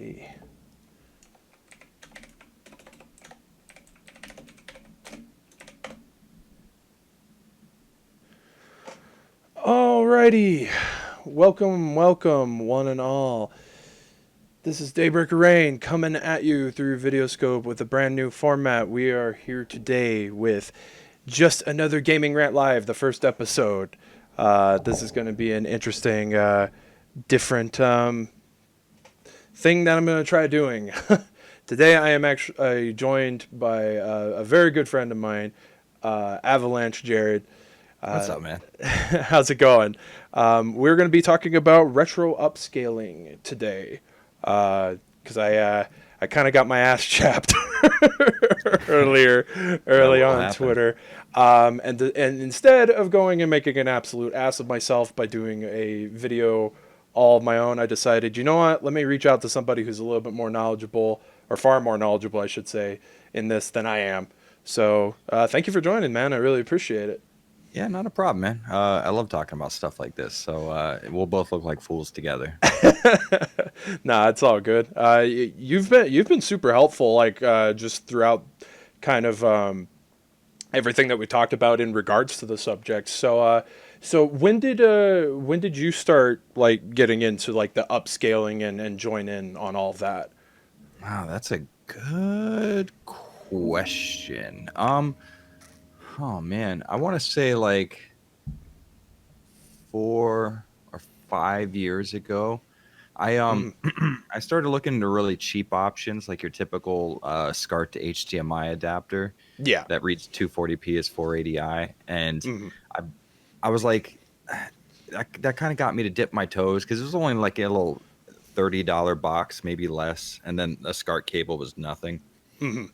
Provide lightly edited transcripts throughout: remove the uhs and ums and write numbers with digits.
Alrighty. Alrighty. Welcome, one and all. This is Daybreaker Rein coming at you through Videoscope with a brand new format. We are here today with just another Gaming Rant Live, the first episode. This is going to be an interesting, different thing that I'm going to try doing. Today I am actually joined by a very good friend of mine, Avalanche Jared. What's up, man? How's it going? We're going to be talking about retro upscaling today, because I kind of got my ass chapped early What on happened? Twitter, and instead of going and making an absolute ass of myself by doing a video all of my own, I decided, you know what? Let me reach out to somebody who's a little bit more knowledgeable, or far more knowledgeable, I should say, in this than I am. So thank you for joining, man. I really appreciate it. Yeah, not a problem, man. I love talking about stuff like this, so we'll both look like fools together. Nah, it's all good. You've been super helpful, like just throughout kind of everything that we talked about in regards to the subject. So when did you start like getting into like the upscaling and join in on all of that? Wow, that's a good question. Oh man, I want to say like 4 or 5 years ago. I Hmm. I started looking into really cheap options, like your typical SCART to HDMI adapter Yeah. that reads 240p as 480i, and Hmm. I I was like, that kind of got me to dip my toes because it was only like a little $30 box, maybe less, and then a SCART cable was nothing. Hmm.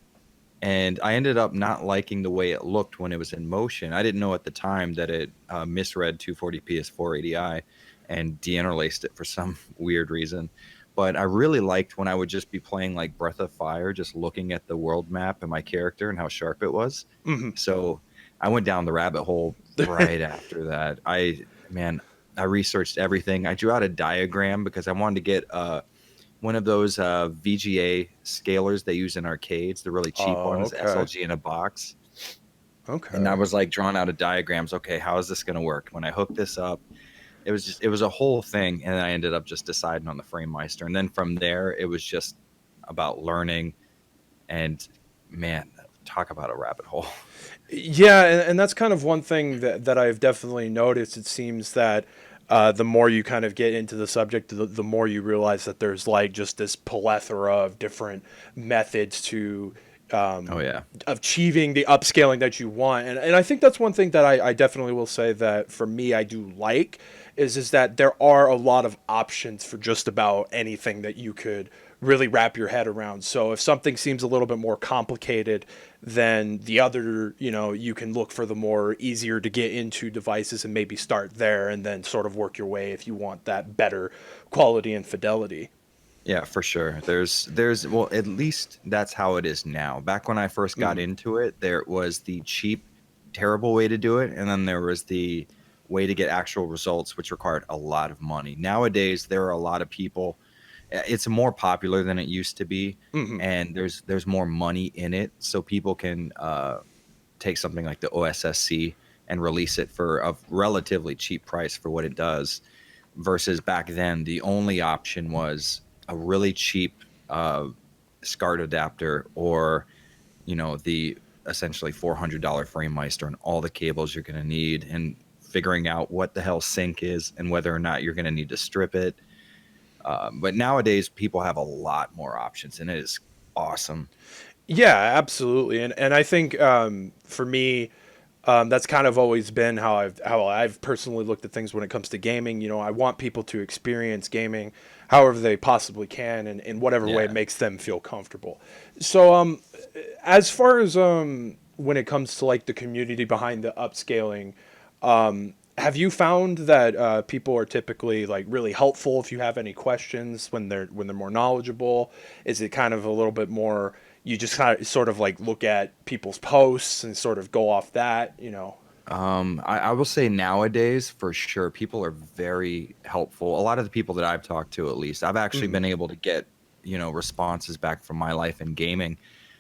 And I ended up not liking the way it looked when it was in motion. I didn't know at the time that it misread 240p as 480i and deinterlaced it for some weird reason. But I really liked when I would just be playing like Breath of Fire, just looking at the world map and my character and how sharp it was. Hmm. So I went down the rabbit hole right after that. Man, I researched everything. I drew out a diagram because I wanted to get one of those VGA scalers they use in arcades, the really cheap Oh, ones, okay. SLG in a box. And I Okay. was like drawing out of diagrams. Okay, how is this going to work? When I hook this up, it was a whole thing. And I ended up just deciding on the FrameMeister. And then from there, it was just about learning. And man, talk about a rabbit hole. Yeah, and that's kind of one thing that I've definitely noticed. It seems that the more you kind of get into the subject, the more you realize that there's like just this plethora of different methods to Oh, yeah. achieving the upscaling that you want. And I think that's one thing that I definitely will say that for me I do like is that there are a lot of options for just about anything that you could really wrap your head around. So if something seems a little bit more complicated than the other, you can look for the more easier to get into devices and maybe start there and then sort of work your way if you want that better quality and fidelity. Yeah, for sure. Well, at least that's how it is now. Back when I first got Mm. into it, there was the cheap, terrible way to do it, and then there was the way to get actual results, which required a lot of money. Nowadays, there are a lot of people. It's more popular than it used to be, Hmm. and there's more money in it, so people can take something like the OSSC and release it for a relatively cheap price for what it does versus back then the only option was a really cheap SCART adapter or the essentially $400 FrameMeister and all the cables you're going to need and figuring out what the hell sync is and whether or not you're going to need to strip it. But nowadays people have a lot more options and it is awesome. Yeah, absolutely. And I think for me, that's kind of always been how I've personally looked at things when it comes to gaming. I want people to experience gaming however they possibly can and in whatever way Yeah. makes them feel comfortable. So as far as when it comes to like the community behind the upscaling, have you found that people are typically like really helpful if you have any questions when they're more knowledgeable? Is it kind of a little bit more you just kind of sort of like look at people's posts and sort of go off that? I will say nowadays, for sure, people are very helpful. A lot of the people that I've talked to, at least, I've actually Mm. been able to get, responses back from my life in gaming.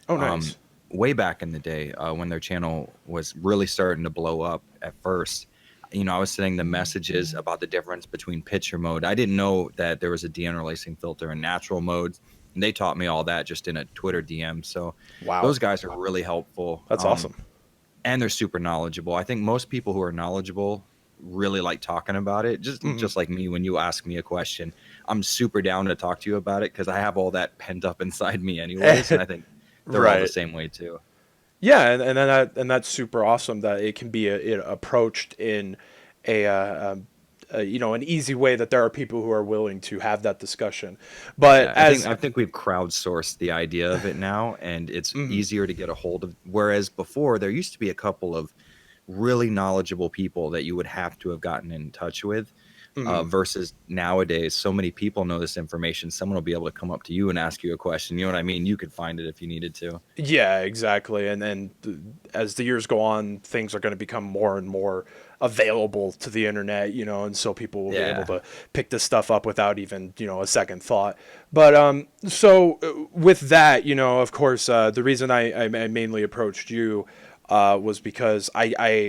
Oh, Um, nice. way back in the day, when their channel was really starting to blow up at first, I was sending the messages about the difference between picture mode. I didn't know that there was a de-interlacing filter in natural modes, and they taught me all that just in a Twitter DM. So Wow. those guys are really helpful. That's awesome. And they're super knowledgeable. I think most people who are knowledgeable really like talking about it. Just Hmm. just like me, when you ask me a question, I'm super down to talk to you about it because I have all that pent up inside me anyways, and I think they're all the Right. same way too. Yeah, and then and that's super awesome that it can be approached in an easy way that there are people who are willing to have that discussion. But Yeah, I think as I think we've crowdsourced the idea of it now, and it's mhm, easier to get a hold of. Whereas before, there used to be a couple of really knowledgeable people that you would have to have gotten in touch with. mhm. Versus nowadays, so many people know this information. Someone will be able to come up to you and ask you a question. You know what I mean? You could find it if you needed to. Yeah, exactly. And then as the years go on, things are going to become more and more available to the internet, and so people will be able Yeah. to pick this stuff up without even, a second thought. But so with that, of course, the reason I mainly approached you was because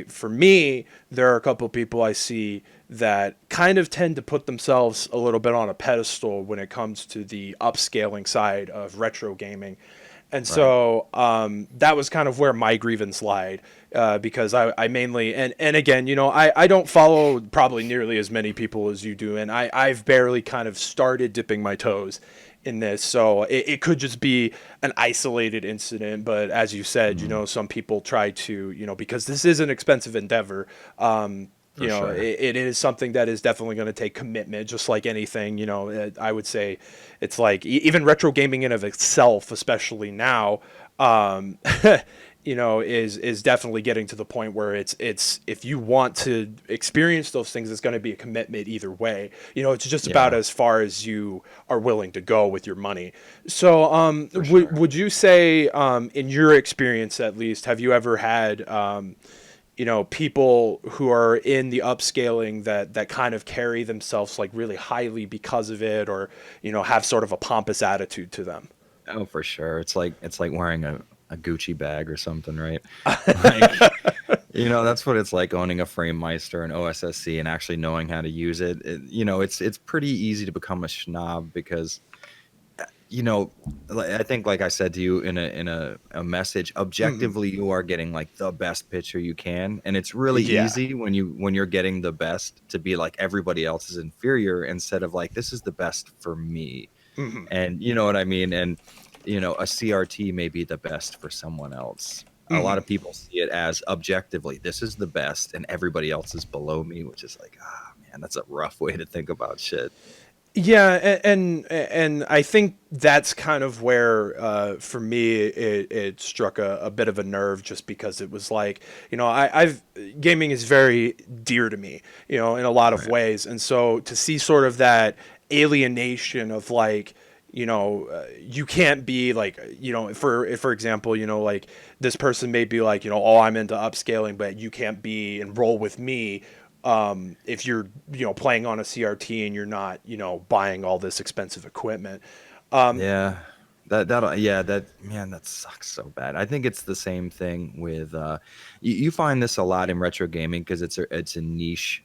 for me, there are a couple people I see that kind of tend to put themselves a little bit on a pedestal when it comes to the upscaling side of retro gaming. And Right. so that was kind of where my grievance lied, because I mainly, and again, I don't follow probably nearly as many people as you do, and I've barely kind of started dipping my toes in this. So it could just be an isolated incident. But as you said, Mhm. some people try to, because this is an expensive endeavor. For sure. It is something that is definitely going to take commitment, just like anything. I would say it's like even retro gaming in of itself, especially now, um, is definitely getting to the point where it's if you want to experience those things, it's going to be a commitment either way. It's just about Yeah, as far as you are willing to go with your money. So, for sure. would you say, in your experience at least, have you ever had people who are in the upscaling that kind of carry themselves like really highly because of it, or have sort of a pompous attitude to them? Oh, for sure. It's like wearing a Gucci bag or something, right? Like, that's what it's like owning a Frame Meister and OSSC and actually knowing how to use it. It's pretty easy to become a schnob because you know, I think, like I said to you in a message, Hmm. objectively, you are getting like the best picture you can, and it's really Yeah. easy when you're getting the best to be like everybody else is inferior instead of like this is the best for me, Hmm. and you know what I mean. And a CRT may be the best for someone else. A lot Hmm. of people see it as objectively, this is the best, and everybody else is below me, which is like, ah, man, that's a rough way to think about shit. Yeah, and I think that's kind of where, for me, it struck a bit of a nerve, just because it was like, I've gaming is very dear to me, in a lot of Right. ways, and so to see sort of that alienation of like, you can't be like, for example, like this person may be like, oh, I'm into upscaling, but you can't be enroll with me if you're playing on a CRT and you're not buying all this expensive equipment. Yeah. That man, that sucks so bad. I think it's the same thing with you find this a lot in retro gaming because it's a niche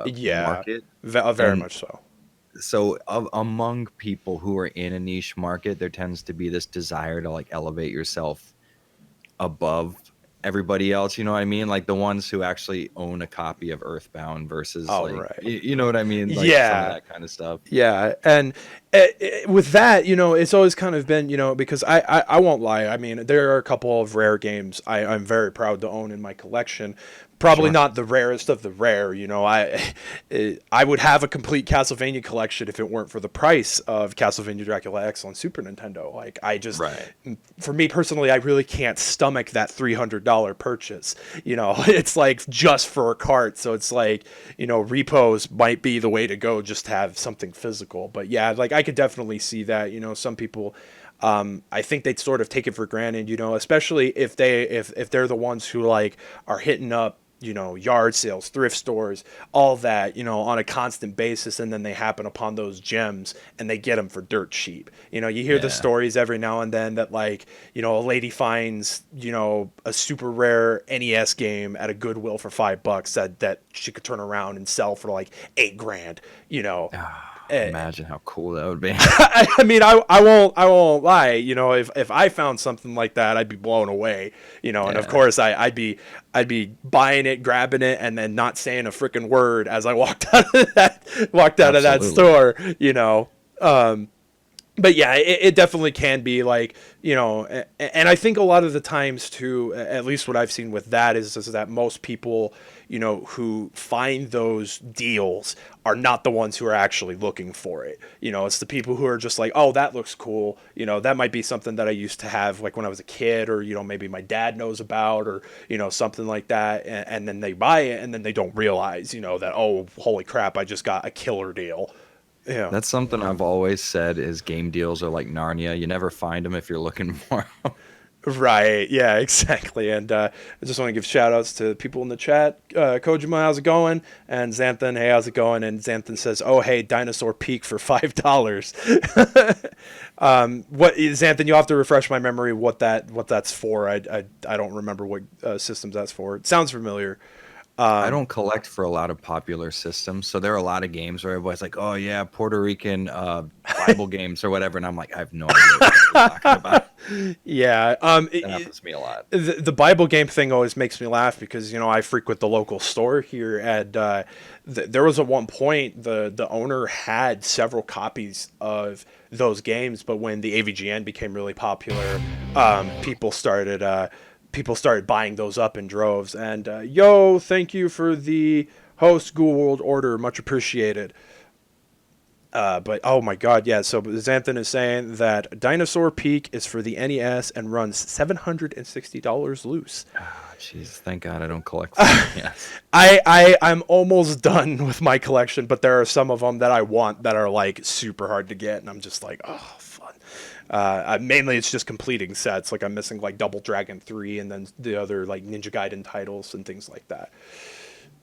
Yeah, market. very And much so. so among people who are in a niche market, there tends to be this desire to like elevate yourself above everybody else, you know what I mean? Like the ones who actually own a copy of Earthbound versus All like right. you know what I mean? Like some of Yeah. that kind of stuff. Yeah, and with that, it's always kind of been, because I won't lie. I mean, there are a couple of rare games I'm very proud to own in my collection. Probably Sure. not the rarest of the rare. I would have a complete Castlevania collection if it weren't for the price of Castlevania Dracula X on Super Nintendo. Like, Right. for me personally, I really can't stomach that $300 purchase. It's like just for a cart, so it's like, repos might be the way to go, just to have something physical. But yeah, like I could definitely see that. Some people, I think they'd sort of take it for granted. Especially if they're the ones who like are hitting up yard sales, thrift stores, all that, on a constant basis. And then they happen upon those gems and they get them for dirt cheap. You hear the Yeah. stories every now and then that like, a lady finds, a super rare NES game at a Goodwill for $5 that she could turn around and sell for like 8 grand, Eh, Imagine how cool that would be. I mean, I won't lie. If I found something like that, I'd be blown away. And of Yeah, course, I'd be buying it, grabbing it, and then not saying a freaking word as I walked out of that absolutely. store. But yeah, it definitely can be like, and I think a lot of the times too, at least what I've seen with that is that most people, who find those deals are not the ones who are actually looking for it. It's the people who are just like, oh, that looks cool. That might be something that I used to have like when I was a kid, or, maybe my dad knows about, or, something like that. And then they buy it and then they don't realize, that, oh, holy crap, I just got a killer deal. Yeah. That's something I've always said is game deals are like Narnia. You never find them if you're looking for them. Right. Yeah, exactly. And I just want to give shout outs to people in the chat. Kojima, how's it going? And Xanthan, hey, how's it going? And Xanthan says, oh, hey, dinosaur peak for $5. What Xanthan, you'll have to refresh my memory what that's for. I don't remember what systems that's for. It sounds familiar. I don't collect for a lot of popular systems, so there are a lot of games where everybody's like, "Oh yeah, Puerto Rican Bible games or whatever," and I'm like, I have no idea what you're talking about. Yeah. That happens to me a lot. The Bible game thing always makes me laugh because I frequent the local store here, and there was at one point the owner had several copies of those games, but when the AVGN became really popular, people started buying those up in droves. And yo, thank you for the host Google World Order, much appreciated. But oh my god, yeah. So Xanthan is saying that Dinosaur Peak is for the NES and runs $760 loose. Ah, jeez, thank God I don't collect for them. Yes. I'm almost done with my collection, but there are some of them that I want that are like super hard to get, and I'm just like, oh, fun. Mainly it's just completing sets. Like I'm missing like Double Dragon 3 and then the other like Ninja Gaiden titles and things like that.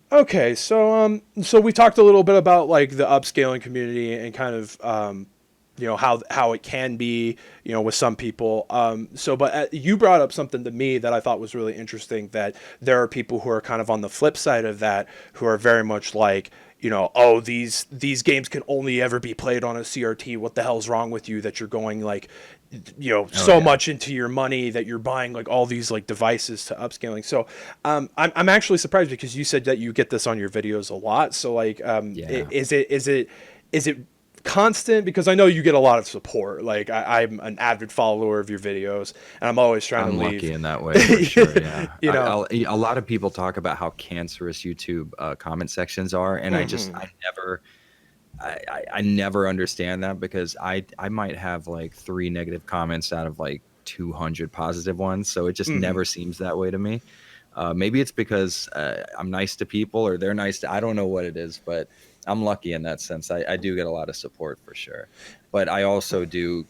Okay, so we talked a little bit about like the upscaling community and kind of how it can be with some people. But you brought up something to me that I thought was really interesting, that there are people who are kind of on the flip side of that, who are very much like, oh, these games can only ever be played on a CRT. What the hell's wrong with you that you're going like, so yeah. much into your money that you're buying like all these like devices to upscaling. So I'm actually surprised because you said that you get this on your videos a lot. So like, Yeah. is it constant? Because I know you get a lot of support. Like I'm an avid follower of your videos, and I'm always trying I'm to lucky leave. in that way for sure. Yeah, You know, a lot of people talk about how cancerous YouTube comment sections are, and I never understand that because I might have like 3 negative comments out of like 200 positive ones, so it just never seems that way to me. Maybe it's because I'm nice to people or they're nice to. I don't know what it is, but I'm lucky in that sense. I do get a lot of support for sure, but I also do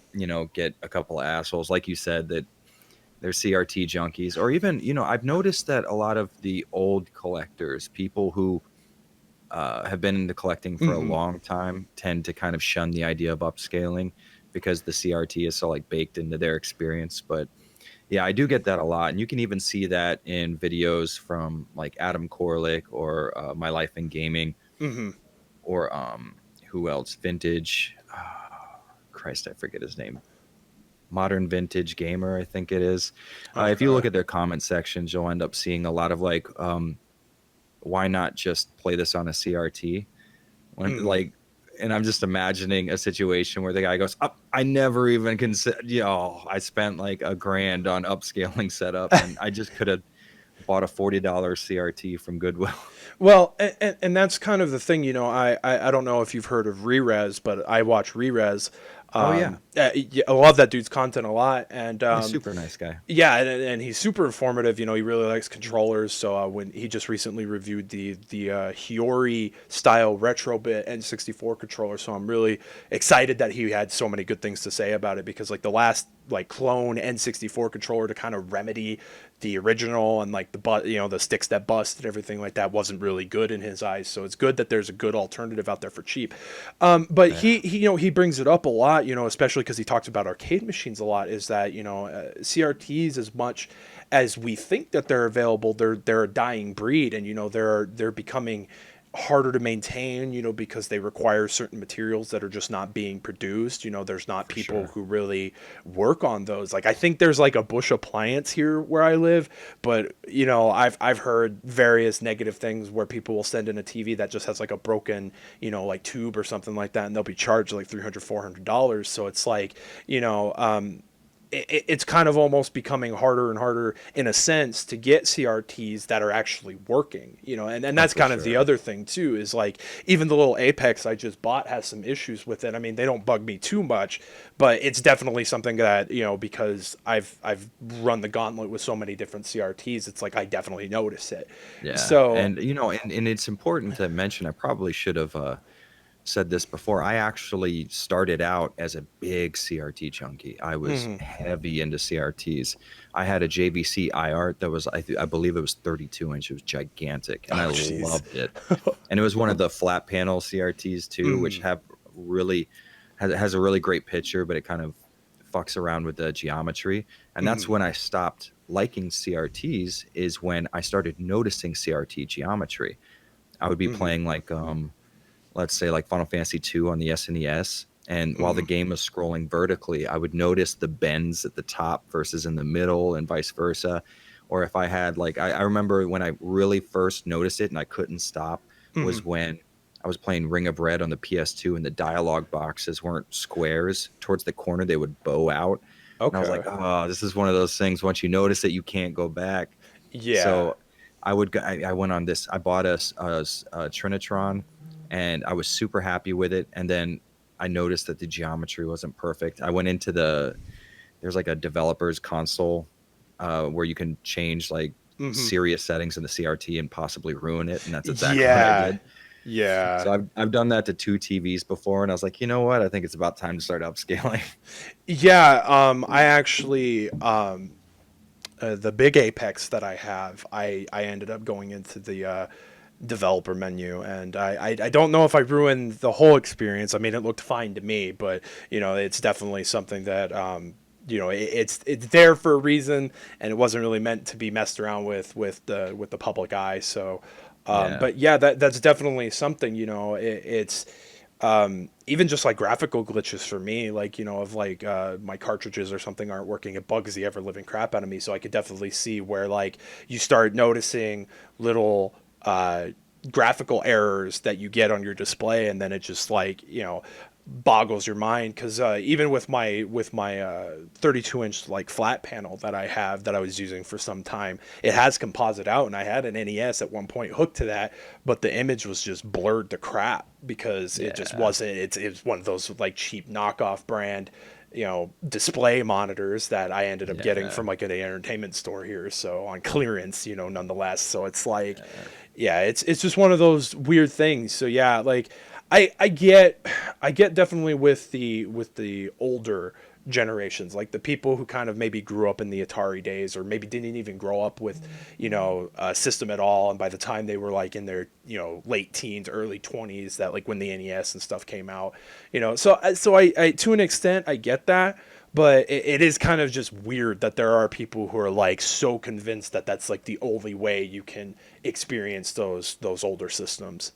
get a couple of assholes like you said that they're CRT junkies, or even I've noticed that a lot of the old collectors, people who have been into collecting for a long time, tend to kind of shun the idea of upscaling because the CRT is so like baked into their experience. But yeah, I do get that a lot, and you can even see that in videos from like Adam Korlick or My Life in Gaming, hmm or who else? Vintage. Christ, I forget his name. Modern Vintage Gamer, I think it is. If you Okay. look at their comment sections, you'll end up seeing a lot of like, why not just play this on a CRT? When hmm like, and I'm just imagining a situation where the guy goes, oh, I never even consider, I spent like $1,000 on upscaling setup, and I just could have bought a $40 CRT from Goodwill. Well, and that's kind of the thing, I don't know if you've heard of Rerez, but I watch Rerez. Oh yeah. Yeah, I love that dude's content a lot, and Yeah, super nice guy. yeah, and he's super informative. You know, he really likes controllers. So when he just recently reviewed the Hiyori style Retrobit N64 controller, so I'm really excited that he had so many good things to say about it, because like the last like clone N64 controller to kind of remedy the original, and like the sticks that bust and everything like that wasn't really good in his eyes. So it's good that there's a good alternative out there for cheap. But Yeah, he brings it up a lot, especially because he talks about arcade machines a lot. Is that CRTs, as much as we think that they're available, they're a dying breed, and they're becoming harder to maintain, because they require certain materials that are just not being produced. There's not for people sure. who really work on those. Like I think there's like a Bush appliance here where I live, but I've heard various negative things where people will send in a TV that just has like a broken, like tube or something like that, and they'll be charged like $300-$400. So it's like, it's kind of almost becoming harder and harder in a sense to get CRTs that are actually working, and Oh, that's for kind of the sure. other thing too, is like even the little Apex I just bought has some issues with it. I mean, they don't bug me too much, but it's definitely something that, because I've run the gauntlet with so many different CRTs, it's like I definitely notice it. Yeah, So, and and it's important to mention. I probably should have said this before. I actually started out as a big CRT junkie. I was mhm. heavy into CRTs. I had a JVC iArt that was, I believe it was 32 inch. It was gigantic, and I Oh jeez. loved it. And it was one of the flat panel CRTs too, which Mhm. have really has a really great picture, but it kind of fucks around with the geometry. And that's Mhm. when I stopped liking CRTs. Is when I started noticing CRT geometry. I would be Mhm. playing like let's say like Final Fantasy 2 on the SNES. And while the Mhm. game was scrolling vertically, I would notice the bends at the top versus in the middle and vice versa. Or if I had like, I remember when I really first noticed it and I couldn't stop Mhm. was when I was playing Ring of Red on the PS2 and the dialogue boxes weren't squares. Towards the corner, they would bow out. And I was like, Okay. oh, this is one of those things. Once you notice it, you can't go back. Yeah. So I went on this, I bought a Trinitron and I was super happy with it. And then I noticed that the geometry wasn't perfect. I went into there's like a developer's console where you can change like Mhm. serious settings in the CRT and possibly ruin it. And that's exactly what I Yeah. did. Yeah. So I've done that to two TVs before. And I was like, you know what? I think it's about time to start upscaling. Yeah, I actually the big Apex that I have, I ended up going into the developer menu, and I don't know if I ruined the whole experience. I mean, it looked fine to me, but it's definitely something that it's there for a reason, and it wasn't really meant to be messed around with the public eye. So, Yeah. but yeah, that's definitely something. It's even just like graphical glitches for me, like of like my cartridges or something aren't working, it bugs the ever living crap out of me. So I could definitely see where like you start noticing little graphical errors that you get on your display, and then it just like boggles your mind, because even with my 32-inch like flat panel that I have, that I was using for some time, it has composite out, and I had an NES at one point hooked to that, but the image was just blurred to crap because it just Yeah. wasn't. It's one of those like cheap knockoff brand display monitors that I ended up getting Yeah. from like an entertainment store here, so on clearance, nonetheless. So it's like, Yeah. yeah, it's just one of those weird things. So yeah, like I get definitely with the older generations, like the people who kind of maybe grew up in the Atari days, or maybe didn't even grow up with a system at all, and by the time they were like in their late teens, early 20s, that like when the NES and stuff came out, so I to an extent I get that, but it is kind of just weird that there are people who are like so convinced that that's like the only way you can experience those older systems.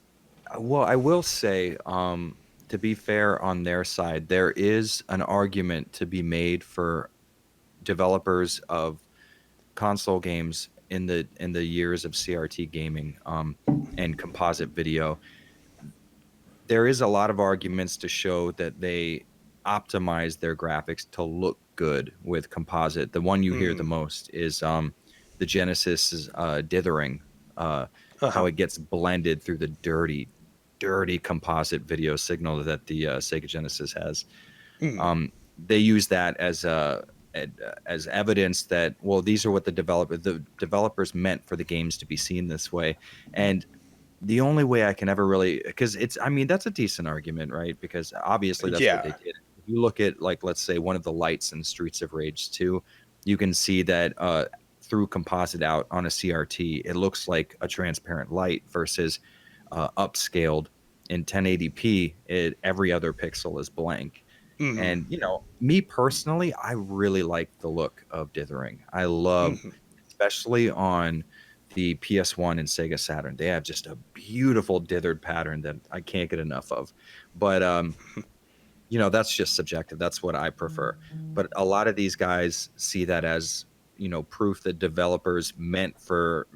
Well, I will say, to be fair on their side, there is an argument to be made for developers of console games in the years of CRT gaming, and composite video. There is a lot of arguments to show that they optimize their graphics to look good with composite. The one you hear the Hmm. most is the Genesis dithering, how Uh-huh. it gets blended through the dirty composite video signal that the Sega Genesis has. Hmm. they use that as evidence that, well, these are what the developers meant for the games to be seen this way. And the only way I can ever really, because it's, I mean, that's a decent argument, right? Because obviously that's what they Yeah. did. If you look at, like, let's say one of the lights in Streets of Rage 2, you can see that through composite out on a CRT, it looks like a transparent light versus upscaled in 1080p. Every other pixel is blank. Hmm. And, me personally, I really like the look of dithering. I love, Hmm. especially on the PS1 and Sega Saturn. They have just a beautiful dithered pattern that I can't get enough of. But that's just subjective. That's what I prefer. But a lot of these guys see that as, proof that developers meant for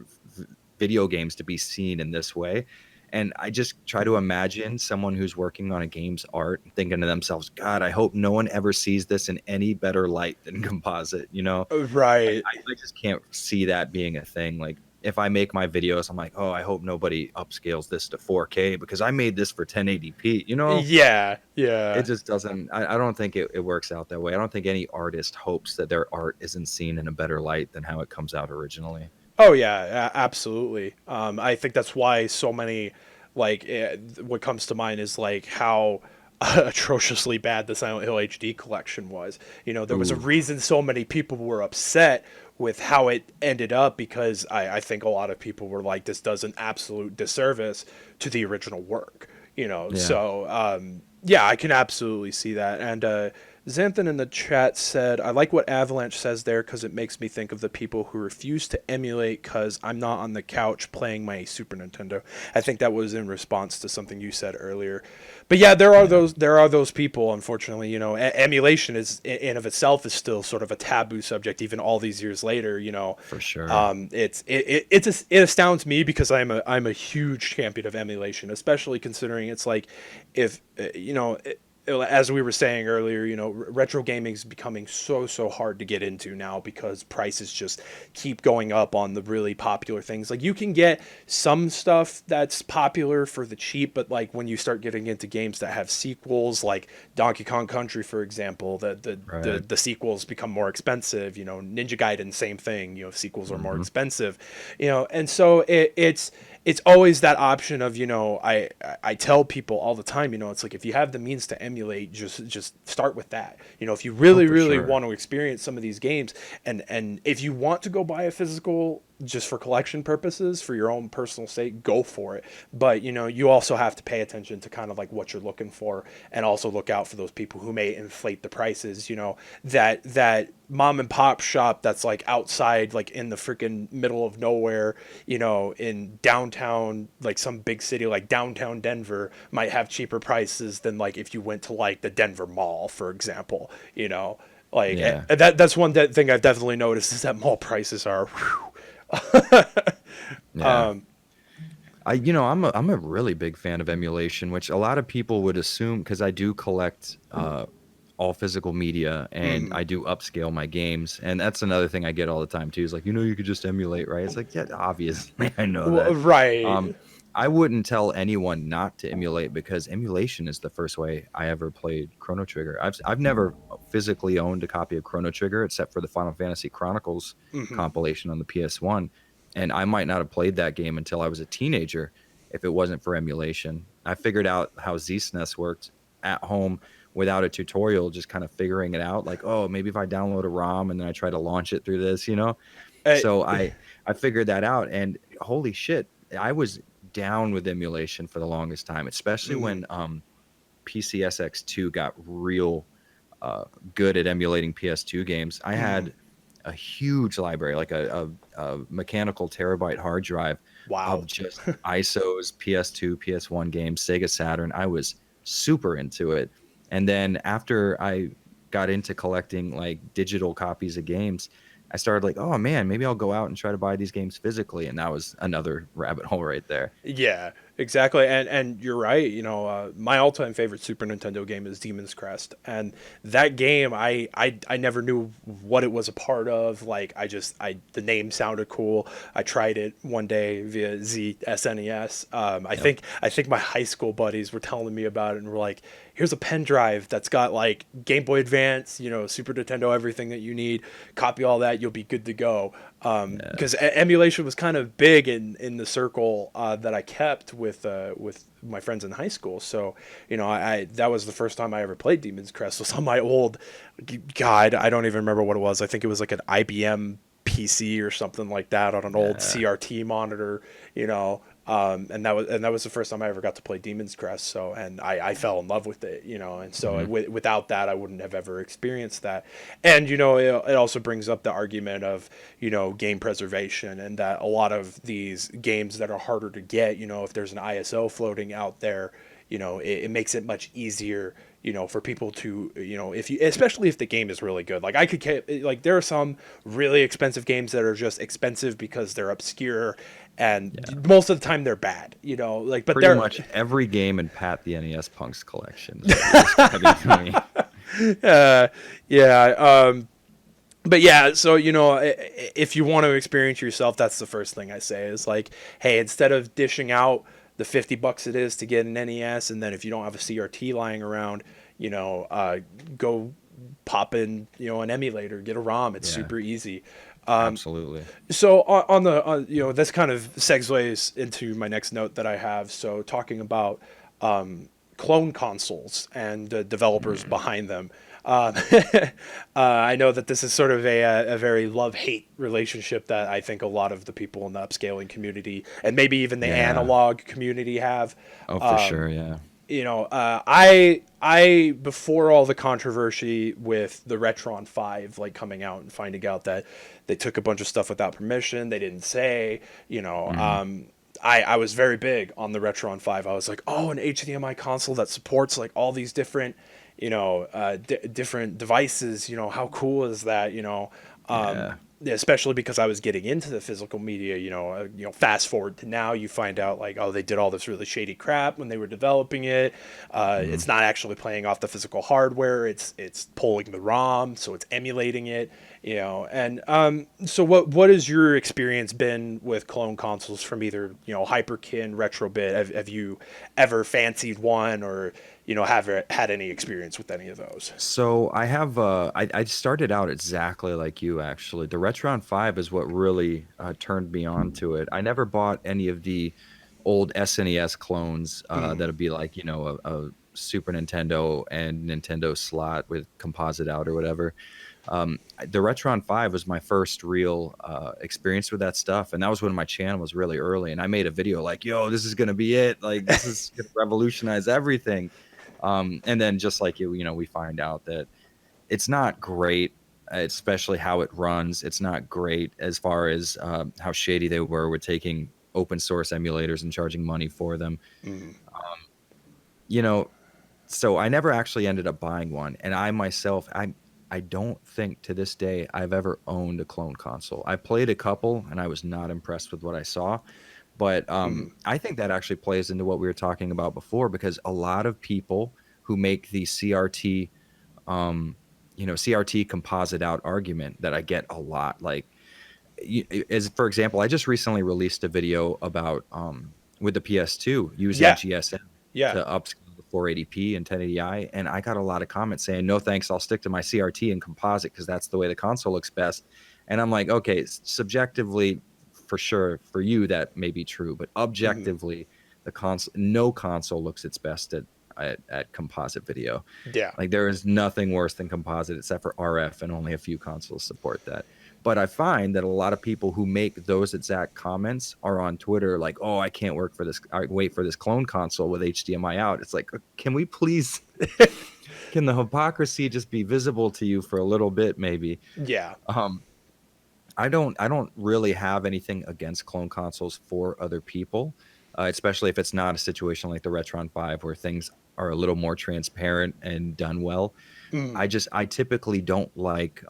video games to be seen in this way. And I just try to imagine someone who's working on a game's art thinking to themselves, God, I hope no one ever sees this in any better light than composite. Right. I just can't see that being a thing. Like, if I make my videos, I'm like, oh, I hope nobody upscales this to 4K because I made this for 1080p. Yeah. It Yeah. just doesn't. I don't think it works out that way. I don't think any artist hopes that their art isn't seen in a better light than how it comes out originally. Oh yeah, absolutely. I think that's why so many, like, what comes to mind is like how atrociously bad the Silent Hill HD collection was. There was a Ooh, reason so many people were upset with how it ended up, because I think a lot of people were like, this does an absolute disservice to the original work. yeah. So yeah, I can absolutely see that. And Xanthan in the chat said, I like what Avalanche says there because it makes me think of the people who refuse to emulate because I'm not on the couch playing my Super Nintendo. I think that was in response to something you said earlier. But yeah, Yeah, there are those people, unfortunately. Emulation is in of itself is still sort of a taboo subject even all these years later. for sure. It astounds me because I'm a huge champion of emulation, especially considering it's like, if as we were saying earlier, retro gaming is becoming so hard to get into now because prices just keep going up on the really popular things. Like, you can get some stuff that's popular for the cheap, but like when you start getting into games that have sequels, like Donkey Kong Country, for example, Right. the sequels become more expensive. Ninja Gaiden, same thing. Sequels are more Hmm. expensive. And so it's always that option of, I tell people all the time, it's like, if you have the means to emulate, just start with that. If you Oh, really for really sure. want to experience some of these games, and if you want to go buy a physical just for collection purposes, for your own personal sake, go for it. But you also have to pay attention to kind of like what you're looking for, and also look out for those people who may inflate the prices. That mom and pop shop that's like outside, like in the freaking middle of nowhere, in downtown, like some big city like downtown Denver, might have cheaper prices than like if you went to like the Denver Mall, for example. Like, Yeah. that's one thing I've definitely noticed is that mall prices are. Whew. Yeah. I'm a really big fan of emulation, which a lot of people would assume because I do collect all physical media and Mhm. I do upscale my games. And that's another thing I get all the time too. Is like, you could just emulate, right? It's like, yeah, obviously I know Well, that. right. Um, I wouldn't tell anyone not to emulate because emulation is the first way I ever played Chrono Trigger. I've never physically owned a copy of Chrono Trigger except for the Final Fantasy Chronicles Hmm. compilation on the PS1. And I might not have played that game until I was a teenager if it wasn't for emulation. I figured out how ZSNES worked at home without a tutorial, just kind of figuring it out. Like, oh, maybe if I download a ROM and then I try to launch it through this. Uh, So I figured that out, and holy shit, I was down with emulation for the longest time, especially mhm. when PCSX2 got real good at emulating PS2 games. I Mhm. had a huge library, like a mechanical terabyte hard drive Wow. of just ISOs, PS2, PS1 games, Sega Saturn. I was super into it. And then after I got into collecting like digital copies of games, I started like, oh man, maybe I'll go out and try to buy these games physically. And that was another rabbit hole right there. Yeah. Exactly, and you're right. My all-time favorite Super Nintendo game is Demon's Crest, and that game I never knew what it was a part of. Like the name sounded cool. I tried it one day via SNES. Yep. I think my high school buddies were telling me about it and were like, "Here's a pen drive that's got like Game Boy Advance, Super Nintendo, everything that you need. Copy all that, you'll be good to go." Yeah. Because emulation was kind of big in the circle that I kept with my friends in high school. So I that was the first time I ever played Demon's Crest. Was on my old God, I don't even remember what it was. I think it was like an IBM PC or something like that on an old Yeah. CRT monitor. And that was the first time I ever got to play Demon's Crest. So and I fell in love with it. And so Mhm. without that, I wouldn't have ever experienced that. And it also brings up the argument of game preservation, and that a lot of these games that are harder to get, if there's an ISO floating out there, it makes it much easier, for people to, if you, especially if the game is really good. Like like there are some really expensive games that are just expensive because they're obscure, Yeah. and most of the time they're bad, like, but Pretty they're, much every game in Pat the NES Punk's collection is what you're describing to me. uh, yeah, but yeah, so if you want to experience yourself, that's the first thing I say is like, hey, instead of dishing out the $50 it is to get an NES, and then if you don't have a CRT lying around, go pop in, an emulator, get a ROM. It's Yeah, super easy. absolutely. So this kind of segues into my next note that I have. So talking about clone consoles and the developers Mm. behind them. Um, I know that this is sort of a very love-hate relationship that I think a lot of the people in the upscaling community and maybe even the Yeah. analog community have. Oh, for sure. Yeah. I before all the controversy with the Retron 5 like coming out and finding out that they took a bunch of stuff without permission, they didn't say, Hmm. I was very big on the Retron 5. I was like, oh, an HDMI console that supports like all these different, different devices. How cool is that? Yeah. Especially because I was getting into the physical media. Fast forward to now, you find out like, oh, they did all this really shady crap when they were developing it. Hmm. It's not actually playing off the physical hardware. It's pulling the ROM, so it's emulating it. And so what has your experience been with clone consoles from either Hyperkin, Retrobit? Have you ever fancied one, or have had any experience with any of those? So I have I started out exactly like you actually. The Retron 5 is what really turned me on to it. I never bought any of the old SNES clones Mm. that'd be like, a Super Nintendo and Nintendo slot with composite out or whatever. The Retron 5 was my first real experience with that stuff, and that was when my channel was really early, and I made a video like, yo, this is gonna be it, like this is gonna revolutionize everything. And then just like we find out that it's not great, especially how it runs. It's not great as far as how shady they were with taking open source emulators and charging money for them. Mm. Um, you know, so I never actually ended up buying one, and I myself, I don't think to this day I've ever owned a clone console. I played a couple, and I was not impressed with what I saw. But Mm. I think that actually plays into what we were talking about before, because a lot of people who make the CRT, um, CRT composite out argument that I get a lot, like, as for example, I just recently released a video about with the PS2 use that Yeah, GSM yeah. to upscale the 480p and 1080i, and I got a lot of comments saying, "No thanks, I'll stick to my CRT and composite because that's the way the console looks best." And I'm like, okay, subjectively, for sure, for you that may be true, but Hmm. objectively, no console looks its best at composite video. Yeah. Like there is nothing worse than composite except for RF, and only a few consoles support that. But I find that a lot of people who make those exact comments are on Twitter like, "Oh, I can't work for this. I wait for this clone console with HDMI out." It's like, can we please? Can the hypocrisy just be visible to you for a little bit, maybe? Yeah. Um, I don't really have anything against clone consoles for other people, especially if it's not a situation like the Retron 5 where things are a little more transparent and done well. Mm. I typically don't like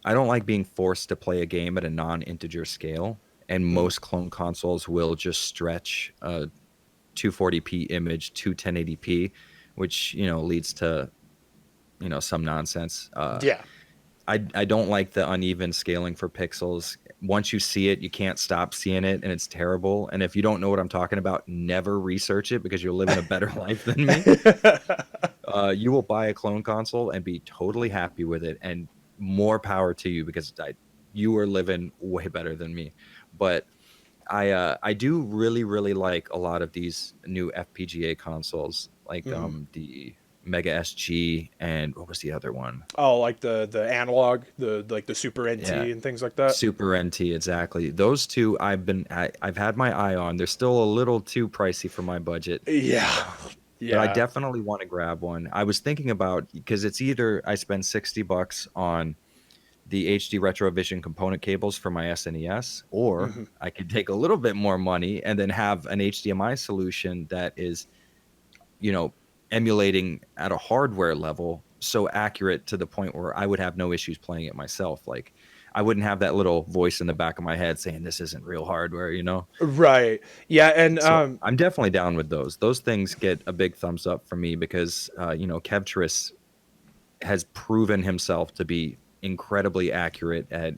I don't like being forced to play a game at a non-integer scale. and Mm. most clone consoles will just stretch a 240p image to 1080p, which leads to some nonsense. Yeah. I don't like the uneven scaling for pixels. Once you see it, you can't stop seeing it, and it's terrible. And if you don't know what I'm talking about, never research it because you're living a better life than me. You will buy a clone console and be totally happy with it, and more power to you because you are living way better than me. But I do really really like a lot of these new FPGA consoles, like Mhm. the Mega SG, and what was the other one? Oh, like the analog, the like the Super Yeah, NT and things like that. Super NT, exactly. Those two I've had my eye on. They're still a little too pricey for my budget, Yeah. but I Yeah. definitely want to grab one. I was thinking about, because it's either I spend $60 on the HD Retrovision component cables for my SNES, or Hmm. I could take a little bit more money and then have an HDMI solution that is, you know, emulating at a hardware level so accurate to the point where I would have no issues playing it myself. Like, I wouldn't have that little voice in the back of my head saying this isn't real hardware. Right. Yeah, and So I'm definitely down with those. Those things get a big thumbs up from me because Kevtris has proven himself to be incredibly accurate at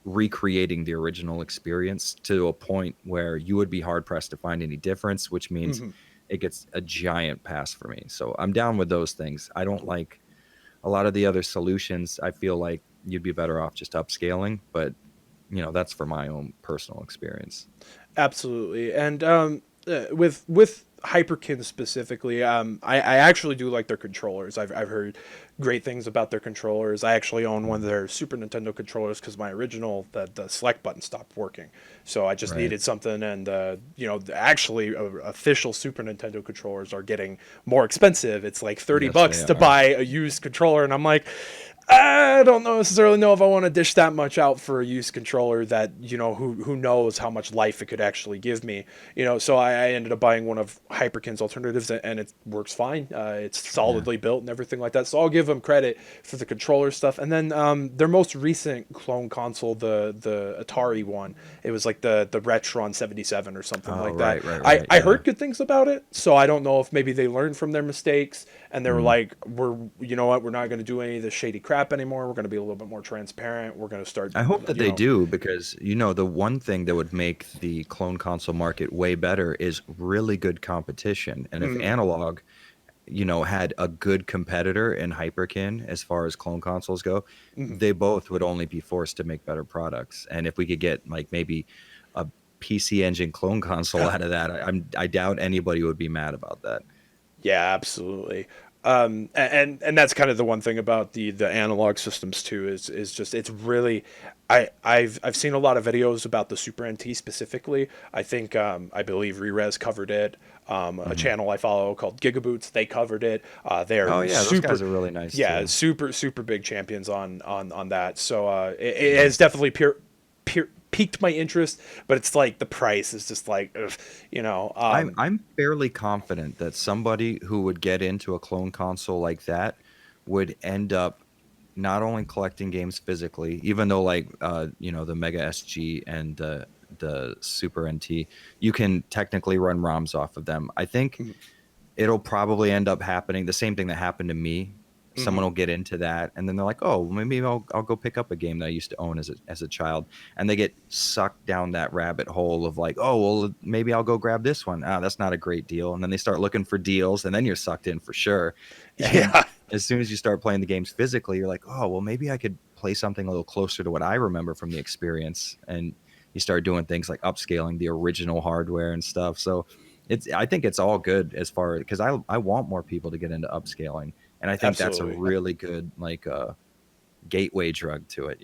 recreating the original experience to a point where you would be hard pressed to find any difference, which means mhm. it gets a giant pass for me. So I'm down with those things. I don't like a lot of the other solutions. I feel like you'd be better off just upscaling, but that's for my own personal experience. Absolutely. And with Hyperkin specifically, I actually do like their controllers. I've heard great things about their controllers. I actually own one of their Super Nintendo controllers because my original the select button stopped working, so I just Right. needed something. And actually, official Super Nintendo controllers are getting more expensive. It's like 30 Yes, bucks they to are. buy a used controller, and I'm like, I don't necessarily know if I want to dish that much out for a used controller that, who knows how much life it could actually give me. So I ended up buying one of Hyperkin's alternatives, and it works fine. It's Yeah. solidly built and everything like that. So I'll give them credit for the controller stuff. And then their most recent clone console, the Atari one, it was like the Retron 77 or something Oh, like that. right, right, I, right. I Yeah. heard good things about it, so I don't know if maybe they learned from their mistakes and they were Mm. like, you know what, we're not going to do any of this shady crap anymore. We're going to be a little bit more transparent. We're going to start, I hope that you they know, do, because the one thing that would make the clone console market way better is really good competition. And if mm, analog, had a good competitor in Hyperkin as far as clone consoles go, mm, they both would only be forced to make better products. And if we could get like maybe a PC Engine clone console out of that, I doubt anybody would be mad about that. yeah, absolutely. And that's kind of the one thing about the analog systems too is just it's really I've seen a lot of videos about the Super NT specifically. I think I believe Rerez covered it. A Hmm. channel I follow called Gigaboots, they covered it. They Oh are yeah, those guys super, are really nice yeah, too. super big champions on that. So it Yeah. has definitely piqued my interest, but it's like the price is just like ugh, you know. I'm fairly confident that somebody who would get into a clone console like that would end up not only collecting games physically, even though like the Mega SG and the Super NT, you can technically run ROMs off of them. I think it'll probably end up happening the same thing that happened to me. Mm-hmm. Someone will get into that, and then they're like, "Oh, maybe I'll go pick up a game that I used to own as a child," and they get sucked down that rabbit hole of like, "Oh, well, maybe I'll go grab this one. Ah, that's not a great deal," and then they start looking for deals, and then you're sucked in for sure. And Yeah. as soon as you start playing the games physically, you're like, "Oh, well, maybe I could play something a little closer to what I remember from the experience," and you start doing things like upscaling the original hardware and stuff. So I think it's all good as far, because I want more people to get into upscaling, and I think that's a Absolutely. really good like gateway drug to it.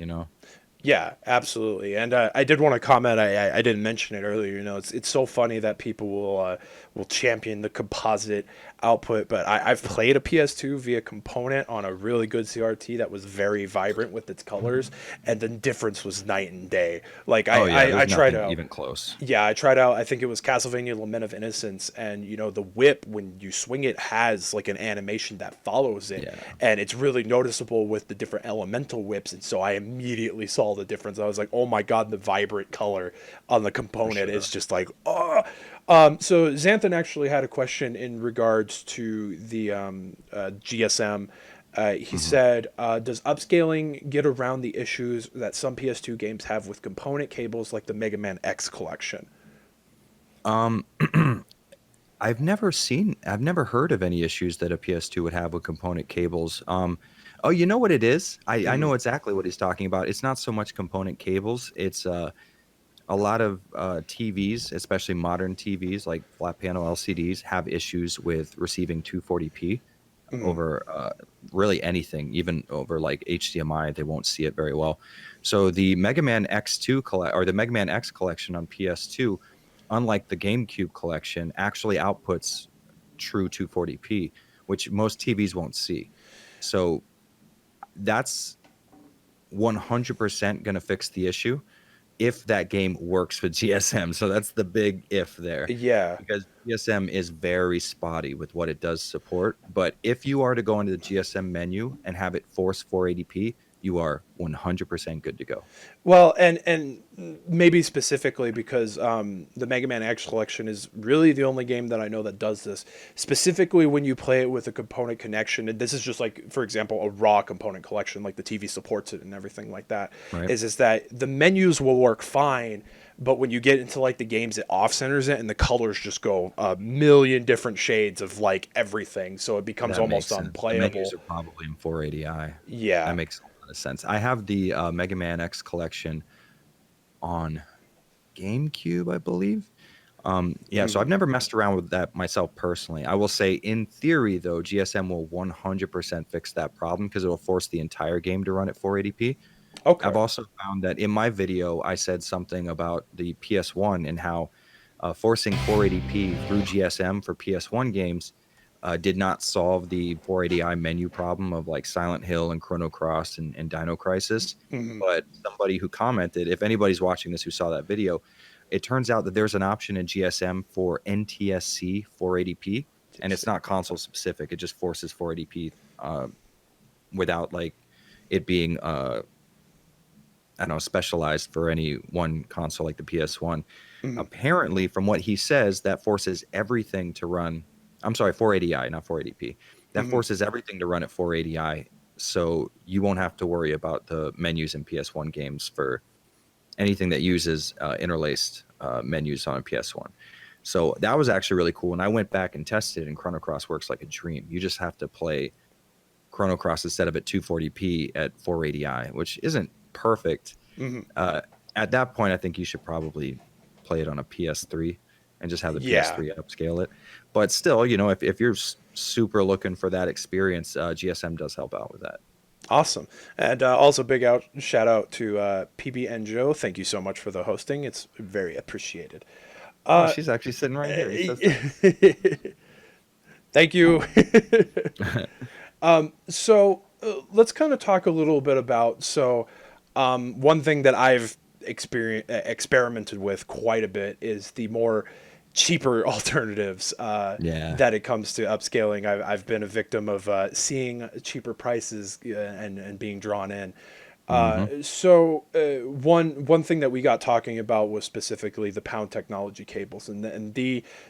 Yeah, absolutely. And I did want to comment. I didn't mention it earlier. It's so funny that people will champion the composite output, but I've played a PS2 via component on a really good CRT that was very vibrant with its colors, and the difference was night and day. Like Oh yeah, I there's tried nothing out. even close. Yeah, I tried out. I think it was Castlevania: Lament of Innocence, and the whip when you swing it has like an animation that follows it, Yeah. and it's really noticeable with the different elemental whips. And so I immediately saw saw the difference. I was like, oh my god, the vibrant color on the component is just like, oh. So Xanthan actually had a question in regards to the GSM. He Mhm. said, does upscaling get around the issues that some PS2 games have with component cables like the Mega Man X collection? Um, I've never heard of any issues that a PS2 would have with component cables. Oh, you know what it is? I Mm, know exactly what he's talking about. It's not so much component cables. It's a lot of TVs, especially modern TVs like flat panel LCDs, have issues with receiving 240p mm, over really anything, even over like HDMI. They won't see it very well. So the Mega Man X2 or the Mega Man X collection on PS2, unlike the GameCube collection, actually outputs true 240p, which most TVs won't see. So that's 100% going to fix the issue if that game works with GSM. So that's the big if there, yeah. because GSM is very spotty with what it does support. But if you are to go into the GSM menu and have it force 480p, you are 100% good to go. Well, and maybe specifically because the Mega Man X collection is really the only game that I know that does this. Specifically, when you play it with a component connection, and this is just like, for example, a raw component collection, like the TV supports it and everything like that. Right. Is that the menus will work fine, but when you get into like the games, it off centers it, and the colors just go a million different shades of like everything, so it becomes That almost makes sense. The menus unplayable. are probably in 480i. That Yeah. makes a lot of sense. I have the Mega Man X collection on GameCube, I believe. Yeah, so I've Hmm. never messed around with that myself personally. I will say, in theory, though, GSM will 100% fix that problem because it will force the entire game to run at 480p. I've Okay. also found that in my video, I said something about the PS1 and how forcing 480p through GSM for PS1 games did not solve the 480i menu problem of like Silent Hill and Chrono Cross and Dino Crisis. Hmm. But somebody who commented, if anybody's watching this who saw that video, it turns out that there's an option in GSM for NTSC 480p, and it's not console specific. It just forces 480p without like it being I don't know, specialized for any one console like the PS1. Hmm. Apparently, from what he says, that forces everything to run. I'm sorry, 480i, not 480p. That Hmm. forces everything to run at 480i, so you won't have to worry about the menus in PS1 games for anything that uses interlaced menus on a PS1. So that was actually really cool. And I went back and tested it, and Chrono Cross works like a dream. You just have to play Chrono Cross instead of at 240p at 480i, which isn't perfect. Hmm. Uh, at that point, I think you should probably play it on a PS3 and just have the Yeah. PS3 upscale it. But still, you know, if you're super looking for that experience, GSM does help out with that. Awesome. And also, big out shout out to PB and Joe. Thank you so much for the hosting. It's very appreciated. Oh, Uh, she's actually sitting right here. He says thanks. Thank you. So let's kind of talk a little bit about one thing that I've experimented with quite a bit is the more cheaper alternatives Yeah. that it comes to upscaling. I've been a victim of seeing cheaper prices and being drawn in. Hmm. One thing that we got talking about was specifically the Pound Technology cables, and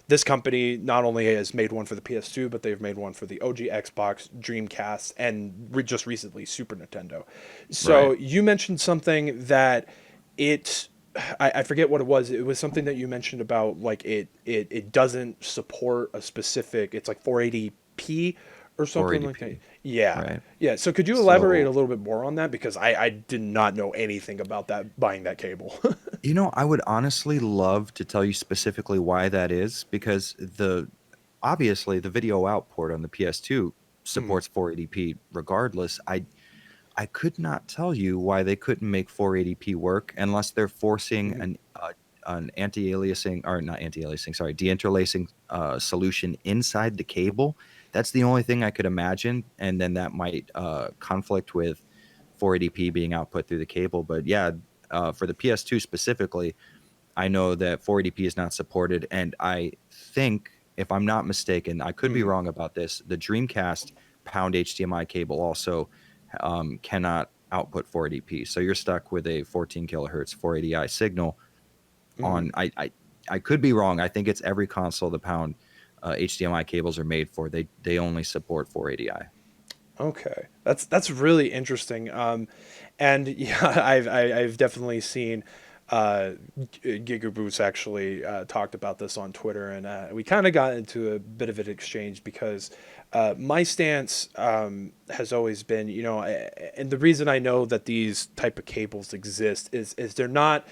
this company not only has made one for the PS2, but they've made one for the OG Xbox, Dreamcast, and just recently Super Nintendo. So Right. you mentioned something that it. I forget what it was. It was something that you mentioned about like it doesn't support a specific. It's like 480p or something like that. 480p. Yeah. Right. Yeah. So could you elaborate a So, little bit more on that? Because I did not know anything about that buying that cable. you know, I would honestly love to tell you specifically why that is because obviously the video output on the PS2 Mm, supports 480p regardless. I could not tell you why they couldn't make 480p work unless they're forcing mhm, an anti-aliasing or not anti-aliasing, sorry, deinterlacing solution inside the cable. That's the only thing I could imagine, and then that might conflict with 480p being output through the cable. But yeah, for the PS2 specifically, I know that 480p is not supported, and I think, if I'm not mistaken, I could be mhm. wrong about this. The Dreamcast pound HDMI cable also cannot output 480p. So you're stuck with a 14 kilohertz 480i signal on. I could be wrong. I think it's every console the pound HDMI cables are made for. They only support 480i. Okay, that's really interesting. And yeah, I've definitely seen Gigaboots actually talked about this on Twitter, and we kind of got into a bit of an exchange because my stance has always been, and the reason I know that these type of cables exist is they're not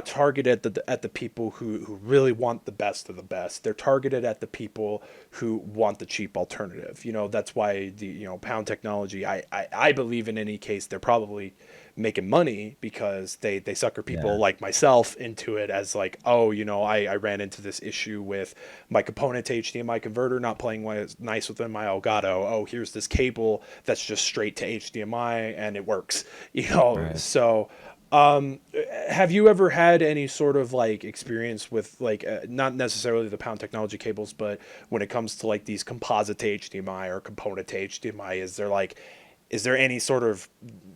targeted at the people who really want the best of the best. They're targeted at the people who want the cheap alternative. That's why the pound technology. I believe in any case they're probably making money because they sucker people Yeah. like myself into it as like, oh, I ran into this issue with my component to HDMI converter not playing nice within my Elgato. Oh, here's this cable that's just straight to HDMI and it works. Right. So have you ever had any sort of like experience with like not necessarily the pound technology cables, but when it comes to like these composite to HDMI or component to HDMI, is there any sort of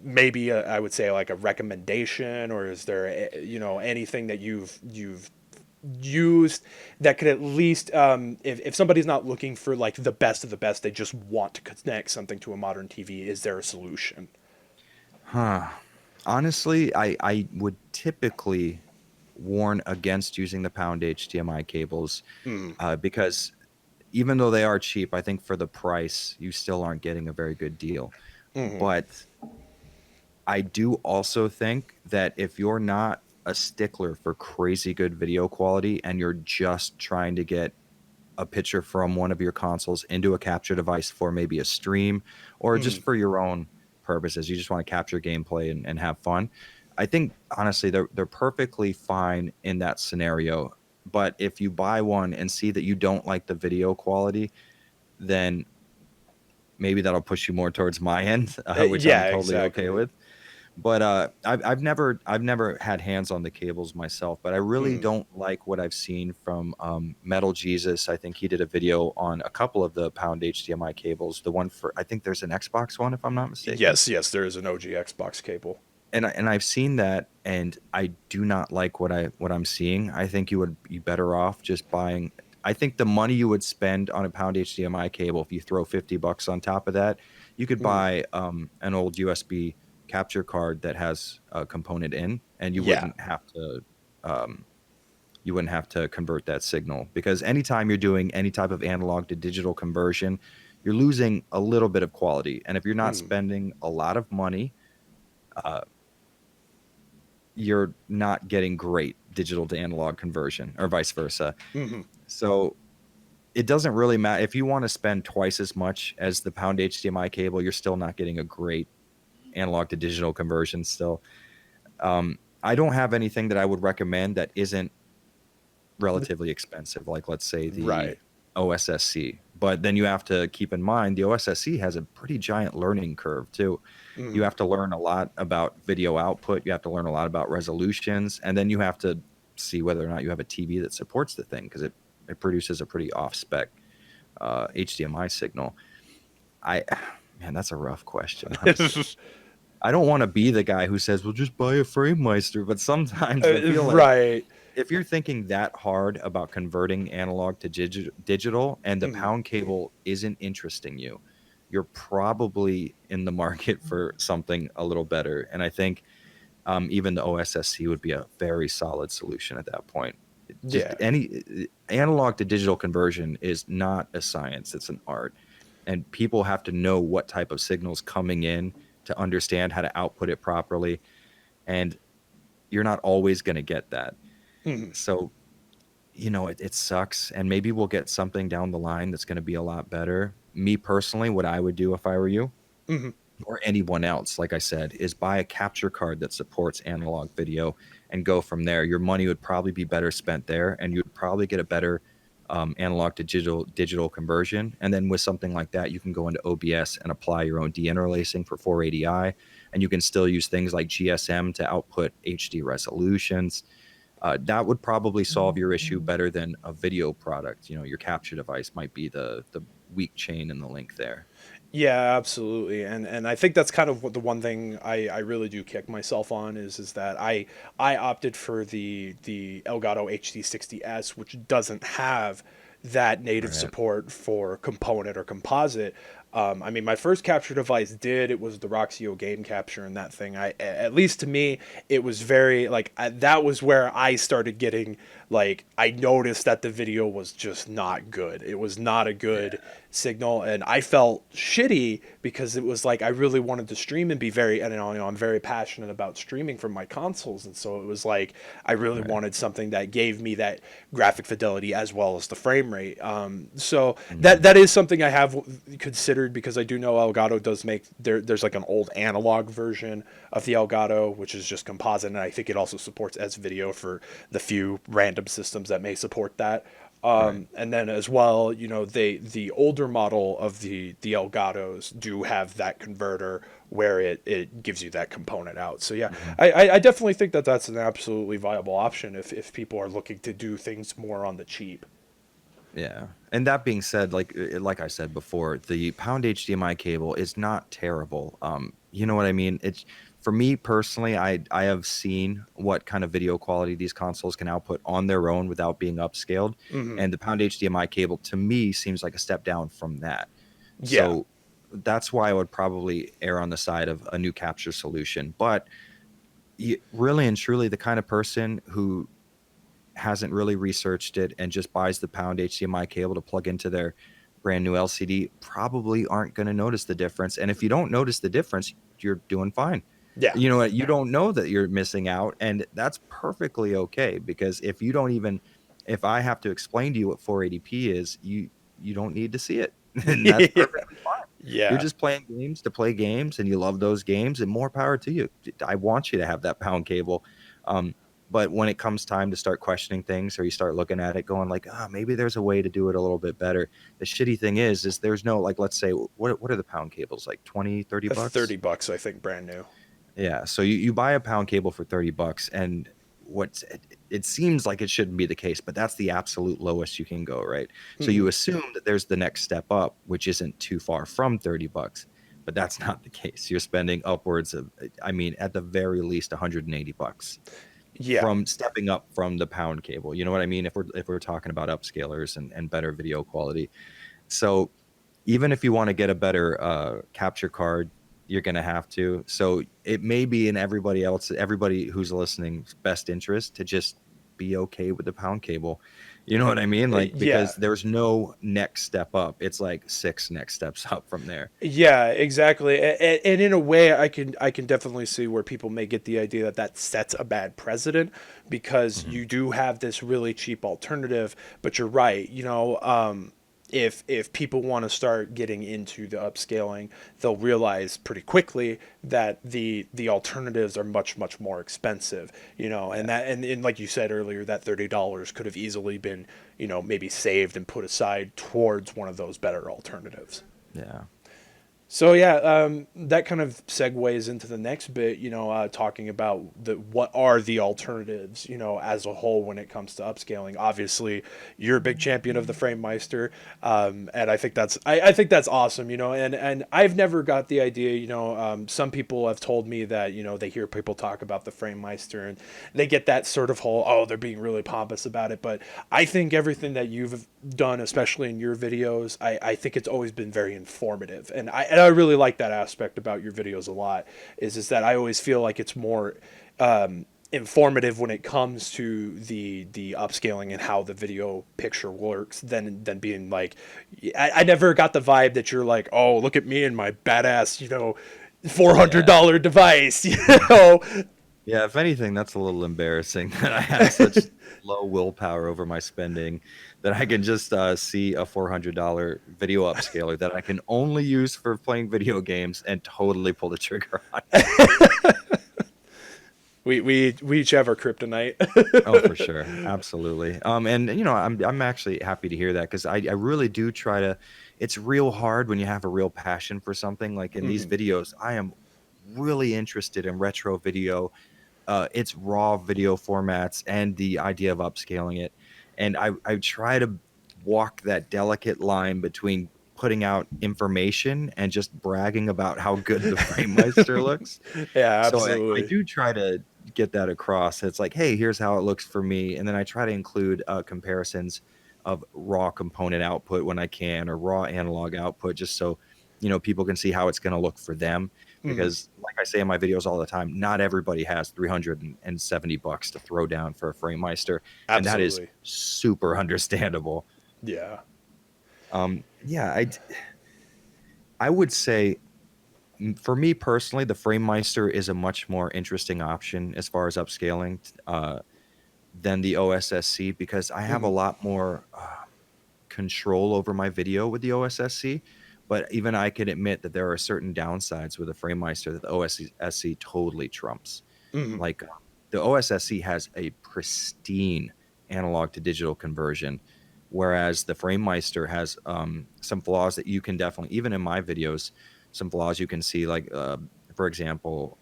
maybe I would say like a recommendation, or is there anything that you've used that could at least if somebody's not looking for like the best of the best, they just want to connect something to a modern TV, is there a solution? Huh. Honestly, I would typically warn against using the pound HDMI cables Mm, because even though they are cheap, I think for the price, you still aren't getting a very good deal. mm, But I do also think that if you're not a stickler for crazy good video quality and you're just trying to get a picture from one of your consoles into a capture device for maybe a stream or just mm. for your own purposes, you just want to capture gameplay and have fun. I think honestly they're perfectly fine in that scenario. But if you buy one and see that you don't like the video quality, then maybe that'll push you more towards my end, which I'm Yeah, totally okay exactly. with. But I've never had hands on the cables myself, but I really Mm. don't like what I've seen from Metal Jesus. I think he did a video on a couple of the pound HDMI cables. The one for, I think there's an Xbox one if I'm not mistaken. Yes, yes, there is an OG Xbox cable. And I've seen that, and I do not like what I'm seeing. I think you would be better off just buying. I think the money you would spend on a pound HDMI cable, if you throw $50 on top of that, you could Mm. buy an old USB capture card that has a component in, and Yeah. um, you wouldn't have to convert that signal, because anytime you're doing any type of analog to digital conversion, you're losing a little bit of quality, and if you're not Mm. spending a lot of money, uh, you're not getting great digital to analog conversion or vice versa. Hmm. So it doesn't really matter if you want to spend twice as much as the pound HDMI cable, you're still not getting a great analog to digital conversion still. I don't have anything that I would recommend that isn't relatively expensive, like let's say the Right. OSSC. But then you have to keep in mind the OSSC has a pretty giant learning curve too. You Mm. have to learn a lot about video output, you have to learn a lot about resolutions, and then you have to see whether or not you have a TV that supports the thing, because it produces a pretty off spec HDMI signal. I Man, that's a rough question, honestly. I don't want to be the guy who says, "Well, just buy a FrameMeister," but sometimes I feel like Right. if you're thinking that hard about converting analog to digital and the Mm. pound cable isn't interesting you, you're probably in the market for something a little better. And I think even the OSSC would be a very solid solution at that point. Just Yeah. any analog to digital conversion is not a science, it's an art. And people have to know what type of signals coming in to understand how to output it properly. And you're not always going to get that. Mm. So it sucks, and maybe we'll get something down the line that's going to be a lot better. Me personally, what I would do if I were you Hmm. or anyone else, like I said, is buy a capture card that supports analog video and go from there. Your money would probably be better spent there, and you'd probably get a better analog to digital conversion. And then with something like that, you can go into OBS and apply your own deinterlacing for 480i, and you can still use things like GSM to output HD resolutions. That would probably solve your issue better than a video product. Your capture device might be the weak chain in the link there. Yeah, absolutely, and I think that's kind of what the one thing I really do kick myself on is that I opted for the Elgato HD60S, which doesn't have that native Right. support for component or composite. I mean, my first capture device did. It was the Roxio game capture, and that thing, at least to me, it was very like that was where I started getting like I noticed that the video was just not good. It was not a good Yeah. signal, and I felt shitty because it was like I really wanted to stream and be very, and I'm very passionate about streaming from my consoles, and so it was like I really Right. wanted something that gave me that graphic fidelity as well as the frame rate. So Mhm. that is something I have considered because I do know Elgato does make there's like an old analog version of the Elgato which is just composite, and I think it also supports S video for the few random systems that may support that. Right. And then as well, the older model of the Elgatos do have that converter where it gives you that component out. So yeah, Mhm. I definitely think that that's an absolutely viable option if people are looking to do things more on the cheap. Yeah. And that being said, like I said before, the pound HDMI cable is not terrible. You know what I mean? It's for me personally, I have seen what kind of video quality these consoles can output on their own without being upscaled, Hmm. and the pound HDMI cable to me seems like a step down from that. Yeah. So that's why I would probably err on the side of a new capture solution. But really and truly, the kind of person who hasn't really researched it and just buys the pound HDMI cable to plug into their brand new LCD probably aren't going to notice the difference. And if you don't notice the difference, you're doing fine. Yeah. You know what? You don't know that you're missing out, and that's perfectly okay because if I have to explain to you what 480p is, you don't need to see it. And that's Yeah. perfectly fine. You're Yeah. just playing games to play games and you love those games, and more power to you. I want you to have that pound cable. Um, but when it comes time to start questioning things or you start looking at it going like, maybe there's a way to do it a little bit better. The shitty thing is there's no, like, let's say, what are the pound cables? Like 20, 30 bucks? $30, I think, brand new. Yeah. So you buy a pound cable for 30 bucks, and it seems like it shouldn't be the case, but that's the absolute lowest you can go, right? So Hmm. you assume that there's the next step up, which isn't too far from 30 bucks, but that's not the case. You're spending upwards of, I mean, at the very least 180 bucks Yeah. from stepping up from the pound cable. You know what I mean? If we're talking about upscalers and better video quality. So even if you want to get a better capture card, you're going to have to. So it may be in everybody who's listening's best interest to just be okay with the pound cable. You know what I mean? Like, Yeah. because there's no next step up. It's like six next steps up from there. Yeah, exactly. And in a way, I can definitely see where people may get the idea that that sets a bad precedent because Mhm. you do have this really cheap alternative. But you're right. If people want to start getting into the upscaling, they'll realize pretty quickly that the alternatives are much more expensive. And Yeah. and like you said earlier, that $30 could have easily been maybe saved and put aside towards one of those better alternatives. Yeah. So yeah, that kind of segues into the next bit. Talking about what are the alternatives, as a whole when it comes to upscaling. Obviously, you're a big champion of the FrameMeister, and I think that's awesome. And I've never got the idea. Some people have told me that they hear people talk about the FrameMeister and they get that sort of whole they're being really pompous about it. But I think everything that you've done, especially in your videos, I think it's always been very informative, and I really like that aspect about your videos a lot. Is that I always feel like it's more informative when it comes to the upscaling and how the video picture works than being like I never got the vibe that you're like, oh, look at me and my badass Yeah. $400 device. Yeah, if anything, that's a little embarrassing that I have such low willpower over my spending that I can just see a $400 video upscaler that I can only use for playing video games and totally pull the trigger on. We each have our kryptonite. Oh, for sure, absolutely. And I'm actually happy to hear that because I really do try to. It's real hard when you have a real passion for something. Like in these Hmm. videos, I am really interested in retro video, its raw video formats and the idea of upscaling it. And I try to walk that delicate line between putting out information and just bragging about how good the FrameMeister looks. Yeah, So I absolutely. do try to get that across. It's like, hey, here's how it looks for me, and then I try to include comparisons of raw component output when I can, or raw analog output, just so people can see how it's going to look for them. Mhm. Because, like I say in my videos all the time, not everybody has $370 to throw down for a FrameMeister, and that is Absolutely. super understandable. Yeah. Yeah, I would say for me personally, the FrameMeister is a much more interesting option as far as upscaling than the OSSC, because I have a Mhm. lot more control over my video with the OSSC. But even I can admit that there are certain downsides with the FrameMeister that the OSSC totally trumps. Mhm. Like the OSSC has a pristine analog to digital conversion, whereas the FrameMeister has some flaws that you can definitely, even in my videos, some flaws you can see. Like, for example,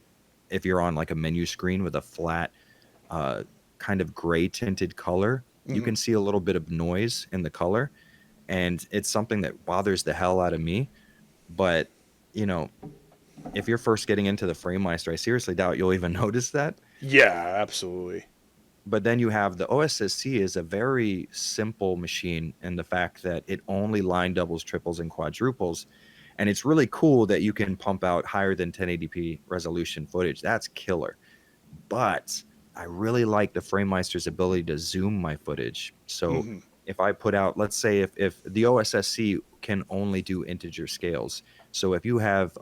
if you're on like a menu screen with a flat, uh, kind of gray tinted color, you Mhm. can see a little bit of noise in the color, and it's something that bothers the hell out of me. But you know, if you're first getting into the FrameMeister, I seriously doubt you'll even notice that. Yeah, absolutely. But then you have the OSSC is a very simple machine in the fact that it only line doubles, triples, and quadruples. And it's really cool that you can pump out higher than 1080p resolution footage. That's killer. But I really like the FrameMeister's ability to zoom my footage. So Mhm. if I put out, let's say if the OSSC can only do integer scales. So if you have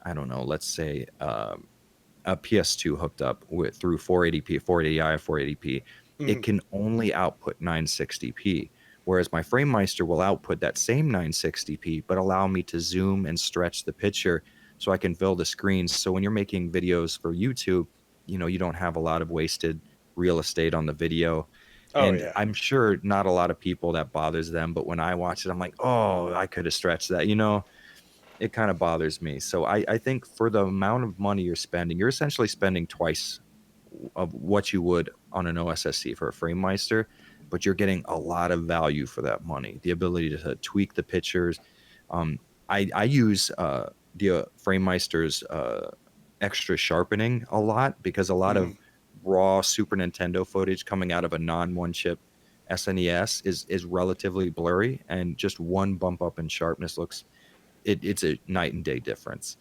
I don't know, let's say a PS2 hooked up with through 480p, 480i, 480p, it Mhm. can only output 960p. Whereas my FrameMeister will output that same 960p, but allow me to zoom and stretch the picture so I can fill the screens. So when you're making videos for YouTube, you don't have a lot of wasted real estate on the video. Oh And yeah. I'm sure not a lot of people that bothers them, but when I watch it, I'm like, oh, I could have stretched that. It kind of bothers me. So I think for the amount of money you're spending, you're essentially spending twice of what you would on an OSSC for a FrameMeister, but you're getting a lot of value for that money. The ability to tweak the pictures. Um, I use the FrameMeister's extra sharpening a lot, because a lot Mhm. of raw Super Nintendo footage coming out of a non one chip SNES is relatively blurry, and just one bump up in sharpness it's a night and day difference.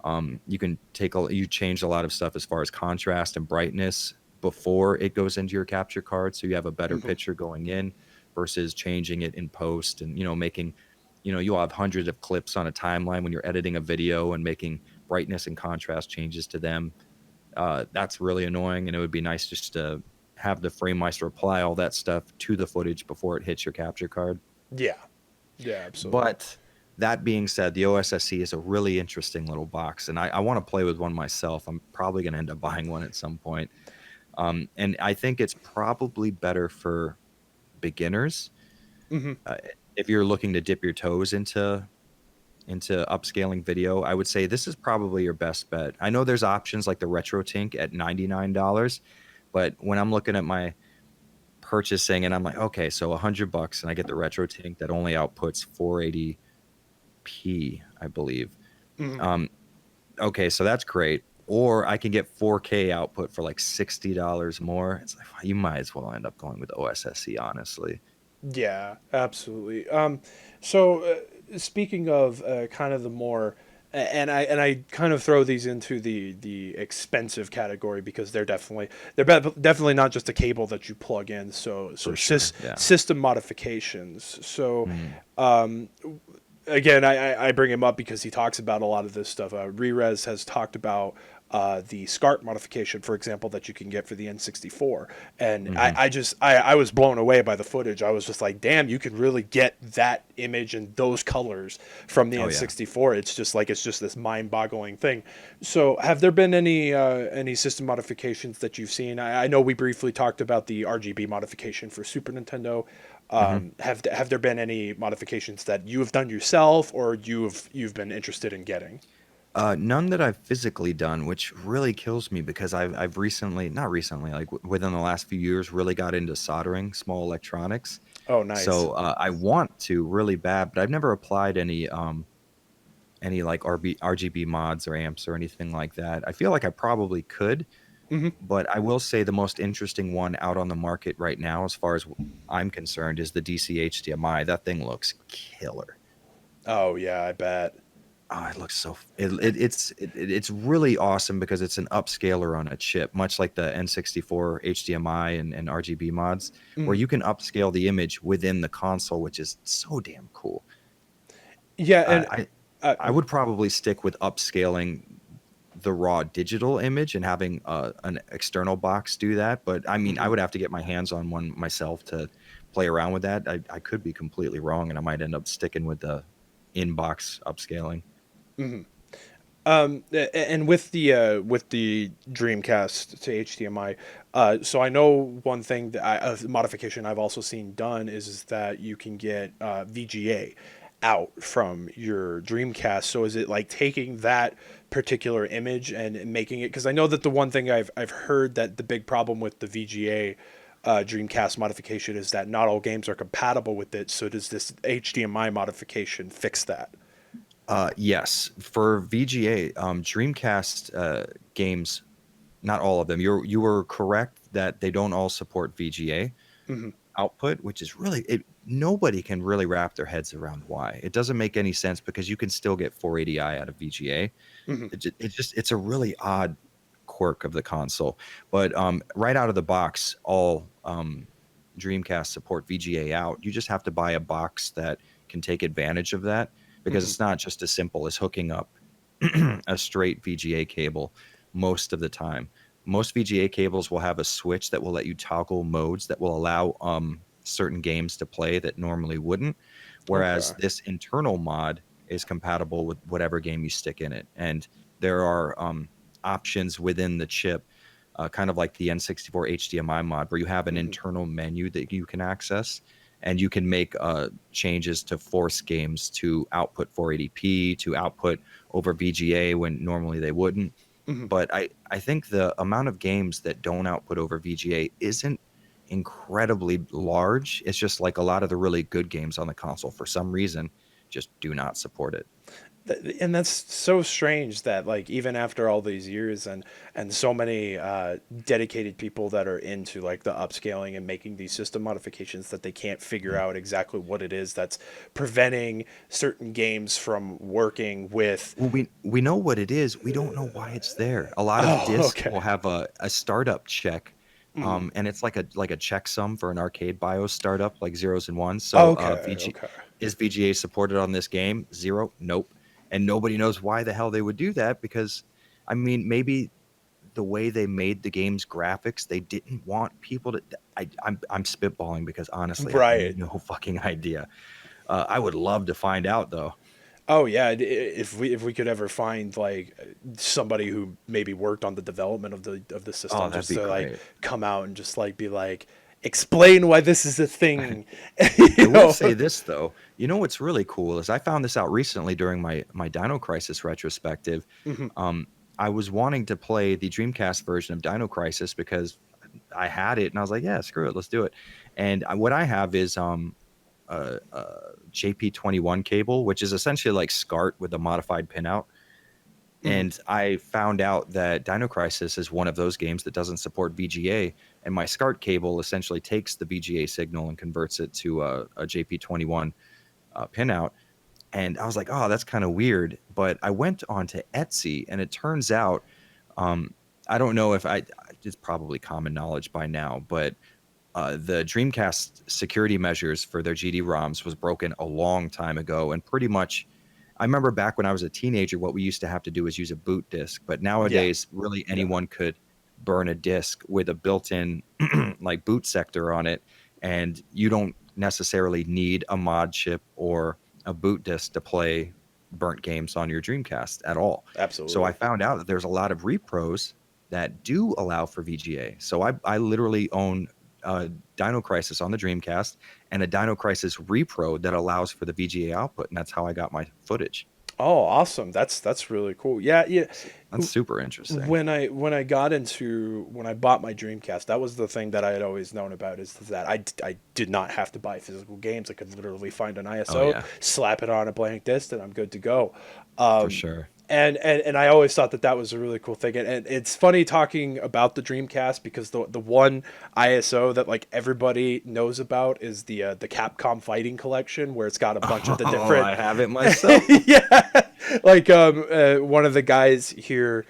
You change a lot of stuff as far as contrast and brightness before it goes into your capture card, so you have a better Mhm. picture going in versus changing it in post, and making, you'll have hundreds of clips on a timeline when you're editing a video and making brightness and contrast changes to them. That's really annoying, and it would be nice just to have the FrameMeister apply all that stuff to the footage before it hits your capture card. Yeah. Yeah, absolutely. But that being said, the OSSC is a really interesting little box, and I want to play with one myself. I'm probably going to end up buying one at some point. And I think it's probably better for beginners. Mhm. Uh, if you're looking to dip your toes into upscaling video, I would say this is probably your best bet. I know there's options like the Retro Tink at $99, but when I'm looking at my purchasing and I'm like, okay, so $100 and I get the Retro Tink that only outputs 480p, I believe. Mhm. Um, okay, so that's great. Or I can get 4K output for like $60 more. It's like, well, you might as well end up going with OSSC, honestly. Yeah, absolutely. So speaking of kind of the more, and I kind of throw these into the expensive category because definitely not just a cable that you plug in. So For sure. Yeah. system modifications. So Mm. again, I bring him up because he talks about a lot of this stuff. Rerez has talked about the SCART modification, for example, that you can get for the N64, and Hmm. I was blown away by the footage. I was just like, damn, you can really get that image and those colors from the Oh, yeah. N64. It's just this mind-boggling thing. So, have there been any system modifications that you've seen? I know we briefly talked about the RGB modification for Super Nintendo. Hmm. Have there been any modifications that you have done yourself or you've been interested in getting? None that I've physically done, which really kills me because I've recently, not recently, like within the last few years, really got into soldering small electronics. Oh, nice. So I want to really bad, but I've never applied any like RGB mods or amps or anything like that. I feel like I probably could, Hmm. but I will say the most interesting one out on the market right now, as far as I'm concerned, is the DC HDMI. That thing looks killer. Oh yeah, I bet. Oh, it looks so. It's really awesome because it's an upscaler on a chip, much like the N64 HDMI and RGB mods, where Mhm. you can upscale the image within the console, which is so damn cool. Yeah, I and I, uh, I would probably stick with upscaling the raw digital image and having an external box do that. But I mean, I mhm, would have to get my hands on one myself to play around with that. I could be completely wrong, and I might end up sticking with the in-box upscaling. mhm. And with the Dreamcast to HDMI, so I know one thing that a modification I've also seen done is that you can get VGA out from your Dreamcast. So is it like taking that particular image and making it? Because I know that the one thing I've heard that the big problem with the VGA Dreamcast modification is that not all games are compatible with it. So does this HDMI modification fix that? Yes, for VGA, Dreamcast games, not all of them. You were correct that they don't all support VGA Hmm. output, which is really it. Nobody can really wrap their heads around why. It doesn't make any sense because you can still get 480i out of VGA. Hmm. It's a really odd quirk of the console. But right out of the box, all Dreamcast support VGA out. You just have to buy a box that can take advantage of that because Hmm. it's not just as simple as hooking up a straight VGA cable most of the time. Most VGA cables will have a switch that will let you toggle modes that will allow certain games to play that normally wouldn't. Whereas Okay. this internal mod is compatible with whatever game you stick in it. And there are options within the chip, kind of like the N64 HDMI mod, where you have an Hmm. internal menu that you can access. And you can make changes to force games to output 480p, to output over VGA when normally they wouldn't. Hmm. But I think the amount of games that don't output over VGA isn't incredibly large. It's just like a lot of the really good games on the console, for some reason, just do not support it. And that's so strange that like even after all these years and so many dedicated people that are into like the upscaling and making these system modifications that they can't figure Mm. out exactly what it is that's preventing certain games from working with. Well, we know what it is. We don't know why it's there. A lot of Oh, discs will okay. have a startup check, Hmm. and it's like a checksum for an arcade BIOS startup, like zeros and ones. So, Okay, VG okay. is VGA supported on this game? Zero, nope. And nobody knows why the hell they would do that because, I mean, maybe the way they made the game's graphics, they didn't want people to. I'm spitballing because honestly, I have Right. no fucking idea. I would love to find out though. Oh yeah, if we could ever find like somebody who maybe worked on the development of the Oh, system, that'd just be to like great. come out and just like be like, explain why this is a thing, I you will know? say this though. You know what's really cool is I found this out recently during my Dino Crisis retrospective. Hmm. Um, I was wanting to play the Dreamcast version of Dino Crisis because I had it and I was like, yeah, screw it, let's do it. And what I have is a JP21 cable, which is essentially like SCART with a modified pinout. Hmm. And I found out that Dino Crisis is one of those games that doesn't support VGA, and my SCART cable essentially takes the VGA signal and converts it to a JP21 pinout. And I was like, oh, that's kind of weird. But I went on to Etsy, and it turns out, um, I don't know if it's probably common knowledge by now, but the Dreamcast security measures for their GD-ROMs was broken a long time ago, and pretty much I remember back when I was a teenager, what we used to have to do is use a boot disk. But Yeah, nowadays, really yeah. anyone could burn a disk with a built-in like boot sector on it, and you don't necessarily need a mod chip or a boot disk to play burnt games on your Dreamcast at all. So I Absolutely. found out that there's a lot of repros that do allow for VGA. So I literally own Dino Crisis on the Dreamcast and a Dino Crisis repro that allows for the VGA output, and that's how I got my footage. Oh, awesome. That's really cool. Yeah, yeah. That's super interesting. When I got into when I bought my Dreamcast, that was the thing that I had always known about is that I did not have to buy physical games. I could literally find an Oh ISO, yeah, slap it on a blank disc, and I'm good to go. for Um, sure. and I always thought that that was a really cool thing. And it's funny talking about the Dreamcast because the one ISO that like everybody knows about is the Capcom Fighting Collection, where it's got a bunch of the Oh, different I have it myself. yeah, like one of the guys here,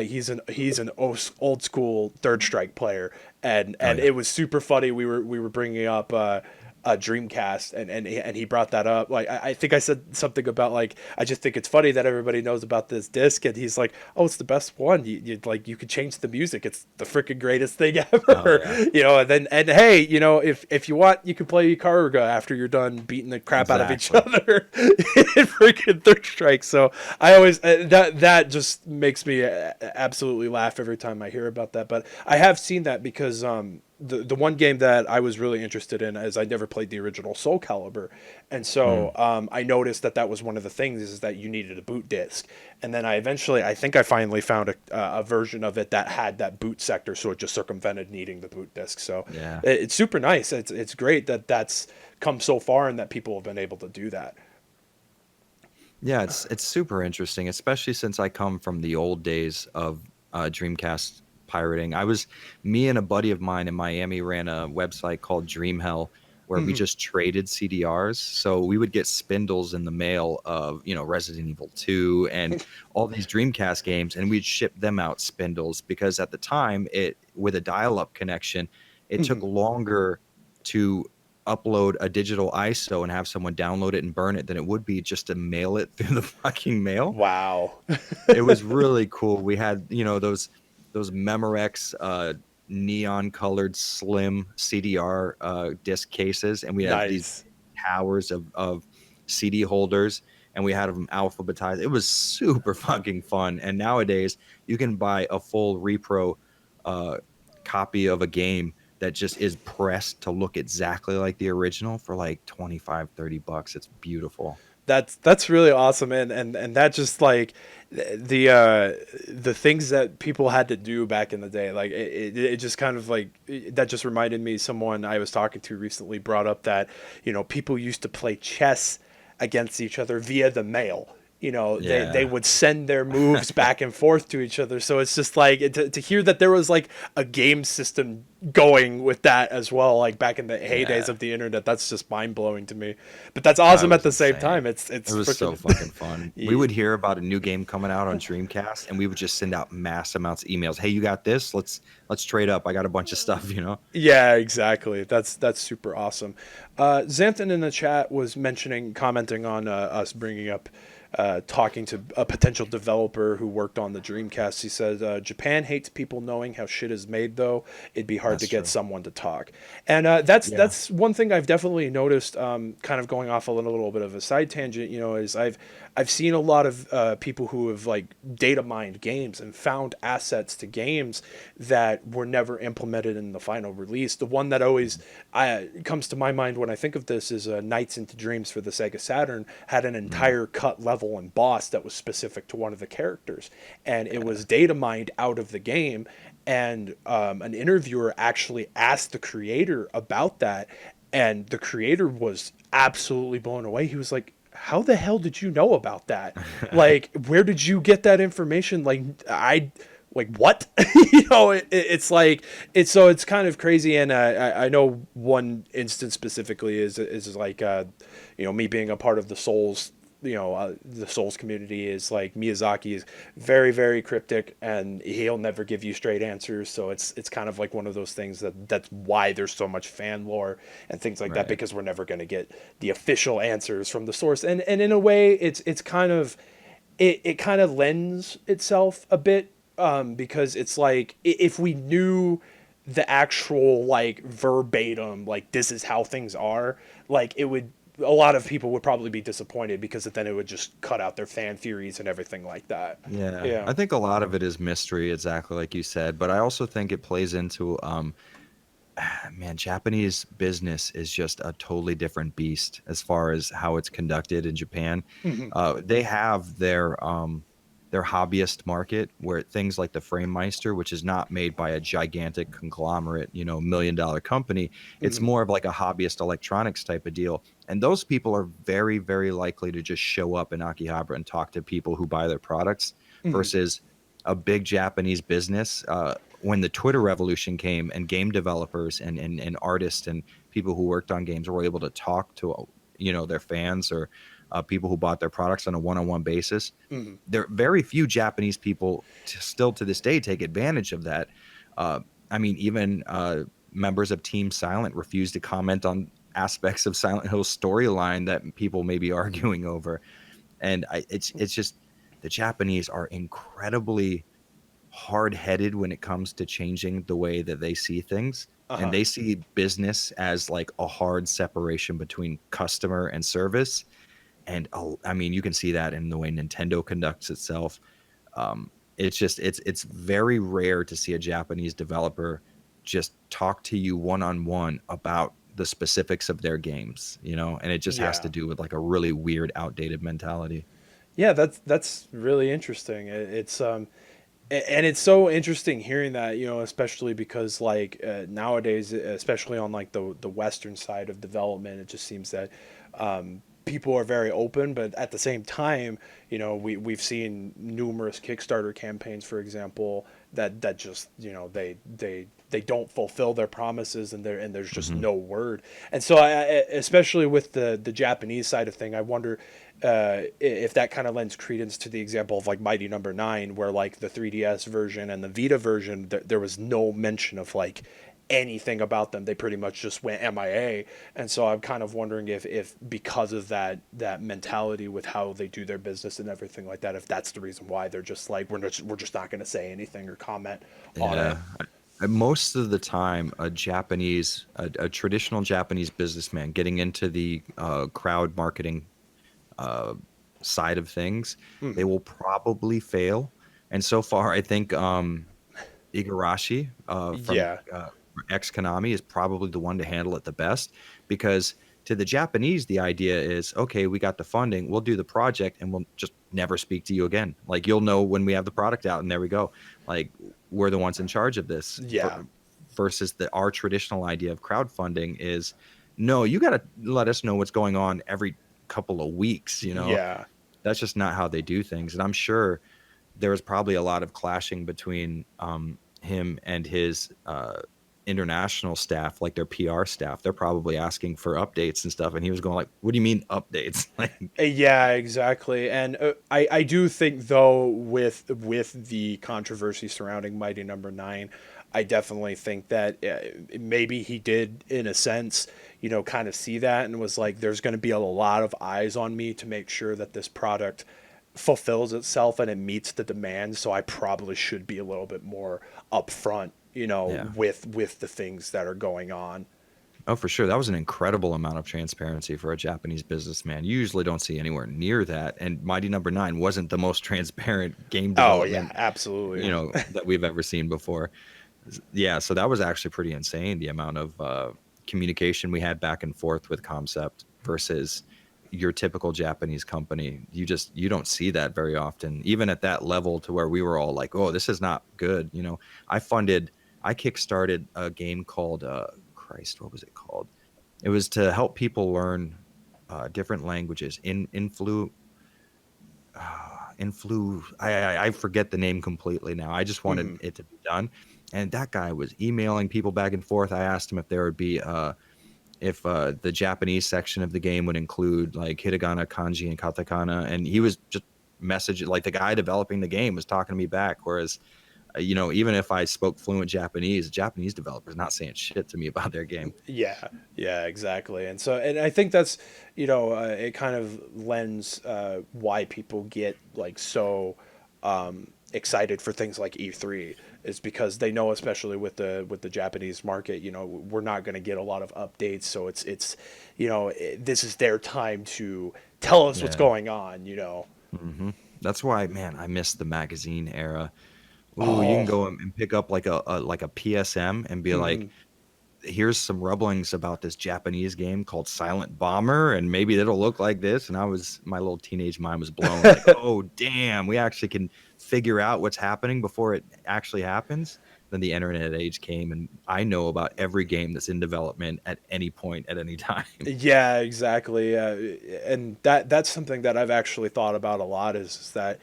he's an old school Third Strike player, Oh and yeah. it was super funny. We were bringing up a Dreamcast, and he brought that up. Like I think I said something about like I just think it's funny that everybody knows about this disc, and he's like, oh, it's the best one. You like you could change the music. It's the freaking greatest thing Oh ever. yeah. And then and hey, if you want, you can play Ikaruga after you're done beating the crap out of each Exactly. other in freaking Third Strike. So I always that just makes me absolutely laugh every time I hear about that. But I have seen that because the one game that I was really interested in is I never played the original Soul Calibur, and so Mm. I noticed that that was one of the things is that you needed a boot disc, and then I think I finally found a version of it that had that boot sector, so it just circumvented needing the boot disc. So Yeah. it's super nice. It's great that that's come so far and that people have been able to do that. Yeah, it's super interesting, especially since I come from the old days of Dreamcast pirating. Me and a buddy of mine in Miami ran a website called Dream Hell where we Mhm. just traded CDRs. So we would get spindles in the mail of, Resident Evil 2 and all these Dreamcast games, and we'd ship them out spindles because at the time, with a dial-up connection, it took Mhm. longer to upload a digital ISO and have someone download it and burn it than it would be just to mail it through the fucking mail. Wow. It was really cool. We had, those Memorex neon colored slim CDR disc cases, and we had these Nice. towers of CD holders, and we had them alphabetized. It was super fucking fun. And nowadays, you can buy a full repro uh, copy of a game that just is pressed to look exactly like the original for like 25, $30. It's beautiful. That's really awesome, and that just like the things that people had to do back in the day, like it just kind of like that just reminded me. Someone I was talking to recently brought up that people used to play chess against each other via the mail. They Yeah. would send their moves back and forth to each other. So it's just like to hear that there was like a game system going with that as well, like back in the heydays Yeah. of the internet. That's just mind blowing to me. But that's It awesome at was the same insane. time. It's It was so freaking fucking fun. We yeah, would hear about a new game coming out on Dreamcast, and we would just send out mass amounts of emails. Hey, you got this? Let's trade up. I got a bunch of stuff. yeah, exactly. That's super awesome. Xanthan in the chat was commenting on us bringing up talking to a potential developer who worked on the Dreamcast. He said, Japan hates people knowing how shit is made, though. It'd be hard to That's get true. someone to talk. And that's Yeah. that's one thing I've definitely noticed, kind of going off a little bit of a side tangent, is I've seen a lot of people who have like data mined games and found assets to games that were never implemented in the final release. The one that always comes to my mind when I think of this is Nights into Dreams for the Sega Saturn had an Mm, entire cut level and boss that was specific to one of the characters, and it yeah. was data mined out of the game. And an interviewer actually asked the creator about that, and the creator was absolutely blown away. He was like, how the hell did you know about that? Like, where did you get that information? Like what? It's like it's kind of crazy. And I know one instance specifically is like me being a part of the Souls community is like Miyazaki is very, very cryptic, and he'll never give you straight answers. So it's kind of like one of those things that's why there's so much fan lore and things like that, Right. because we're never going to get the official answers from the source. And in a way, it's kind of it kind of lends itself a bit, because it's like if we knew the actual like verbatim, like this is how things are, like it would, a lot of people would probably be disappointed because then it would just cut out their fan theories and everything like that. Yeah. Yeah. I think a lot of it is mystery, exactly like you said, but I also think it plays into man, Japanese business is just a totally different beast as far as how it's conducted in Japan. Hmm. They have their hobbyist market where things like the Framemeister, which is not made by a gigantic conglomerate, $1 million company. It's Hmm. more of like a hobbyist electronics type of deal. And those people are very, very likely to just show up in Akihabara and talk to people who buy their products Hmm. versus a big Japanese business. When the Twitter revolution came and game developers and artists and people who worked on games were able to talk to, their fans or people who bought their products on a one-on-one basis, Hmm. there are very few Japanese people still to this day take advantage of that. Uh, I mean, even members of Team Silent refuse to comment on aspects of Silent Hill's storyline that people may be arguing over, and it's just the Japanese are incredibly hard-headed when it comes to changing the way that they see things, and Uh-huh. they see business as like a hard separation between customer and service. And I mean, you can see that in the way Nintendo conducts itself. It's very rare to see a Japanese developer just talk to you one on one about the specifics of their games, and it just has to Yeah. do with like a really weird, outdated mentality. Yeah, that's really interesting. And it's so interesting hearing that, especially because like nowadays, especially on like the western side of development, it just seems that people are very open, but at the same time, we've seen numerous Kickstarter campaigns, for example, that just, they don't fulfill their promises, and there's just Hmm. no word. And so especially with the Japanese side of thing, I wonder if that kind of lends credence to the example of like Mighty Number Nine, where like the 3DS version and the Vita version, there was no mention of like anything about them. They pretty much just went MIA. And so I'm kind of wondering if because of that mentality with how they do their business and everything like that, if that's the reason why they're just like we're just not going to say anything or comment on it. Yeah. Most of the time, a traditional Japanese businessman getting into the crowd marketing uh, side of things, they Hmm. will probably fail. And so far, I think Igarashi from Yeah. X Konami is probably the one to handle it the best because to the Japanese, the idea is okay, we got the funding, we'll do the project, and we'll just never speak to you again. Like you'll know when we have the product out, and there we go. Like we're the ones in charge of this. Yeah. Versus our traditional idea of crowdfunding is no, you got to let us know what's going on every couple of weeks. Yeah. That's just not how they do things, and I'm sure there was probably a lot of clashing between him and his international staff, like their PR staff. They're probably asking for updates and stuff, and he was going like, "What do you mean updates?" Like, Yeah, exactly. And I do think though with the controversy surrounding Mighty Number Nine, I definitely think that maybe he did in a sense, kind of see that and was like, there's going to be a lot of eyes on me to make sure that this product fulfills itself and it meets the demand. So I probably should be a little bit more upfront, yeah. with the things that are going on. Oh, for sure. That was an incredible amount of transparency for a Japanese businessman. You usually don't see anywhere near that. And Mighty Number Nine wasn't the most transparent game Oh yeah, development, absolutely. that we've ever seen before. Yeah, so that was actually pretty insane, the amount of communication we had back and forth with Concept versus your typical Japanese company. You don't see that very often, even at that level to where we were all like, "Oh, this is not good." I funded, I kickstarted a game called Christ, what was it called? It was to help people learn different languages. I forget the name completely now. I just wanted Hmm. it to be done, and that guy was emailing people back and forth. I asked him if there would be if the Japanese section of the game would include like hiragana, kanji, and katakana, and he was just messaging like the guy developing the game was talking to me back. Whereas, even if I spoke fluent Japanese, a Japanese developer is not saying shit to me about their game. Yeah, yeah, exactly. And so, and I think that's, it kind of lends why people get like so excited for things like E3 is because they know, especially with the Japanese market, we're not going to get a lot of updates. So it's this is their time to tell us what's Yeah. going on. Hmm. That's why, man, I miss the magazine era. Ooh, you can Oh, go and pick up like a PSM and be like, mhm. here's some rumblings about this Japanese game called Silent Bomber, and maybe it'll look like this. And my little teenage mind was blown, like, oh damn, we actually can figure out what's happening before it actually happens. Then the internet age came, and I know about every game that's in development at any point at any time. Yeah, exactly. And that's something that I've actually thought about a lot is that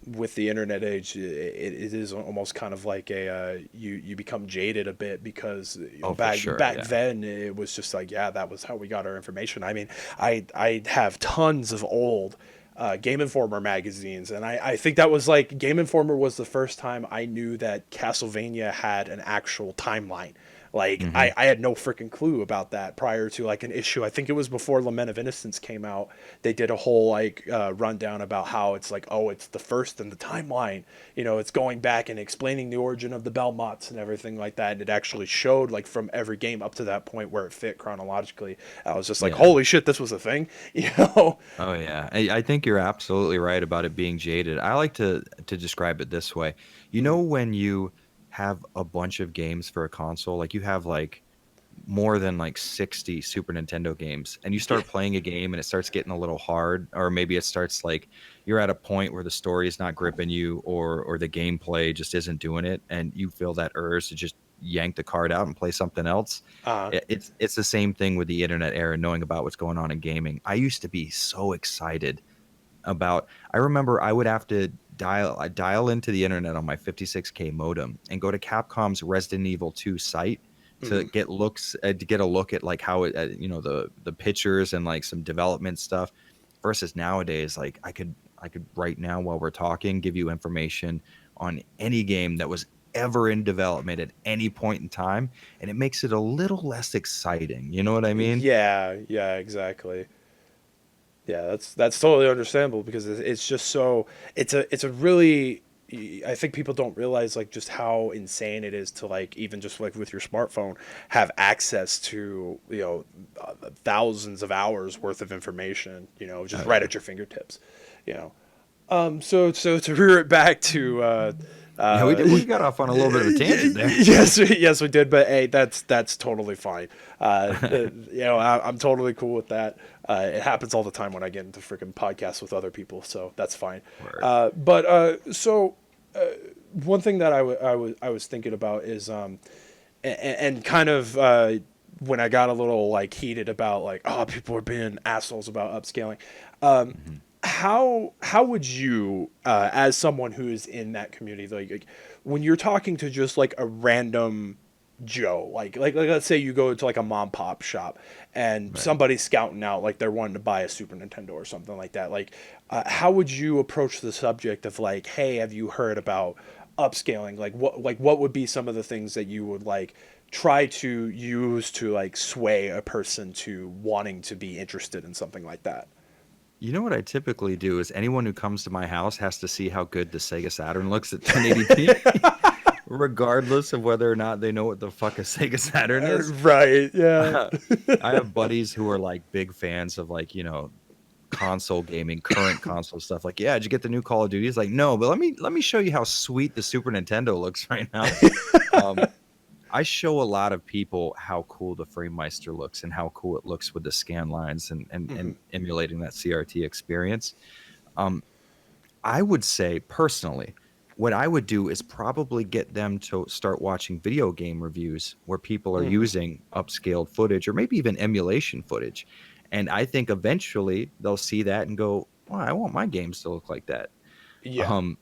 with the internet age, it is almost kind of like you become jaded a bit because Oh, for sure, back yeah. then it was just like, yeah, that was how we got our information. I mean, I have tons of old Game Informer magazines, and I think that was like Game Informer was the first time I knew that Castlevania had an actual timeline. Like Hmm. I had no freaking clue about that prior to like an issue. I think it was before Lament of Innocence came out. They did a whole like rundown about how it's like, oh, it's the first in the timeline. You know, it's going back and explaining the origin of the Belmonts and everything like that. And it actually showed like from every game up to that point where it fit chronologically. I was just like, Yeah. holy shit, this was a thing. You know? Oh yeah, I think you're absolutely right about it being jaded. I like to describe it this way. You know, when you have a bunch of games for a console, like you have like more than like 60 Super Nintendo games, and you Yeah. start playing a game and it starts getting a little hard, or maybe it starts like you're at a point where the story is not gripping you, or the gameplay just isn't doing it, and you feel that urge to just yank the card out and play something else. Uh, It's the same thing with the internet era, knowing about what's going on in gaming. I used to be so excited about. I remember I would have to dial into the internet on my 56K modem and go to Capcom's Resident Evil 2 site to mhm. get a look at like how it, the pictures and like some development stuff, versus nowadays, like I could right now while we're talking give you information on any game that was ever in development at any point in time, and it makes it a little less exciting, you know what I mean? Yeah, yeah, exactly. Yeah, that's totally understandable because it's just so it's a really I think people don't realize like just how insane it is to like even just like with your smartphone have access to thousands of hours worth of information just Oh right yeah. at your fingertips, you know. So to rear it back to Yeah, we got off on a little bit of a tangent there. yes, yes, we did, but hey, that's totally fine. I'm totally cool with that. It happens all the time when I get into freaking podcasts with other people, so that's fine. Word. One thing that I was thinking about is and kind of when I got a little like heated about like, oh, people are being assholes about upscaling. Mhm. How would you as someone who is in that community like when you're talking to just like a random Joe, like let's say you go to like a mom pop shop and Right. somebody's scouting out like they're wanting to buy a Super Nintendo or something like that, like how would you approach the subject of like, hey, have you heard about upscaling? Like what would be some of the things that you would like try to use to like sway a person to wanting to be interested in something like that? You know what I typically do is anyone who comes to my house has to see how good the Sega Saturn looks at 1080p, regardless of whether or not they know what the fuck a Sega Saturn is. Right, yeah. I have buddies who are like big fans of like, console gaming, current console stuff. Like, yeah, did you get the new Call of Duty? He's like, no, but let me show you how sweet the Super Nintendo looks right now. Um, I show a lot of people how cool the FrameMeister looks and how cool it looks with the scan lines and Mhm. emulating that CRT experience. Um, I would say personally, what I would do is probably get them to start watching video game reviews where people are Mhm. using upscaled footage or maybe even emulation footage. And I think eventually they'll see that and go, well, I want my games to look like that. Yeah. Um,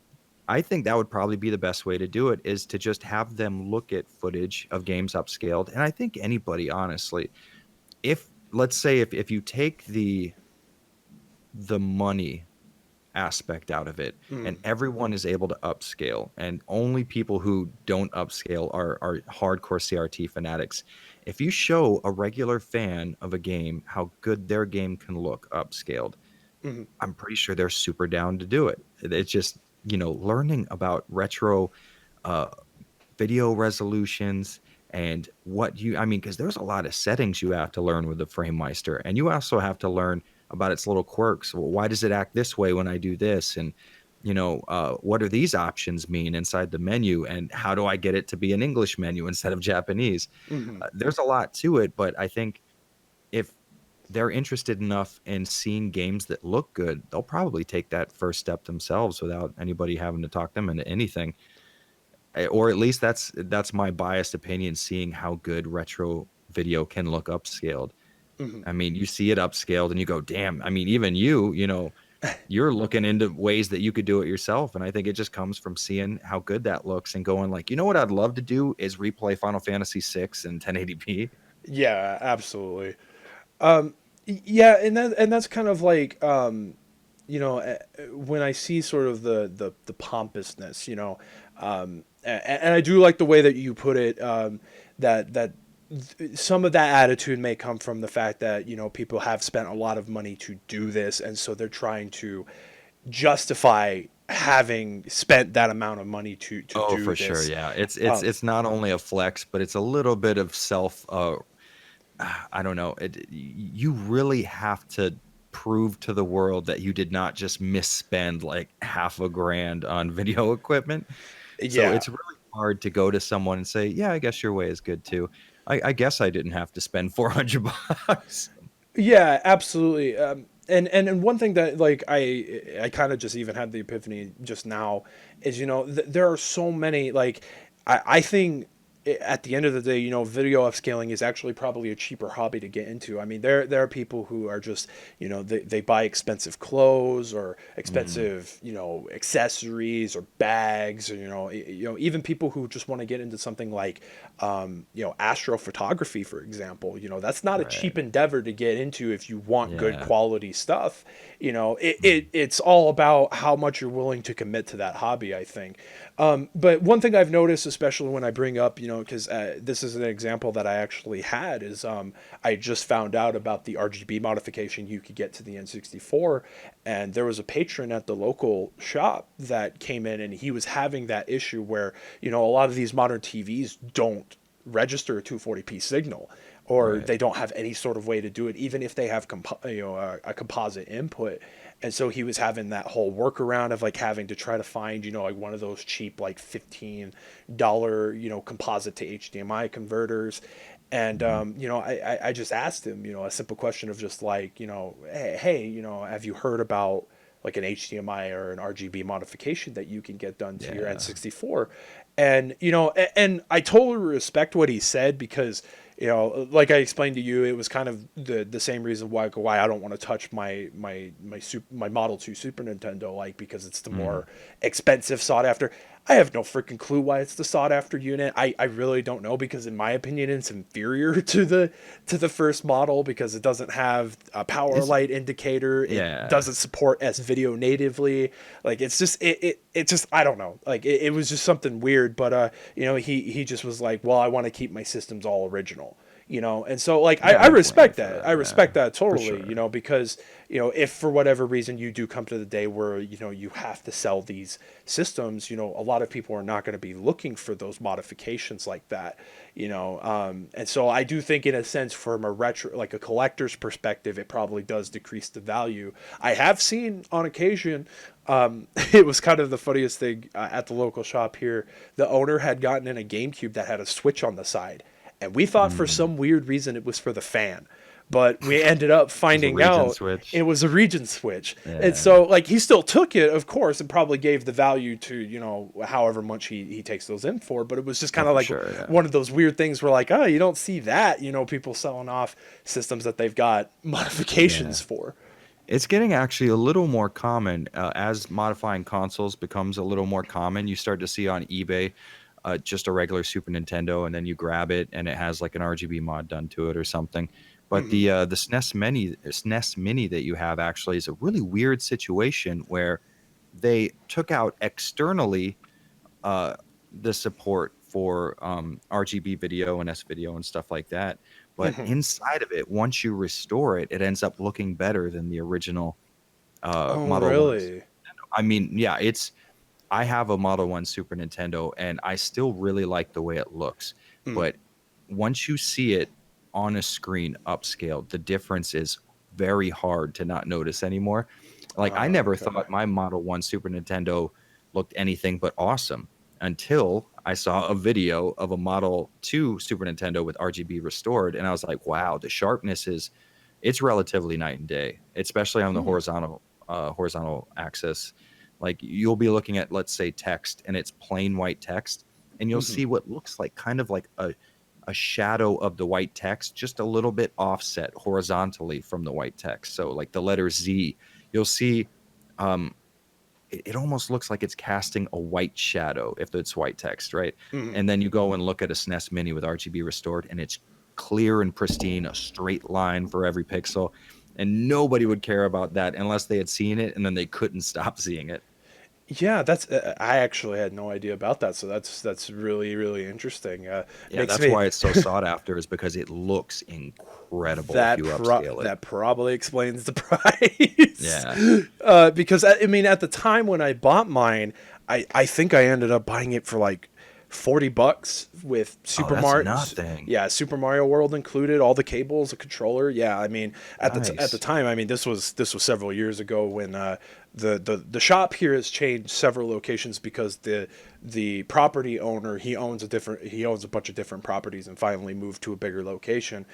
I think that would probably be the best way to do it, is to just have them look at footage of games upscaled. And I think anybody, honestly, if let's say if you take the money aspect out of it and Mm. everyone is able to upscale, and only people who don't upscale are hardcore CRT fanatics, if you show a regular fan of a game how good their game can look upscaled, Mhm. I'm pretty sure they're super down to do it. It's just, learning about retro uh, video resolutions and I mean, because there's a lot of settings you have to learn with the FrameMeister, and you also have to learn about its little quirks. Well, why does it act this way when I do this? And what do these options mean inside the menu, and how do I get it to be an English menu instead of Japanese? Hmm. There's a lot to it, but I think if they're interested enough in seeing games that look good, they'll probably take that first step themselves without anybody having to talk them into anything. Or at least that's my biased opinion, seeing how good retro video can look upscaled. Hmm. I mean, you see it upscaled and you go, damn. I mean, even you're looking into ways that you could do it yourself. And I think it just comes from seeing how good that looks and going like, what I'd love to do is replay Final Fantasy VI in 1080p. Yeah, absolutely. Yeah, and that's kind of like when I see sort of the pompousness, and I do like the way that you put it, that some of that attitude may come from the fact that people have spent a lot of money to do this, and so they're trying to justify having spent that amount of money to Oh, do for sure. this. Yeah. Um, It's not only a flex, but it's a little bit of self I don't know. You really have to prove to the world that you did not just misspend like half a grand on video equipment. So yeah, it's really hard to go to someone and say, "Yeah, I guess your way is good too." I guess I didn't have to spend 400 bucks. yeah, absolutely. And one thing that like I kind of just even had the epiphany just now is there are so many like I think at the end of the day video upscaling is actually probably a cheaper hobby to get into. I mean there are people who are just they buy expensive clothes or Mm, expensive accessories or bags or even people who just want to get into something like astrophotography, for example. That's not a right. cheap endeavor to get into if you want good Yeah. quality stuff. Mm, It's all about how much you're willing to commit to that hobby, I think. But one thing I've noticed, especially when I bring up, because this is an example that I actually had, is I just found out about the RGB modification you could get to the N64, and there was a patron at the local shop that came in, and he was having that issue where a lot of these modern TVs don't register a 240p signal, or right. they don't have any sort of way to do it, even if they have a composite input. And so he was having that whole workaround of like having to try to find like one of those cheap like $15 composite to HDMI converters. And Mhm. I just asked him a simple question of just like hey, have you heard about like an HDMI or an RGB modification that you can get done to your Yeah. N64? And and I totally respect what he said, because like I explained to you, it was kind of the same reason why I don't want to touch my Model 2 Super Nintendo, like, because it's the Mm. more expensive, sought after. I have no freaking clue why it's the sought after unit. I really don't know, because in my opinion it's inferior to the first model, because it doesn't have a power It's light indicator. It yeah. doesn't support S video natively. Like, it's just it just, I don't know. Like, it was just something weird. But he just was like, well, I want to keep my systems all original. And so, like, Yeah, I I don't blame you respect for that. that. I Yeah. respect that For totally. sure. Because if for whatever reason you do come to the day where you have to sell these systems, a lot of people are not going to be looking for those modifications like that. And so I do think, in a sense, from a retro, like a collector's perspective, it probably does decrease the value. I have seen on occasion, it was kind of the funniest thing, at the local shop here. The owner had gotten in a GameCube that had a switch on the side, and we thought for Mm. some weird reason it was for the fan, but we ended up It's a finding region out it switch. was a region switch. And Yeah. so, like, he still took it, of course, and probably gave the value to however much he takes those in for. But it was just Oh, kind of for like sure. Yeah. one of those weird things where, like, oh, you don't see that, people selling off systems that they've got Yeah. modifications for. It's getting actually a little more common as modifying consoles becomes a little more common. You start to see on eBay just a regular Super Nintendo, and then you grab it and it has like an RGB mod done to it or something. But Hmm. the SNES Mini that you have actually is a really weird situation where they took out externally uh, the support for RGB video and S video and stuff like that. But Hmm. inside of it, once you restore it, it ends up looking better than the original Oh, Model 1 Super really? Nintendo. I mean, yeah, I have a Model 1 Super Nintendo and I still really like the way it looks. Mm. But once you see it on a screen upscaled, the difference is very hard to not notice anymore. Like I never Okay. thought my Model 1 Super Nintendo looked anything but awesome until I saw a video of a Model 2 Super Nintendo with RGB restored, and I was like, wow, the sharpness is it's relatively night and day, especially on the Hmm. horizontal axis. Like you'll be looking at, let's say, text, and it's plain white text, and you'll Hmm. see what looks like kind of like a shadow of the white text, just a little bit offset horizontally from the white text. So like the letter Z, you'll see um, it almost looks like it's casting a white shadow if it's white text, right? Hmm. And then you go and look at a SNES Mini with RGB restored, and it's clear and pristine, a straight line for every pixel. And nobody would care about that unless they had seen it, and then they couldn't stop seeing it. Yeah, that's I actually had no idea about that. So that's really really interesting. Yeah, Makes that's me why it's so sought after, is because it looks incredible if you upscale it. that probably explains the price. Yeah. Because I mean, at the time when I bought mine, I think I ended up buying it for like $40 with Oh, Super that's Mario. nothing. Yeah, Super Mario World included, all the cables, a controller. Yeah, I mean, at the Nice. time, I mean, this was several years ago when the shop here has changed several locations because the property owner, he owns a bunch of different properties and finally moved to a bigger location.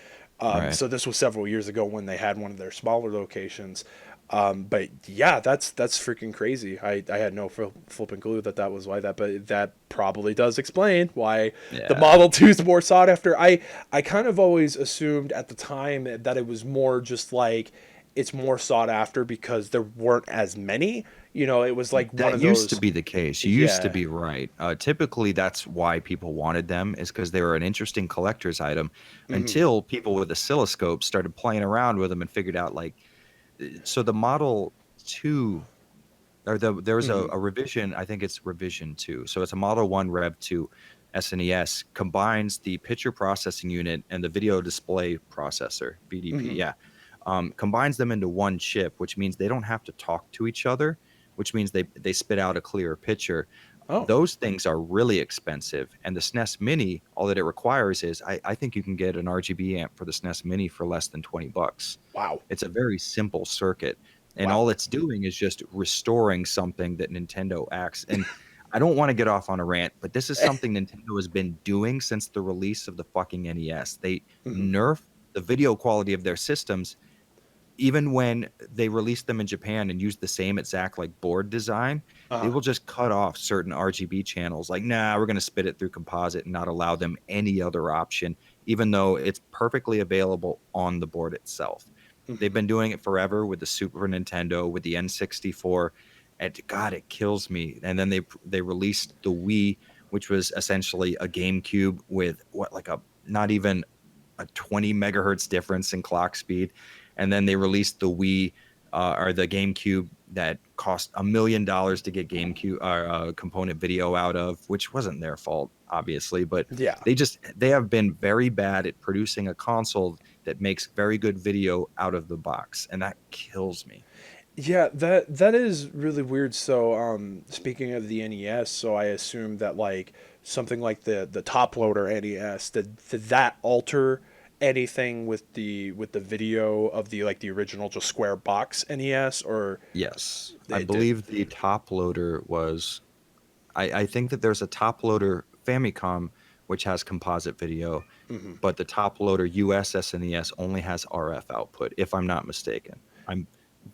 Right. So this was several years ago when they had one of their smaller locations. But yeah, that's freaking crazy. I had no flipping clue that was why that, but that probably does explain why the Yeah. Model 2 is more sought after. I kind of always assumed at the time that it was more just like it's more sought after because there weren't as many. You know, it was like one That of used to those. be the case. You used to Yeah. be right. Typically, that's why people wanted them, is because they were an interesting collector's item Hmm. until people with oscilloscopes started playing around with them and figured out, like, so the Model 2, or there's Hmm. a revision, I think it's revision 2. So it's a Model 1 Rev 2 SNES, combines the picture processing unit and the video display processor, VDP. Hmm. Yeah. Combines them into one chip, which means they don't have to talk to each other, which means they spit out a clearer picture. Oh, Those things are really expensive. And the SNES Mini, all that it requires is I think you can get an RGB amp for the SNES Mini for less than $20. wow. It's a very simple circuit. And Wow. all it's doing is just restoring something that Nintendo acts. And I don't want to get off on a rant, but this is something Nintendo has been doing since the release of the fucking NES. They Hmm. nerf the video quality of their systems, even when they release them in Japan and use the same exact like board design. They Uh-huh. will just cut off certain RGB channels. Like, nah, we're going to spit it through composite and not allow them any other option, even though it's perfectly available on the board itself. They've Hmm. been doing it forever with the Super Nintendo, with the N64. And God, it kills me. And then they released the Wii, which was essentially a GameCube with what, like a not even a 20 megahertz difference in clock speed. And then they released the Wii, or the GameCube, that cost $1 million to get GameCube component video out of, which wasn't their fault, obviously, but Yeah. they have been very bad at producing a console that makes very good video out of the box, and that kills me. Yeah, that is really weird. So, speaking of the NES, so I assume that like something like the top loader NES, did that alter anything with the video of the like the original just square box NES, or Yes, I it did? believe the top loader was. I think that there's a top loader Famicom which has composite video, Hmm. but the top loader US SNES only has RF output, if I'm not mistaken. I'm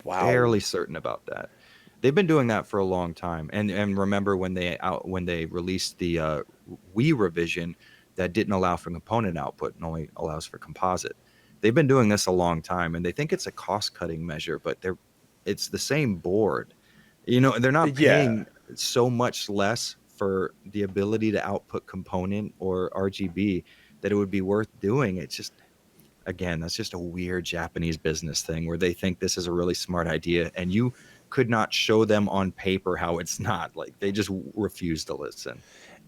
Wow. fairly certain about that. They've been doing that for a long time. And remember when they released the Wii revision that didn't allow for component output and only allows for composite. They've been doing this a long time, and they think it's a cost cutting measure, but it's the same board. You know, they're not Yeah. paying so much less for the ability to output component or RGB that it would be worth doing. It's just, again, that's just a weird Japanese business thing where they think this is a really smart idea, and you could not show them on paper how it's not. Like, they just refuse to listen.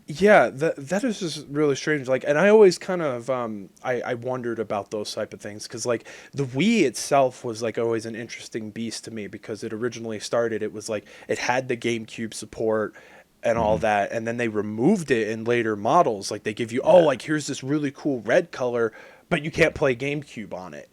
Yeah, that is just really strange. Like, and I always kind of I wondered about those type of things because like the Wii itself was like always an interesting beast to me because it originally started. It was like it had the GameCube support and all Hmm. that, and then they removed it in later models. Like they give you, oh, Yeah. like here's this really cool red color, but you can't play GameCube on it.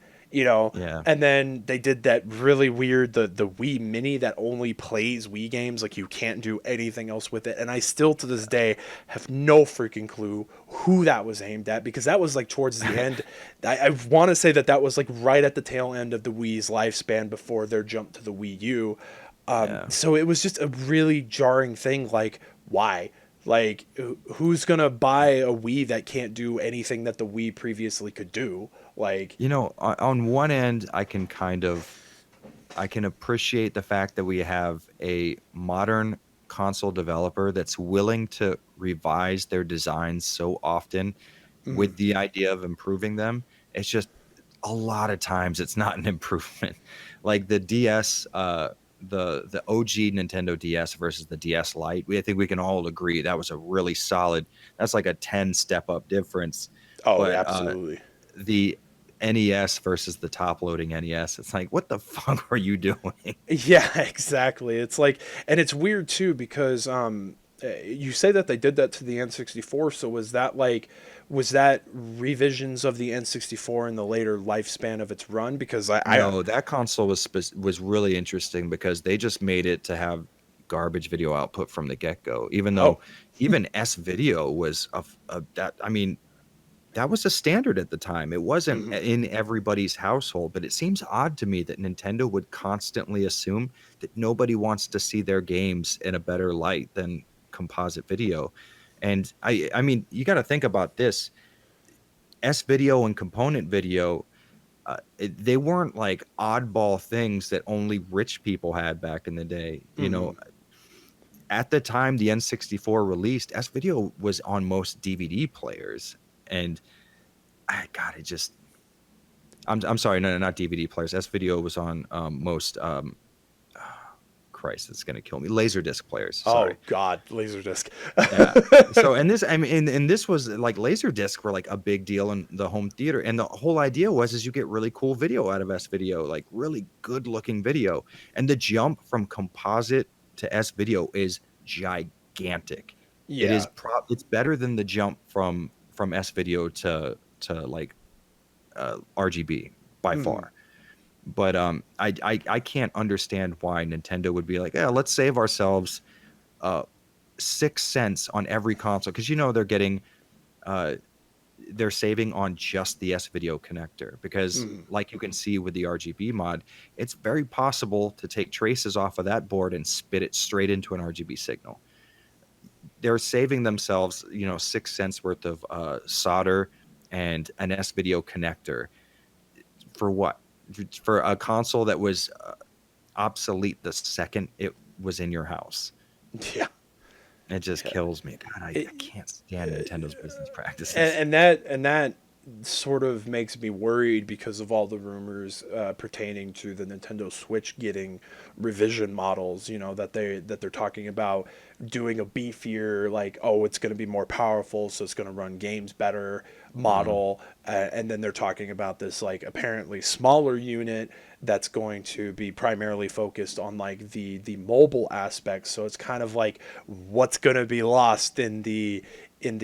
Yeah. And then they did that really weird the Wii Mini that only plays Wii games, like you can't do anything else with it. And I still to this day have no freaking clue who that was aimed at, because that was like towards the end. I want to say that was like right at the tail end of the Wii's lifespan before their jump to the Wii U. Yeah. So it was just a really jarring thing. Like, why? Like, who's gonna buy a Wii that can't do anything that the Wii previously could do? Like, On one end, I can appreciate the fact that we have a modern console developer that's willing to revise their designs so often with the idea of improving them. It's just a lot of times it's not an improvement. Like the DS, the OG Nintendo DS versus the DS Lite. I think we can all agree that was a really solid. That's like a 10 step up difference. oh, But absolutely. the NES versus the top loading NES, it's like, what the fuck were you doing? Yeah, exactly. It's like, and it's weird too because you say that they did that to the N64. So was that revisions of the N64 in the later lifespan of its run? Because I No, that console was really interesting because they just made it to have garbage video output from the get go. Even oh, though even S video was that. I mean, that was a standard at the time. It wasn't mhm. in everybody's household, but it seems odd to me that Nintendo would constantly assume that nobody wants to see their games in a better light than composite video. And I mean, you got to think about this. S video and component video, they weren't like oddball things that only rich people had back in the day. Mhm. At the time the N64 released, S video was on most DVD players. And God, it just I'm sorry, no, not DVD players. S video was on most Christ, it's gonna kill me. Laserdisc players. Sorry. Oh God, Laserdisc. Yeah. So and this I mean and this was like Laserdisc were like a big deal in the home theater. And the whole idea was is you get really cool video out of S video, like really good looking video. And the jump from composite to S video is gigantic. It Yeah. is it's better than the jump from S video to like RGB by Mhm. far. But I can't understand why Nintendo would be like, yeah, let's save ourselves uh 6 cents on every console because uh they're saving on just the S video connector because Mhm. like you can see with the RGB mod, it's very possible to take traces off of that board and spit it straight into an RGB signal. They're saving themselves, 6 cents worth of solder and an S video connector for what? For a console that was obsolete the second it was in your house. Yeah. It just Yeah. kills me. God, I It, can't stand Nintendo's business and, practices. and that sort of makes me worried because of all the rumors pertaining to the Nintendo Switch getting revision models. That they're talking about doing a beefier, like, oh, it's going to be more powerful, so it's going to run games better Mm. model, and then they're talking about this like apparently smaller unit that's going to be primarily focused on like the mobile aspects. So it's kind of like what's going to be lost in the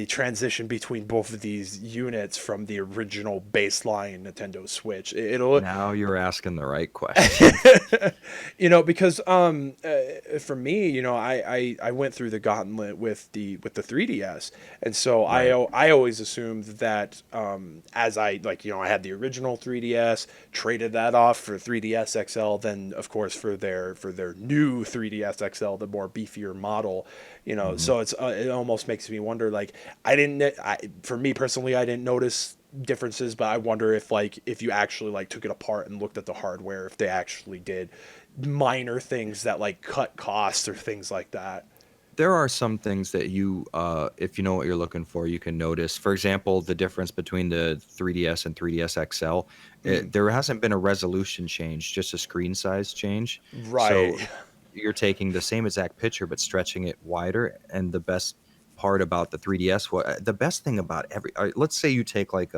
transition between both of these units from the original baseline Nintendo Switch. It'll Now you're asking the right question. because for me, I went through the gauntlet with the 3DS, and so Right. I always assumed that as I like I had the original 3DS, traded that off for 3DS XL, then of course for their new 3DS XL, the more beefier model, Hmm. so it almost makes me wonder, like, for me personally, I didn't notice differences, but I wonder if you actually like took it apart and looked at the hardware, if they actually did minor things that like cut costs or things like that. There are some things that if you know what you're looking for, you can notice. For example, the difference between the 3DS and 3DS XL, Mm, there hasn't been a resolution change, just a screen size change. So right. you're taking the same exact picture but stretching it wider. And the best part about the 3DS, the best thing about let's say you take like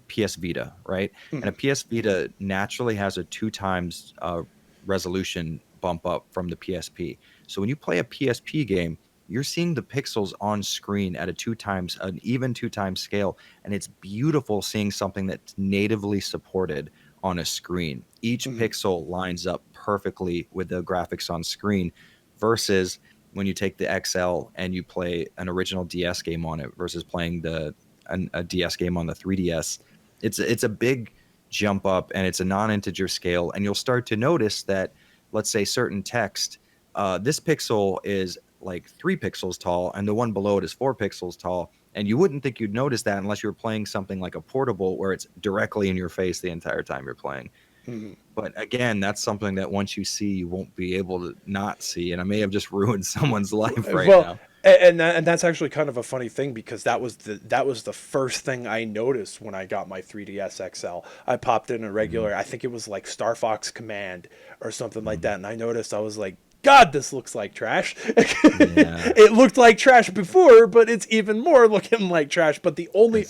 PS Vita, right? And a Mm, PS Vita naturally has a 2 times resolution bump up from the PSP. So when you play a PSP game, you're seeing the pixels on screen at an even 2 times scale, and it's beautiful seeing something that's natively supported on a screen. Each Mhm. pixel lines up perfectly with the graphics on screen versus when you take the XL and you play an original DS game on it versus playing a DS game on the 3DS. It's a big jump up, and it's a non-integer scale, and you'll start to notice that, let's say, certain text, this pixel is like 3 pixels tall and the one below it is 4 pixels tall, and you wouldn't think you'd notice that unless you're playing something like a portable where it's directly in your face the entire time you're playing. Mhm. But again, that's something that once you see, you won't be able to not see, and I may have just ruined someone's life right Well, now. and that's actually kind of a funny thing because that was the first thing I noticed when I got my 3DS XL. I popped in a Mhm. regular, I think it was like Star Fox Command or something like Mhm. that, and I noticed, I was like, God, this looks like trash. Yeah, It looked like trash before, but it's even more looking like trash. But exactly.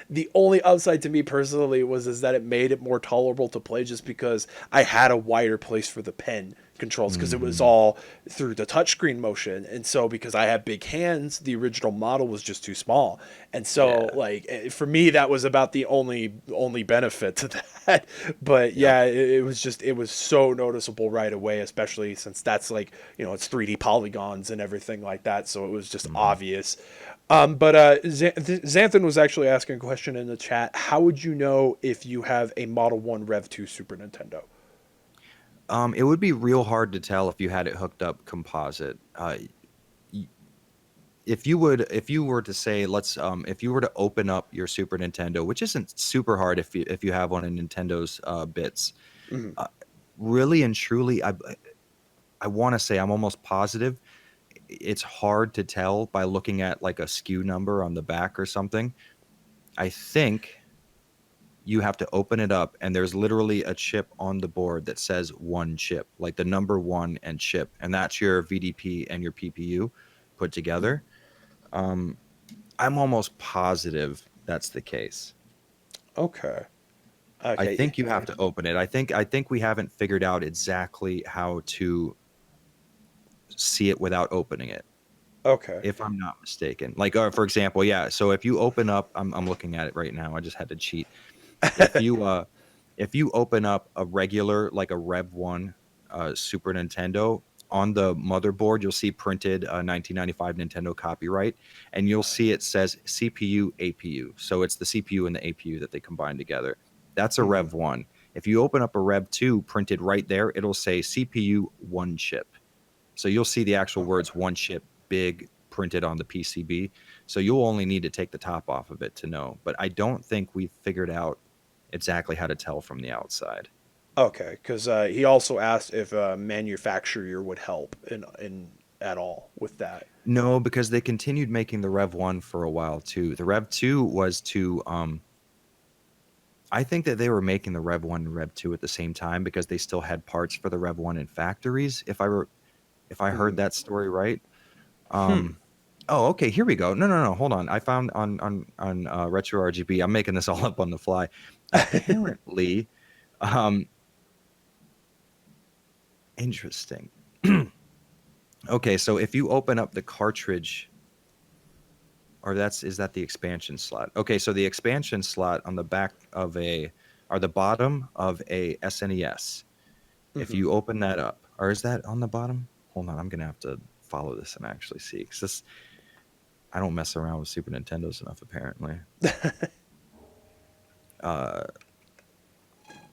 the only upside to me personally was is that it made it more tolerable to play just because I had a wider place for the pen controls because it was Hmm. all through the touchscreen motion. And so because I have big hands, the original model was just too small. And so Yeah. like for me that was about the only benefit to that. But Yep. yeah, it was so noticeable right away, especially since that's like, it's 3D polygons and everything like that, so it was just Hmm. obvious. But Xanthan was actually asking a question in the chat. How would you know if you have a Model 1 Rev 2 Super Nintendo? It would be real hard to tell if you had it hooked up composite. Y- if you were to say, if you were to open up your Super Nintendo, which isn't super hard if you have one of Nintendo's bits, Mhm. uh, really and truly, I want to say I'm almost positive it's hard to tell by looking at like a SKU number on the back or something. I think you have to open it up and there's literally a chip on the board that says one chip, like the number one and chip, and that's your VDP and your PPU put together. Um, I'm almost positive that's the case. Okay. I Okay. think you have to open it. I think we haven't figured out exactly how to see it without opening it, Okay. if I'm not mistaken. Like, for example, yeah. So if you open up, I'm looking at it right now. I just had to cheat. If you if you open up a regular like a Rev One Super Nintendo on the motherboard, you'll see printed 1995 Nintendo copyright, and you'll see it says CPU APU. So it's the CPU and the APU that they combine together. That's a Mhm. Rev One. If you open up a Rev Two printed right there, it'll say CPU one chip. So you'll see the actual Okay. words one chip big printed on the PCB. So you'll only need to take the top off of it to know. But I don't think we've figured out exactly how to tell from the outside. Okay, because he also asked if a manufacturer would help in at all with that. No, because they continued making the Rev 1 for a while too. The Rev 2 was to I think that they were making the Rev 1 and Rev 2 at the same time because they still had parts for the Rev 1 in factories, if I heard Mhm. that story right. Hmm. Um Oh, okay. Here we go. No, no, no. Hold on. I found on Retro RGB. I'm making this all up on the fly. Apparently, um, interesting. Okay, so if you open up the cartridge, or is that the expansion slot? Okay, so the expansion slot on the back of or the bottom of a SNES. If Mhm. you open that up, or is that on the bottom? Hold on, I'm gonna have to follow this and actually see because this I don't mess around with Super Nintendos enough apparently. Uh,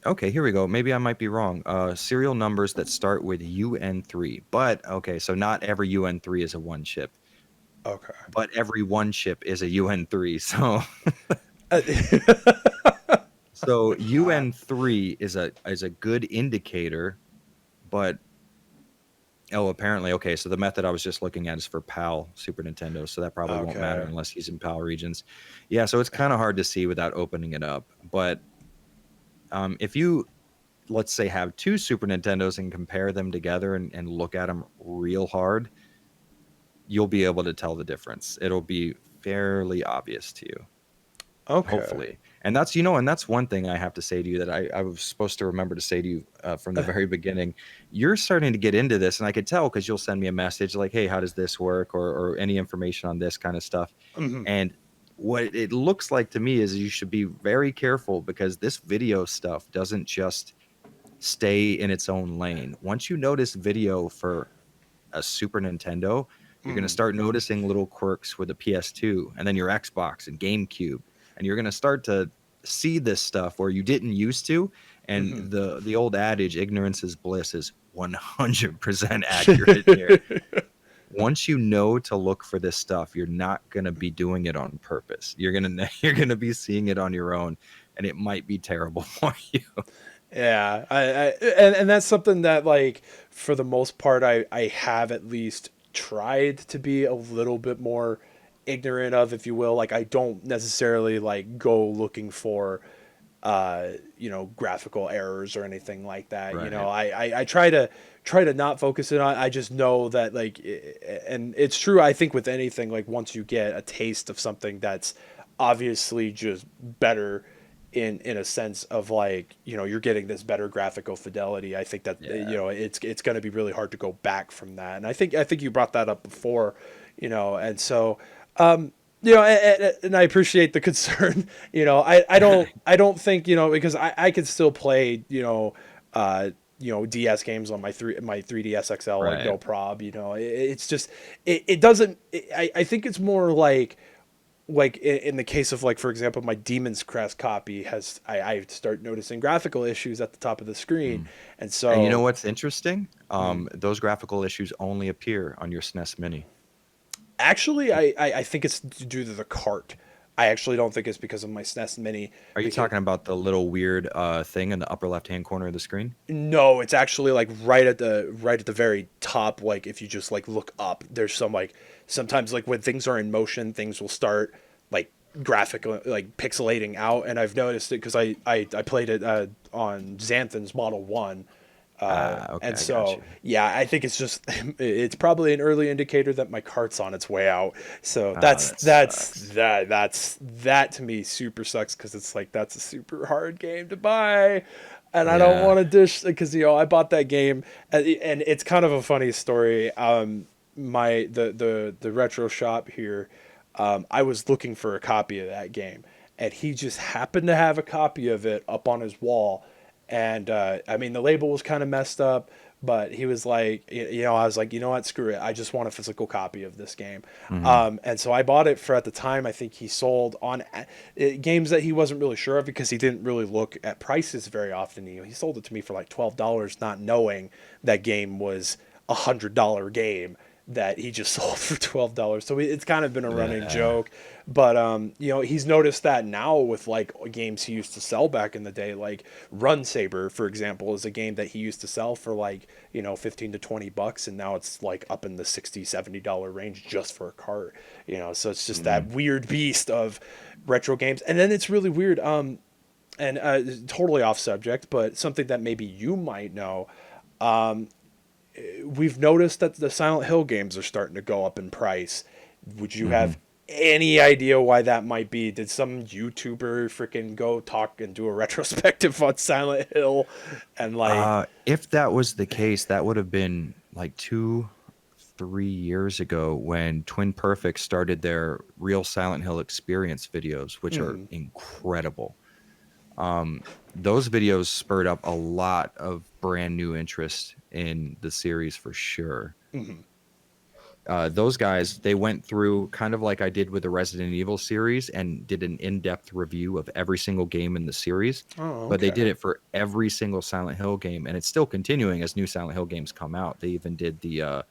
Okay, here we go. Maybe I might be wrong. Serial numbers that start with UN3. But okay, so not every UN3 is a one chip, Okay. but every one chip is a UN3. So Uh, so UN3 is a good indicator, but oh, apparently okay, so the method I was just looking at is for PAL Super Nintendo, so that probably won't matter okay. unless he's in PAL regions. Yeah, so it's kind of hard to see without opening it up, but if you let's say have two Super Nintendos and compare them together and look at them real hard, you'll be able to tell the difference. It'll be fairly obvious to you, Okay. hopefully. And that's, you know, and that's one thing I have to say to you that I was supposed to remember to say to you from the very beginning. You're starting to get into this, and I could tell because you'll send me a message like, "Hey, how does this work?" or any information on this kind of stuff. Hmm. And what it looks like to me is you should be very careful because this video stuff doesn't just stay in its own lane. Once you notice video for a Super Nintendo, you're going to Hmm. start noticing little quirks with the PS2 and then your Xbox and GameCube. And you're going to start to see this stuff where you didn't used to. And Hmm. the old adage, ignorance is bliss, is 100% accurate here. Once you know to look for this stuff, you're not going to be doing it on purpose. You're going to be seeing it on your own, and it might be terrible for you. Yeah, and that's something that, like, for the most part, I have at least tried to be a little bit more ignorant of, if you will. Like, I don't necessarily like go looking for graphical errors or anything like that. Right. I try to not focus it on. I just know that, like, and it's true. I think with anything, like, once you get a taste of something that's obviously just better in a sense of, like, you're getting this better graphical fidelity. I think that Yeah. it's going to be really hard to go back from that. And I think you brought that up before, and so. And I appreciate the concern. I don't think, because I could still play, DS games on my 3DS XL, like, Right. no prob. It's just it doesn't. I think it's more like in the case of, like, for example, my Demon's Crest copy has I start noticing graphical issues at the top of the screen, Mm. and And you know so. what's interesting? Mhm. Those graphical issues only appear on your SNES Mini. Actually, I think it's due to the cart. I actually don't think it's because of my SNES Mini, Are you because talking about the little weird thing in the upper left-hand corner of the screen? no, it's actually, like, right at the very top. Like, if you just, like, look up, there's some, like, sometimes, like, when things are in motion, things will start, like, graphic, like, pixelating out, and I've noticed it because I played it on Xanthan's Model 1. Ah, okay, And I got so, you. yeah, I think it's just it's probably an early indicator that my cart's on its way out. So Ah, that's that that's sucks. that to me super sucks, because it's like, that's a super hard game to buy, and I don't Yeah. want to dish, because I bought that game, and it's kind of a funny story. My the retro shop here, I was looking for a copy of that game, and he just happened to have a copy of it up on his wall. And I mean, the label was kind of messed up, but he was like, I was like, you know what, screw it, I just want a physical copy of this game. Hmm. And so I bought it for, at the time, I think he sold on games that he wasn't really sure of, because he didn't really look at prices very often. He sold it to me for like $12, not knowing that game was $100 game that he just sold for $12. So it's kind of been a running Yeah. joke. But he's noticed that now with, like, games he used to sell back in the day, like Run Saber, for example, is a game that he used to sell for, like, 15 to $20, and now it's like up in the $60-$70 range just for a cart. So it's just that Hmm. weird beast of retro games. And then it's really weird, and totally off subject, but something that maybe you might know. We've noticed that the Silent Hill games are starting to go up in price. Would you Hmm. have any idea why that might be? Did some YouTuber freaking go talk and do a retrospective on Silent Hill, and, like, If that was the case, that would have been like 3 years ago when Twin Perfect started their Real Silent Hill Experience videos, which are mhm, incredible. Those videos spurred up a lot of brand new interest in the series for sure. mhm. Those guys, they went through kind of like I did with the Resident Evil series and did an in-depth review of every single game in the series, Oh, but they did okay. it for every single Silent Hill game, and it's still continuing as new Silent Hill games come out. They even did the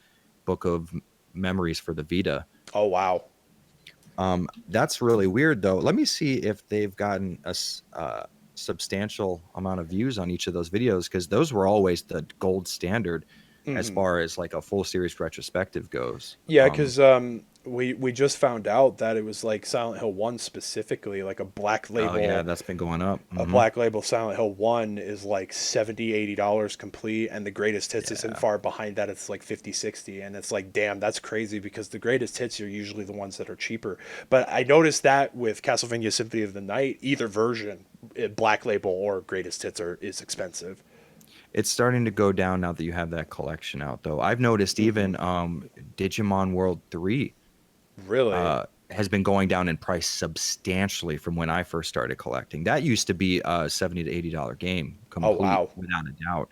book of memories for the Vita. Oh, wow. That's really weird though. Let me see if they've gotten a substantial amount of views on each of those videos, because those were always the gold standard as Mhm. far as like a full series retrospective goes. Yeah, because we just found out that it was like Silent Hill 1 specifically, like Oh yeah, that's been going up. a black label Silent Hill 1 is like 70 $80 complete, and the greatest hits isn't Yeah. far behind that. It's like 50 60, and it's like, damn, that's crazy because the greatest hits are usually the ones that are cheaper. But I noticed that with Castlevania Symphony of the Night, either version, black label or greatest hits is expensive. It's starting to go down now that you have that collection out, though. I've noticed Hmm. even Digimon World 3 Really? has been going down in price substantially from when I first started collecting. That used to be a $70 to $80 game, Oh complete wow. without a doubt.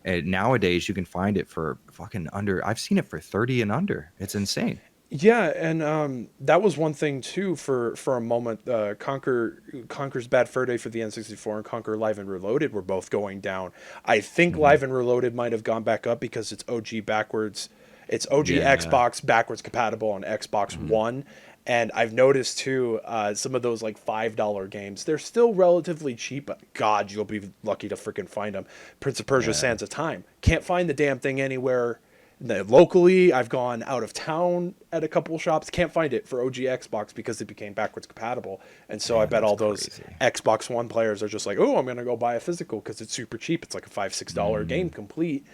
And nowadays, you can find it for fucking under. I've seen it for 30 and under. It's insane. Yeah, and that was one thing too for a moment. Conker's Bad Fur Day for the N64 and Conker Live and Reloaded were both going down. I think Hmm. Live and Reloaded might have gone back up because it's OG backwards. It's OG Yeah. Xbox backwards compatible on Xbox Hmm. One, and I've noticed too some of those like $5 games. They're still relatively cheap, but God, you'll be lucky to freaking find them. Prince of Persia: Yeah. Sands of Time. Can't find the damn thing anywhere locally. I've gone out of town at a couple shops, can't find it for OG Xbox because it became backwards compatible. And so I Man, bet that's all those crazy. Xbox One players are just like, oh, I'm gonna go buy a physical because it's super cheap. It's like a $5 6 game Mm, complete,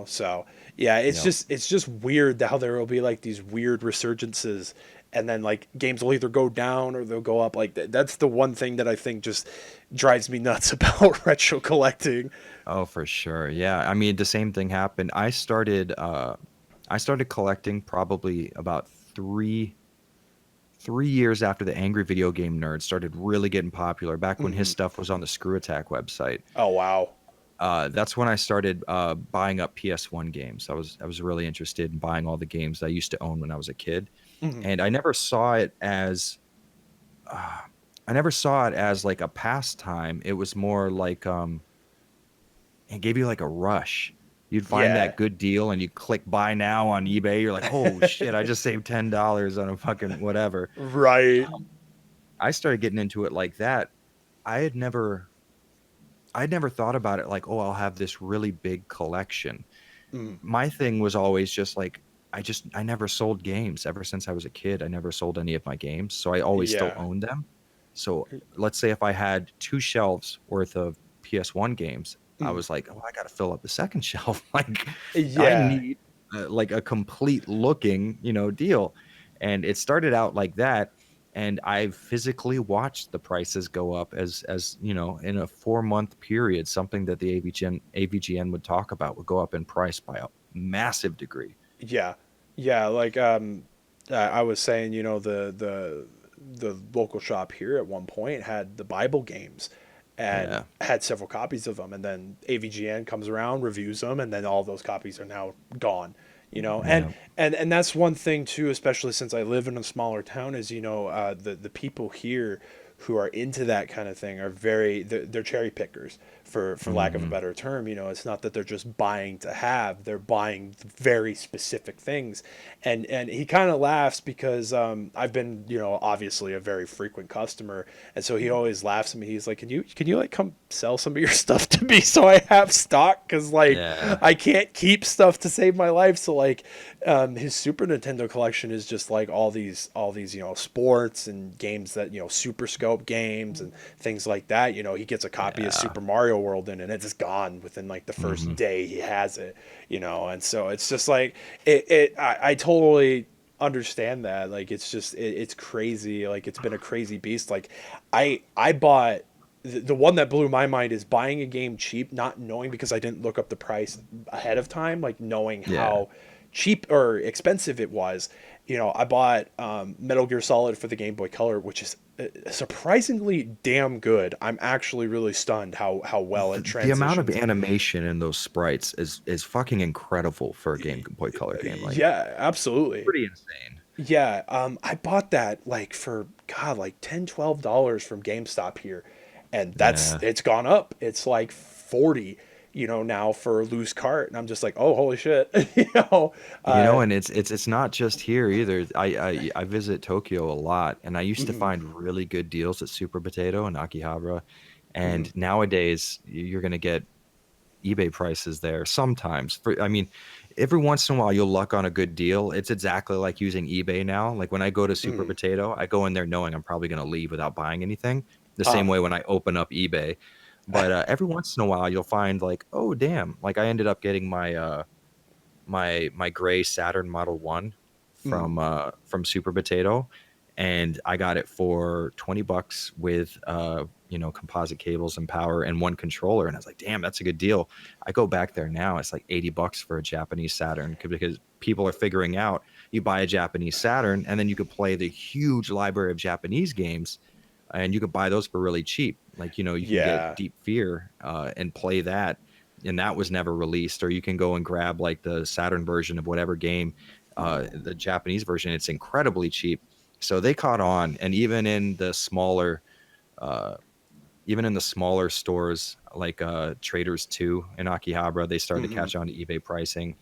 So yeah, yep. it's just weird how there will be like these weird resurgences, and then like games will either go down or they'll go up. Like that's the one thing that I think just drives me nuts about retro collecting. Oh, for sure. Yeah. I mean, the same thing happened. I started collecting probably about 3 years after the Angry Video Game Nerd started really getting popular, back when his Hmm. stuff was on the Screw Attack website. Oh wow. That's when I started buying up PS1 games. I was really interested in buying all the games I used to own when I was a kid, Hmm. and uh, I never saw it as like a pastime. It was more like it gave you like a rush. You'd find Yeah. that good deal and you click buy now on eBay. You're like, oh shit, I just saved $10 on a fucking whatever. Right. Um, I started getting into it like that. I had never I'd never thought about it like, oh, I'll have this really big collection. Mm. My thing was always just like I never sold games ever since I was a kid. I never sold any of my games, so I always still Yeah. owned them. So let's say if I had two shelves worth of PS1 games, I Mm. was like, oh, I got to fill up the second shelf. Like I Yeah. need like a complete looking, deal. And it started out like that, and I physically watched the prices go up as in a 4 month period. Something that the AVGN would talk about would go up in price by a massive degree. Yeah. Yeah. Like I was saying, the local shop here at one point had the Bible games and Yeah, had several copies of them, and then AVGN comes around, reviews them, and then all those copies are now gone. And yeah, and that's one thing too, especially since I live in a smaller town, is the people here who are into that kind of thing are they're cherry pickers, for lack of a hmm, better term. It's not that they're just buying to have, they're buying very specific things. And he kind of laughs because I've been, obviously a very frequent customer, and so he always laughs at me. He's like, can you like come sell some of your stuff to me so I have stock, because like yeah. I can't keep stuff to save my life. So like his Super Nintendo collection is just like all these sports and games that Super Scope games and things like that. He gets a copy of Yeah. Super Mario World in, and it's gone within like the first Hmm. day he has it. And so it's just like I totally understand that. Like it's crazy. Like it's been a crazy beast. Like I bought the one that blew my mind is buying a game cheap, not knowing, because I didn't look up the price ahead of time, like knowing Yeah. how cheap or expensive it was. I bought Metal Gear Solid for the Game Boy Color, which is surprisingly damn good. I'm actually really stunned how well it The amount of transitions. animation in those sprites is fucking incredible for a Game Boy Color game. Like Yeah, absolutely. pretty insane. Yeah, I bought that like for God, like $10 $12 from GameStop here, and Yeah. it's gone up. It's like 40, now for a loose cart, and I'm just like, oh, holy shit, uh, And it's not just here either. I visit Tokyo a lot, and I used to mhm, find really good deals at Super Potato and Akihabara. mhm. And nowadays, you're gonna get eBay prices there sometimes. I mean, every once in a while you'll luck on a good deal. It's exactly like using eBay now. Like when I go to Super Mm. Potato, I go in there knowing I'm probably going to leave without buying anything. The Huh. same way when I open up eBay. But every once in a while you'll find like, oh damn, like I ended up getting my gray Saturn Model 1 Mm. from Super Potato, and I got it for $20 with composite cables and power and one controller, and I was like, damn, that's a good deal. I go back there now, it's like $80 for a Japanese Saturn, because people are figuring out you buy a Japanese Saturn and then you could play the huge library of Japanese games, and you could buy those for really cheap. Like, you can get Yeah. Deep Fear and play that, and that was never released. Or you can go and grab like the Saturn version of whatever game, the Japanese version. It's incredibly cheap. So they caught on, and uh, even in the smaller stores like Traders 2 in Akihabara, they started to Hmm. catch on to eBay pricing.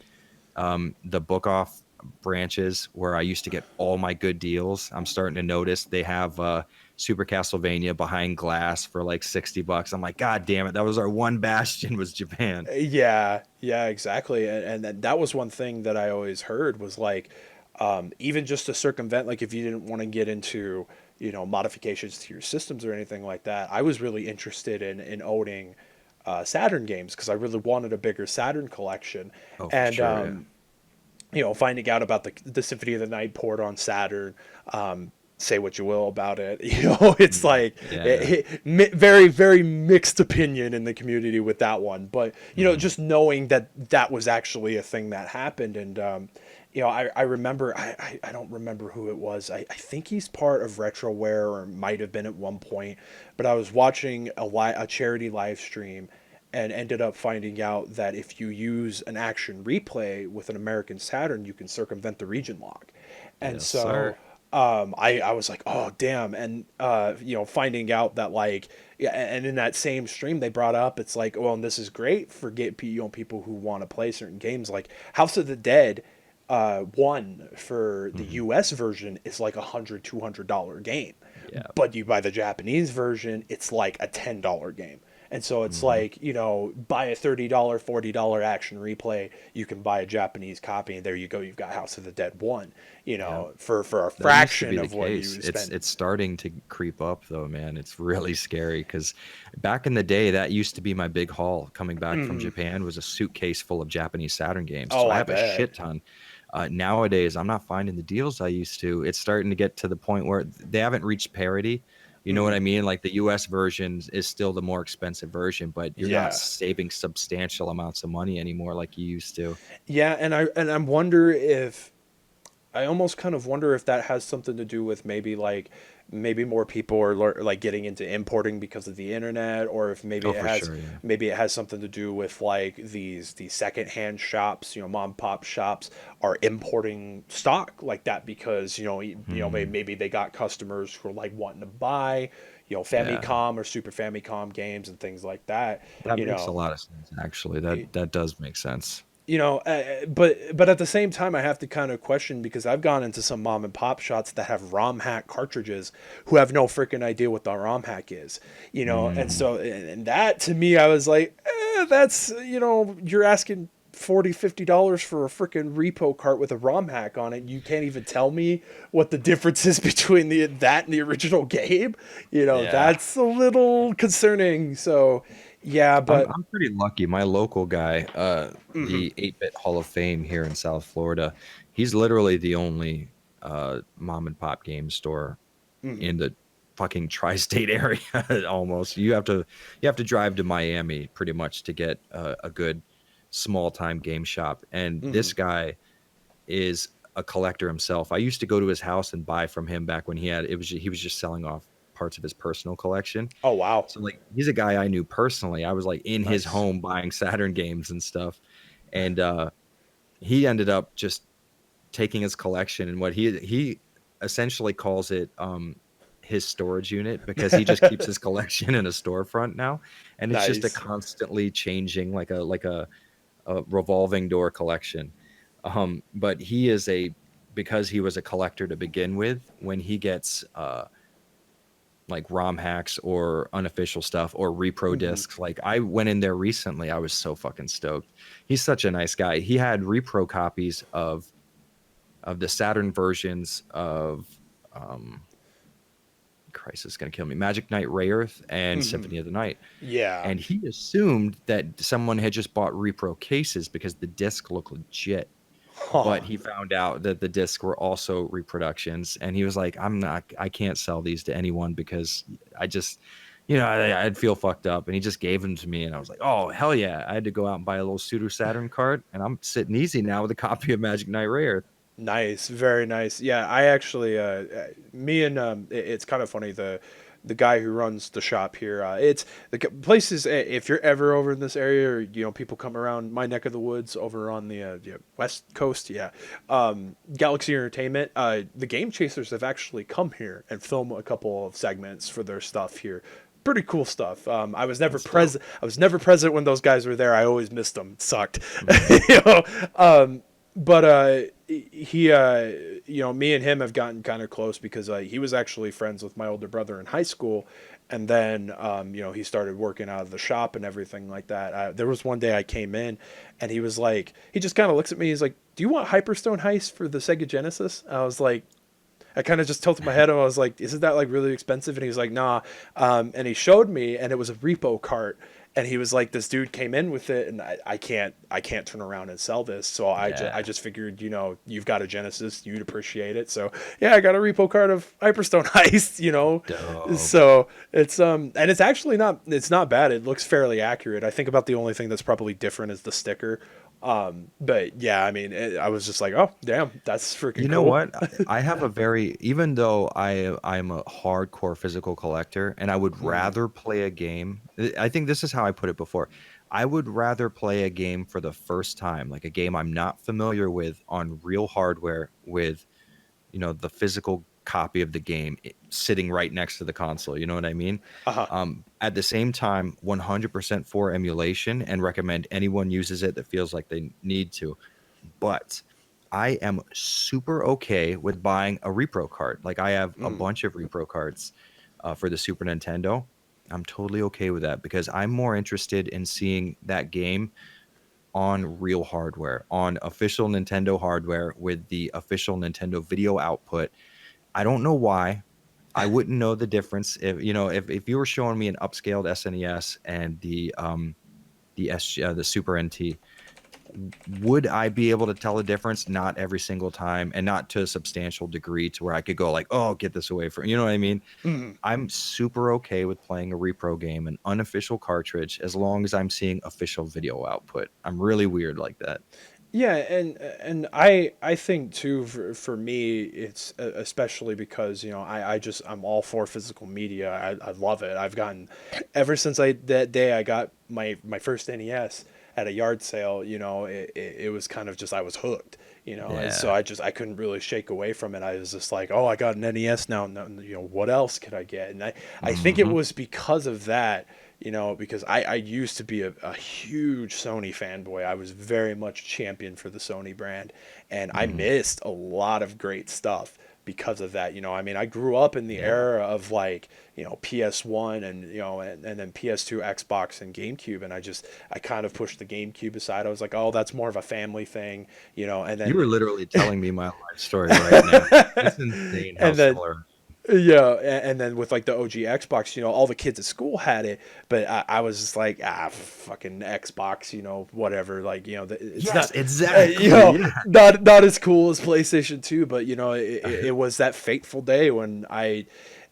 The book off branches where I used to get all my good deals, I'm starting to notice they have Super Castlevania behind glass for like $60. I'm like, God damn it, that was our one bastion, was Japan. Yeah, yeah, exactly. And that was one thing that I always heard was like, even just to circumvent, like if you didn't want to get into, modifications to your systems or anything like that, I was really interested in owning Saturn games because I really wanted a bigger Saturn collection. Oh, for And sure, yeah. finding out about the Symphony of the Night port on Saturn. Say what you will about it, it's like Yeah. very, very mixed opinion in the community with that one. But Mhm. just knowing that that was actually a thing that happened, and I remember I don't remember who it was. I think he's part of RetroWare or might have been at one point. But I was watching a charity live stream and ended up finding out that if you use an action replay with an American Saturn, you can circumvent the region lock. And Yes, sir. so I was like, oh damn, and finding out that like yeah, and in that same stream they brought up it's like, well, and this is great for people who want to play certain games like House of the Dead. One for the Hmm. U.S. version is like $100-$200 game, Yeah. but you buy the Japanese version, it's like a $10 game. And so it's Hmm. like, buy a $30, $40 action replay. You can buy a Japanese copy, and there you go. You've got House of the Dead 1, Yeah. for a That used to fraction be the of what you case. would It's spend. it's starting to creep up though, man. It's really scary because back in the day, that used to be my big haul coming back from Hmm. Japan, was a suitcase full of Japanese Saturn games. So Oh, I I have a bet. shit ton. Nowadays, I'm not finding the deals I used to. It's starting to get to the point where they haven't reached parity. You know what Hmm. I mean? Like the US version is still the more expensive version, but you're not Yeah. saving substantial amounts of money anymore like you used to. Yeah, and I wonder if I almost kind of wonder if that has something to do with maybe more people are like getting into importing because of the internet, or if Oh, for sure, yeah. maybe it has something to do with like these secondhand shops, mom and pop shops are importing stock like that because Hmm. maybe they got customers who are like wanting to buy Yeah. Famicom or Super Famicom games and things like that. That You makes a know, lot of sense, actually. That does make sense. but at the same time I have to kind of question because I've gone into some mom and pop shops that have ROM hack cartridges who have no freaking idea what the ROM hack is, and Mm. so and that to me I was like, that's you're asking 40-50 dollars for a freaking repo cart with a ROM hack on it. You can't even tell me what the difference is between that and the original game. Yeah. That's a little concerning. So yeah, I'm but I'm pretty lucky. My local guy, mhm, the 8-Bit Hall of Fame here in South Florida, he's literally the only mom and pop game store mhm, in the fucking tri-state area almost. You have to drive to Miami pretty much to get a good small time game shop. And this mhm. guy is a collector himself. I used to go to his house and buy from him back when he was just selling off parts of his personal collection. Oh wow. So like he's a guy I knew personally. I was like in his Nice. home buying Saturn games and stuff. And he ended up just taking his collection, and what he essentially calls it his storage unit, because he just keeps his collection in a storefront now, and it's just a Nice. constantly changing, like a revolving door collection. But he is a because he was a collector to begin with, when he gets like ROM hacks or unofficial stuff or repro Hmm. discs. Like I went in there recently. I was so fucking stoked. He's such a nice guy. He had repro copies of the Saturn versions of um Christ is gonna kill me. Magic Knight Ray Earth and Hmm. Symphony of the Night. Yeah. And he assumed that someone had just bought repro cases because the disc looked legit. Huh. But he found out that the discs were also reproductions, and he was like, I can't sell these to anyone because I just, I'd feel fucked up. And he just gave them to me, and I was like, oh hell yeah! I had to go out and buy a little pseudo Saturn card, and I'm sitting easy now with a copy of Magic Knight Rare. Nice, very nice. Yeah, I actually, me and it's kind of funny. The guy who runs the shop here, it's place is if you're ever over in this area, or people come around my neck of the woods over on the west coast. Yeah, Galaxy Entertainment. The Game Chasers have actually come here and filmed a couple of segments for their stuff here. Pretty cool stuff. I was never That's dope. present. I was never present when those guys were there. I always missed them. It sucked. Mhm. But he me and him have gotten kind of close because he was actually friends with my older brother in high school, and then he started working out of the shop and everything like that. There was one day I came in, and he was like, he just kind of looks at me. He's like, "Do you want Hyperstone Heist for the Sega Genesis?" I was like, I kind of just tilted my head and I was like, "Isn't that like really expensive?" And he was like, "Nah." And he showed me, and it was a repo cart. And he was like, "This dude came in with it, and I can't turn around and sell this." So I Yeah, just figured, you've got a Genesis, you'd appreciate it. So yeah, I got a repo cart of Hyperstone Heist. dope. So and it's not bad. It looks fairly accurate. I think about the only thing that's probably different is the sticker. But yeah, I mean, I was just like, oh damn, that's freaking You know cool. what? I have a very, even though I'm a hardcore physical collector and I would Hmm. rather play a game. I think this is how I put it before. I would rather play a game for the first time, like a game I'm not familiar with on real hardware with, the physical copy of the game sitting right next to the console. You know what I mean? Uh-huh. At the same time, 100% for emulation and recommend anyone uses it that feels like they need to. But I am super okay with buying a repro card. Like I have a Mm. bunch of repro cards for the Super Nintendo. I'm totally okay with that because I'm more interested in seeing that game on real hardware, on official Nintendo hardware with the official Nintendo video output. I don't know why. I wouldn't know the difference if you were showing me an upscaled SNES and the Super NT, would I be able to tell a difference? Not every single time, and not to a substantial degree to where I could go like, oh, get this away from, you know what I mean? Mm. I'm super okay with playing a repro game, an unofficial cartridge, as long as I'm seeing official video output. I'm really weird like that. Yeah, and I think too for me it's especially because I'm all for physical media. I love it. I've gotten ever since I that day I got my first NES at a yard sale. It was kind of just I was hooked. And so Yeah. I couldn't really shake away from it. I was just like, oh, I got an NES now. No, what else could I get? And I think it Hmm. was because of that, because I used to be a huge Sony fanboy. I was very much champion for the Sony brand, and I Hmm. missed a lot of great stuff because of that. I mean, I grew up in the Yeah. era of like, PS1 and, and then PS2, Xbox, and GameCube, and I kind of pushed the GameCube aside. I was like, oh, that's more of a family thing, and You then, were literally telling me my life story right now. It's insane how and then, similar. yeah, and then with like the OG Xbox, all the kids at school had it, but I was just like, fucking Xbox, whatever. Like, it's Yes, not, uh, you exactly. know, Yeah. not as cool as PlayStation 2, but it was that fateful day when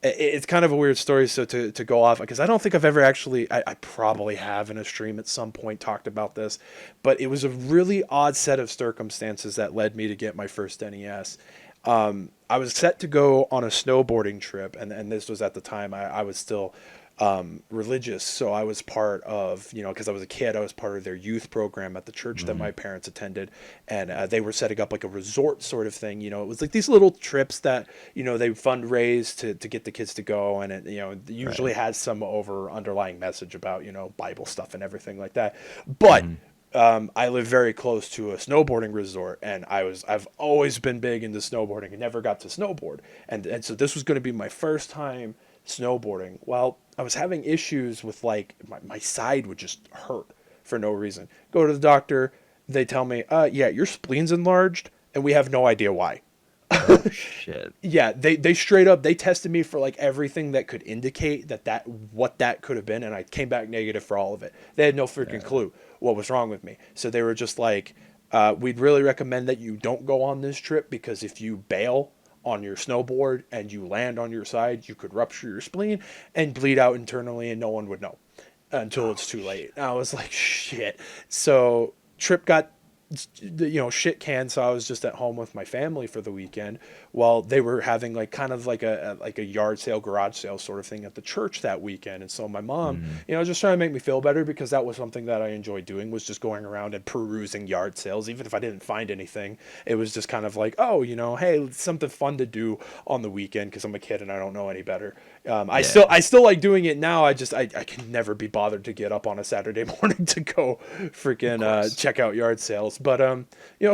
it's kind of a weird story. So to go off, because I don't think I've ever actually, I probably have in a stream at some point talked about this, but it was a really odd set of circumstances that led me to get my first NES. I was set to go on a snowboarding trip, and this was at the time I was still religious, so I was part of, because I was a kid, I was part of their youth program at the church that my Mhm. parents attended, and they were setting up like a resort sort of thing. It was like these little trips that they fundraise to get the kids to go, and it usually Right. has some underlying message about Bible stuff and everything like that, but Mhm. I live very close to a snowboarding resort, and I've always been big into snowboarding and never got to snowboard, and so this was going to be my first time snowboarding. Well, I was having issues with like my side would just hurt for no reason. Go to the doctor, they tell me, yeah, your spleen's enlarged, and we have no idea why. Oh shit. Yeah, they straight up they tested me for like everything that could indicate that what that could have been, and I came back negative for all of it. They had no freaking clue what was wrong with me, so they were just like, we'd really recommend that you don't go on this trip because if you bail on your snowboard and you land on your side, you could rupture your spleen and bleed out internally, and no one would know until it's too late. And I was like, shit. So trip got shit canned, so I was just at home with my family for the weekend while they were having like kind of like a yard sale, garage sale sort of thing at the church that weekend. And so my mom, Mm. just trying to make me feel better, because that was something that I enjoyed doing, was just going around and perusing yard sales. Even if I didn't find anything, it was just kind of like, oh, hey, it's something fun to do on the weekend because I'm a kid and I don't know any better. I still like doing it now. I can never be bothered to get up on a Saturday morning to go freaking check out yard sales. But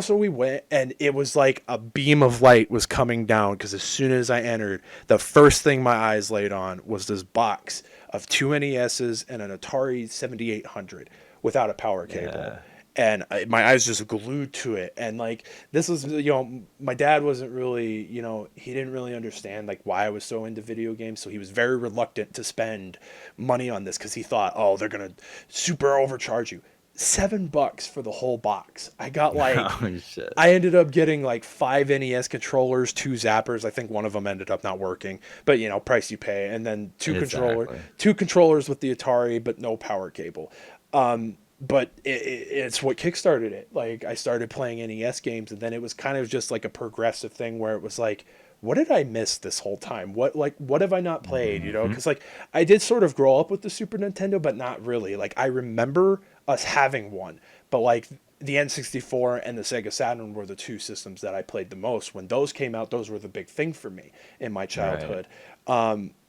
so we went, and it was like a beam of light was coming down, because as soon as I entered, the first thing my eyes laid on was this box of two NESs and an Atari 7800 without a power cable. Yeah. And my eyes just glued to it. And like, this was, my dad wasn't really, he didn't really understand like why I was so into video games. So he was very reluctant to spend money on this, because he thought, oh, they're going to super overcharge you. $7 for the whole box. I got like, Oh shit. I ended up getting like 5 NES controllers, 2 zappers. I think one of them ended up not working, but price you pay. And then two controllers with the Atari, but no power cable. But it's what kickstarted it. Like, I started playing NES games, and then it was kind of just like a progressive thing where it was like, what did I miss this whole time? What have I not played? Because like I did sort of grow up with the Super Nintendo, but not really. Like, I remember us having one, but like the N64 and the Sega Saturn were the two systems that I played the most. When those came out, those were the big thing for me in my childhood.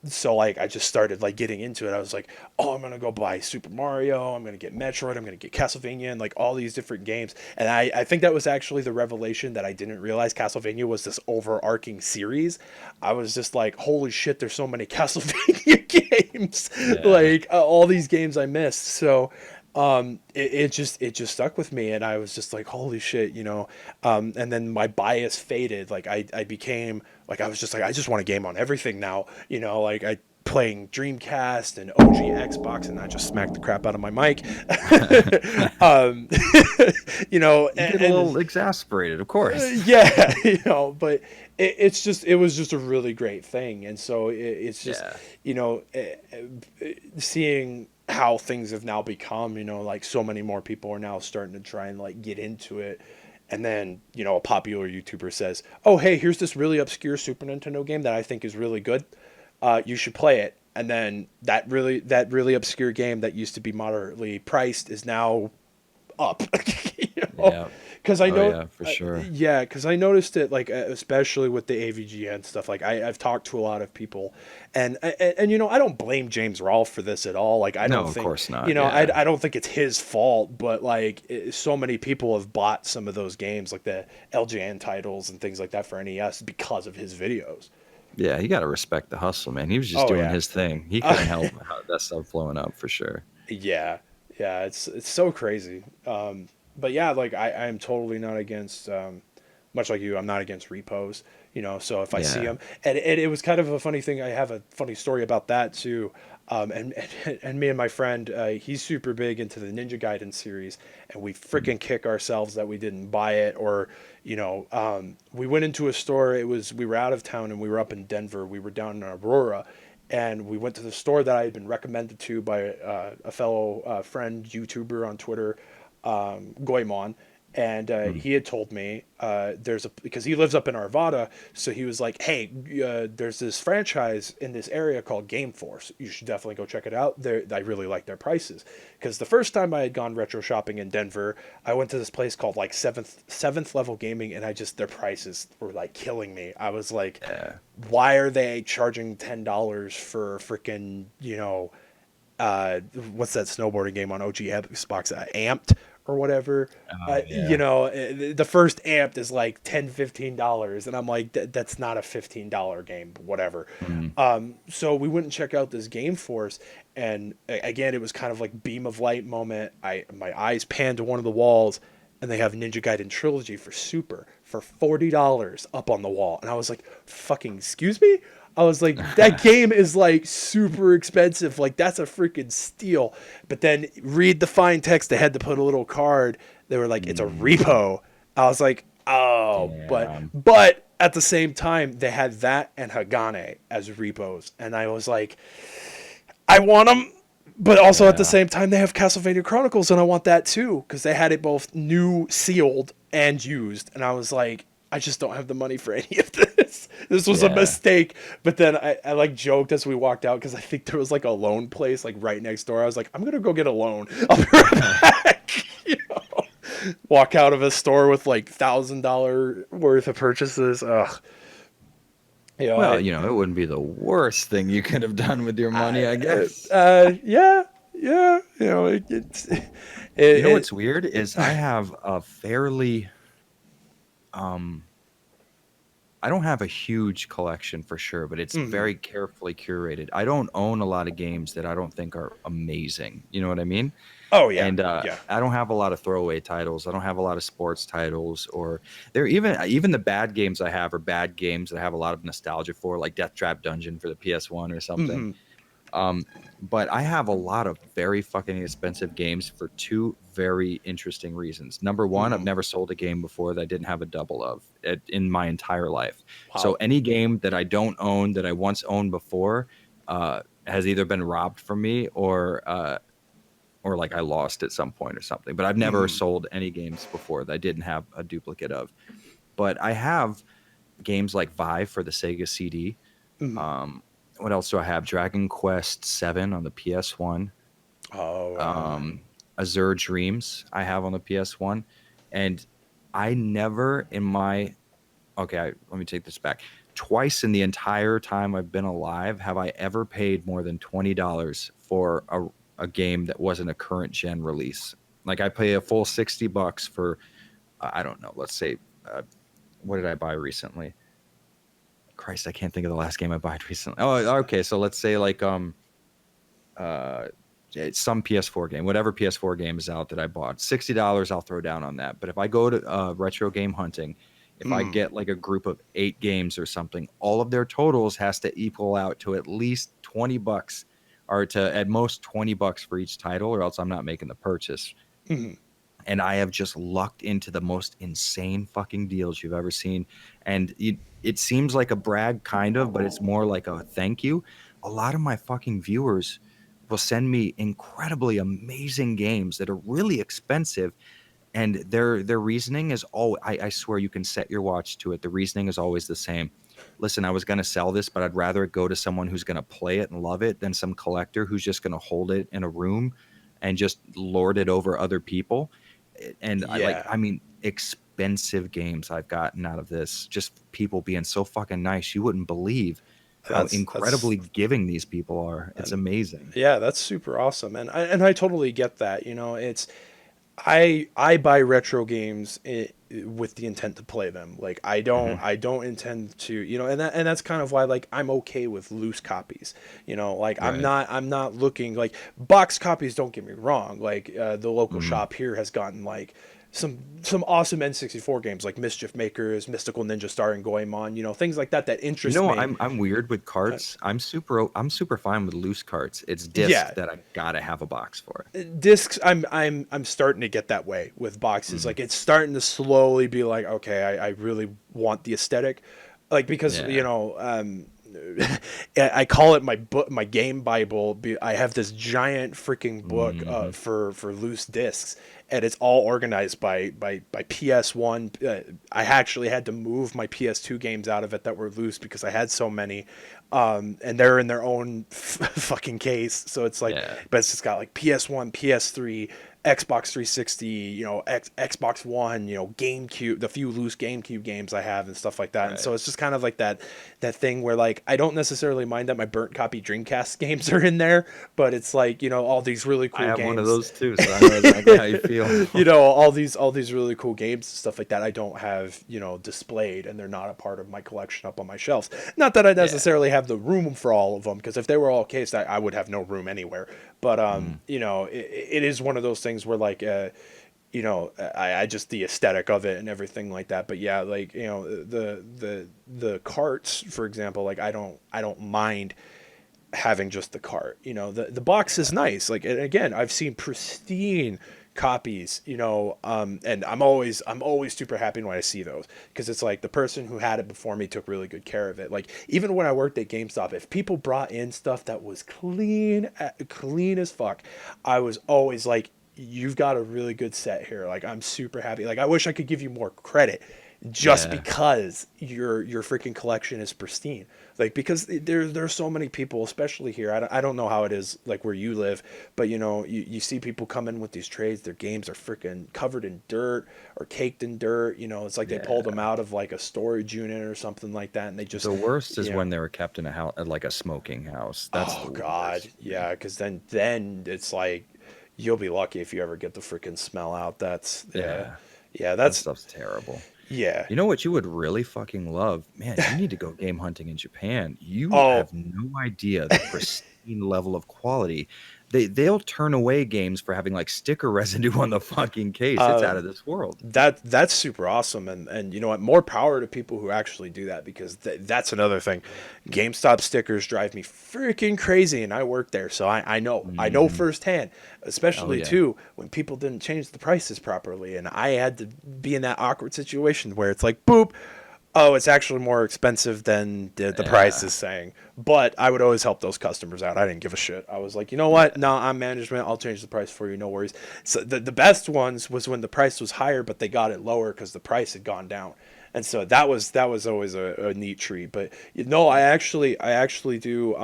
So like I just started like getting into it. I was like, oh, I'm gonna go buy Super Mario, I'm gonna get Metroid, I'm gonna get Castlevania, and like all these different games. And I think that was actually the revelation that I didn't realize Castlevania was this overarching series. I was just like, holy shit, there's so many Castlevania games. Like all these games I missed. So it just stuck with me, and I was just like, holy shit, and then my bias faded. Like I became like, I was just like, I just want a game on everything now, like I playing Dreamcast and OG Xbox, and I just smacked the crap out of my mic. You get a little exasperated, of course. Yeah, but it was just a really great thing. And so it's just, seeing how things have now become, like so many more people are now starting to try and like get into it. And then, a popular YouTuber says, oh, hey, here's this really obscure Super Nintendo game that I think is really good. You should play it. And then that really obscure game that used to be moderately priced is now up. Yeah. Because I know, yeah, for sure. because I noticed it, like especially with the AVGN stuff. Like I've talked to a lot of people, and I don't blame James Rolfe for this at all. Like I don't think, of course not. I don't think it's his fault. But like so many people have bought some of those games, like the LJN titles and things like that for NES, because of his videos. Yeah, you got to respect the hustle, man. He was just doing his thing. He couldn't help that stuff blowing up for sure. Yeah, it's so crazy. But yeah, like I am totally not against, much like you, I'm not against repos, so if I see them, and it was kind of a funny thing. I have a funny story about that too. And me and my friend, he's super big into the Ninja Gaiden series, and we freaking kick ourselves that we didn't buy it, or, we went into a store. We were out of town and we were up in Denver. We were down in Aurora, and we went to the store that I had been recommended to by a fellow friend, YouTuber on Twitter, Goemon, and he had told me because he lives up in Arvada, so he was like, hey, there's this franchise in this area called Game Force. You should definitely go check it out. I really like their prices, because the first time I had gone retro shopping in Denver, I went to this place called like Seventh Level Gaming, and their prices were like killing me. I was like, why are they charging $10 for freaking what's that snowboarding game on OG Xbox, Amped or whatever. Oh yeah. The first amp is like $10-15, and I'm like, that's not a $15 game, but whatever. Mm. So we went and check out this Game Force, and again, it was kind of like beam of light moment. My eyes panned to one of the walls, and they have Ninja Gaiden Trilogy for Super for $40 up on the wall, and I was like, fucking excuse me. I was like, that game is like super expensive. Like, that's a freaking steal. But then read the fine text. They had to put a little card. They were like, it's a Mm. repo. I was like, oh, but Damn. at the same time, they had that and Hagane as repos, and I was like, I want them. But also at the Yeah. same time, they have Castlevania Chronicles, and I want that too because they had it both new, sealed, and used. And I was like, I just don't have the money for any of this. This was a Yeah. mistake. But then I like joked as we walked out because I think there was like a loan place like right next door. I was like, I'm gonna go get a loan. I'll be right back. Walk out of a store with like $1,000 worth of purchases. Ugh. Well, it wouldn't be the worst thing you could have done with your money, I guess. Yeah, yeah. You know It what's weird is I have a fairly um I don't have a huge collection for sure, but it's mhm. very carefully curated. I don't own a lot of games that I don't think are amazing. You know what I mean? Oh yeah, And yeah. I don't have a lot of throwaway titles. I don't have a lot of sports titles, or they're even the bad games I have are bad games that I have a lot of nostalgia for, like Death Trap Dungeon for the PS1 or something. Hmm. But I have a lot of very fucking expensive games for two very interesting reasons. Number one, I've Hmm. never sold a game before that I didn't have a double of in my entire life. So Wow. any game that I don't own that I once owned before has either been robbed from me or like I lost at some point or something. But I've never Hmm. sold any games before that I didn't have a duplicate of. But I have games like Vive for the Sega CD. Hmm. Um, what else do I have? Dragon Quest 7 on the PS1. Oh. Azure Dreams I have on the PS1. And I never in my okay, let me take this back. Twice in the entire time I've been alive have I ever paid more than $20 for a game that wasn't a current gen release. Like I pay a full $60 for I don't know, let's say what did I buy recently? Christ, I can't think of the last game I bought recently. Oh, okay, so let's say like uh some PS4 game, whatever PS4 game is out that I bought, $60 I'll throw down on that. But if I go to retro game hunting, if I Hmm. get like a group of 8 games or something, all of their totals has to equal out to at least $20 or to at most $20 for each title, or else I'm not making the purchase. Hmm. And I have just lucked into the most insane fucking deals you've ever seen. And it seems like a brag, kind of, but it's more like a thank you. A lot of my fucking viewers will send me incredibly amazing games that are really expensive, and their reasoning is all I swear you can set your watch to it. The reasoning is always the same. Listen, I was going to sell this, but I'd rather it go to someone who's going to play it and love it than some collector who's just going to hold it in a room and just lord it over other people. And Yeah. I mean, expensive games I've gotten out of this. Just people being so fucking nice. You wouldn't believe how That's incredibly giving these people are. It's and amazing. yeah, that's super awesome, and I totally get that. It's I buy retro games with the intent to play them. Like Hmm. I don't intend to, and that's kind of why like I'm okay with loose copies. Like Right. I'm not looking like box copies. Don't get me wrong. Like the local Hmm. shop here has gotten like some awesome N64 games like Mischief Makers, Mystical Ninja Star, and Goemon. Things like that that You interest know, me. I'm weird with Uh, carts. I'm super fine with loose carts. It's disc yeah, that I gotta have a box for. discs I'm starting to get that way with boxes. Mm. Like it's starting to slowly be like, okay, I really want the aesthetic, like because Yeah. I call it my book, my game bible. I have this giant freaking book Hmm. for loose discs, and it's all organized by PS1. I actually had to move my PS2 games out of it that were loose because I had so many, and they're in their own fucking case. So it's like, Yeah. but it's just got like PS1, PS3. Xbox 360, Xbox One, GameCube, the few loose GameCube games I have and stuff like that. And Right. so it's just kind of like that thing where like I don't necessarily mind that my burnt copy Dreamcast games are in there, but it's like, all these really I cool have one of games. those too, so I know exactly how you feel. all these really cool games and stuff like that I don't have, displayed, and they're not a part of my collection up on my shelves. Not that I Yeah. necessarily have the room for all of them, because if they were all cased, I would have no room anywhere. But Mm. it is one of those things where like I just the aesthetic of it and everything like that. But yeah, like the carts, for example, like I don't mind having just the cart. The box is nice. Like, and again, I've seen pristine copies, and I'm always super happy when I see those, because it's like the person who had it before me took really good care of it. Like, even when I worked at GameStop, if people brought in stuff that was clean as fuck, I was always like, you've got a really good set here. Like, I'm super happy. Like, I wish I could give you more credit just Yeah. because your freaking collection is pristine. Like, because there's so many people, especially here. I don't know how it is like where you live, but you see people come in with these trays. Their games are freaking covered in dirt or caked in dirt. It's like they pulled them Yeah. out of like a storage unit or something like that, and they just The worst is you know when they were kept in a house, like a smoking house. That's oh the god, worst for me. yeah, because then it's like you'll be lucky if you ever get the freaking smell out. That's yeah, Yeah. yeah, That that's stuff's terrible. yeah. You know what you would really fucking love? Man, you need to go game hunting in Japan. You Oh, have no idea the pristine level of quality. They'll turn away games for having like sticker residue on the fucking case. It's uh, out of this world. that's super awesome, and you know what, more power to people who actually do that, because that's another thing. GameStop stickers drive me freaking crazy, and I work there, so I know Hmm. firsthand, Oh especially yeah. too when people didn't change the prices properly, and I had to be in that awkward situation where it's like, boop, oh, it's actually more expensive than the price Yeah. is saying. But I would always help those customers out. I didn't give a shit. I was like, you know what? Yeah. No, I'm management. I'll change the price for you. No worries. So the best ones was when the price was higher, but they got it lower because the price had gone down. And so that was always a neat treat. But I actually do.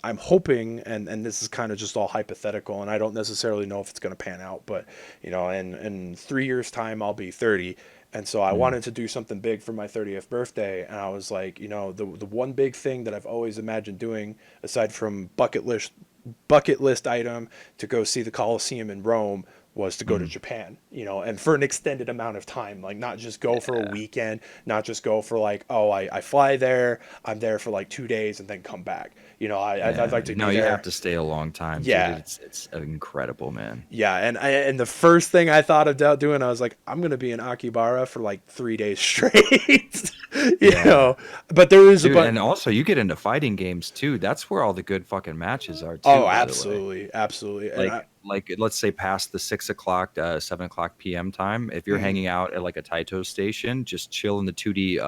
I'm hoping, and this is kind of just all hypothetical, and I don't necessarily know if it's going to pan out, but in 3 years' time, I'll be 30, and so I Mm. wanted to do something big for my 30th birthday, and I was like, the one big thing that I've always imagined doing, aside from bucket list item, to go see the Colosseum in Rome, was to go to Mm. Japan, and for an extended amount of time, like not just go for a Yeah. weekend, not just go for like, oh, I fly there, I'm there for like 2 days and then come back. I'd Yeah. like to No, be you have there. to stay a long time, dude. Yeah, It's incredible, man. yeah, and the first thing I thought about doing, I was like, I'm gonna be in Akibara for like 3 days straight, you Yeah. know. But there is a Dude, but. and also you get into fighting games too. That's where all the good fucking matches are too, Oh, by the way. absolutely, absolutely, and Like I. like let's say past the 6 o'clock, 7 o'clock PM time. If you're Mhm, hanging out at like a Taito station, just chill in the 2D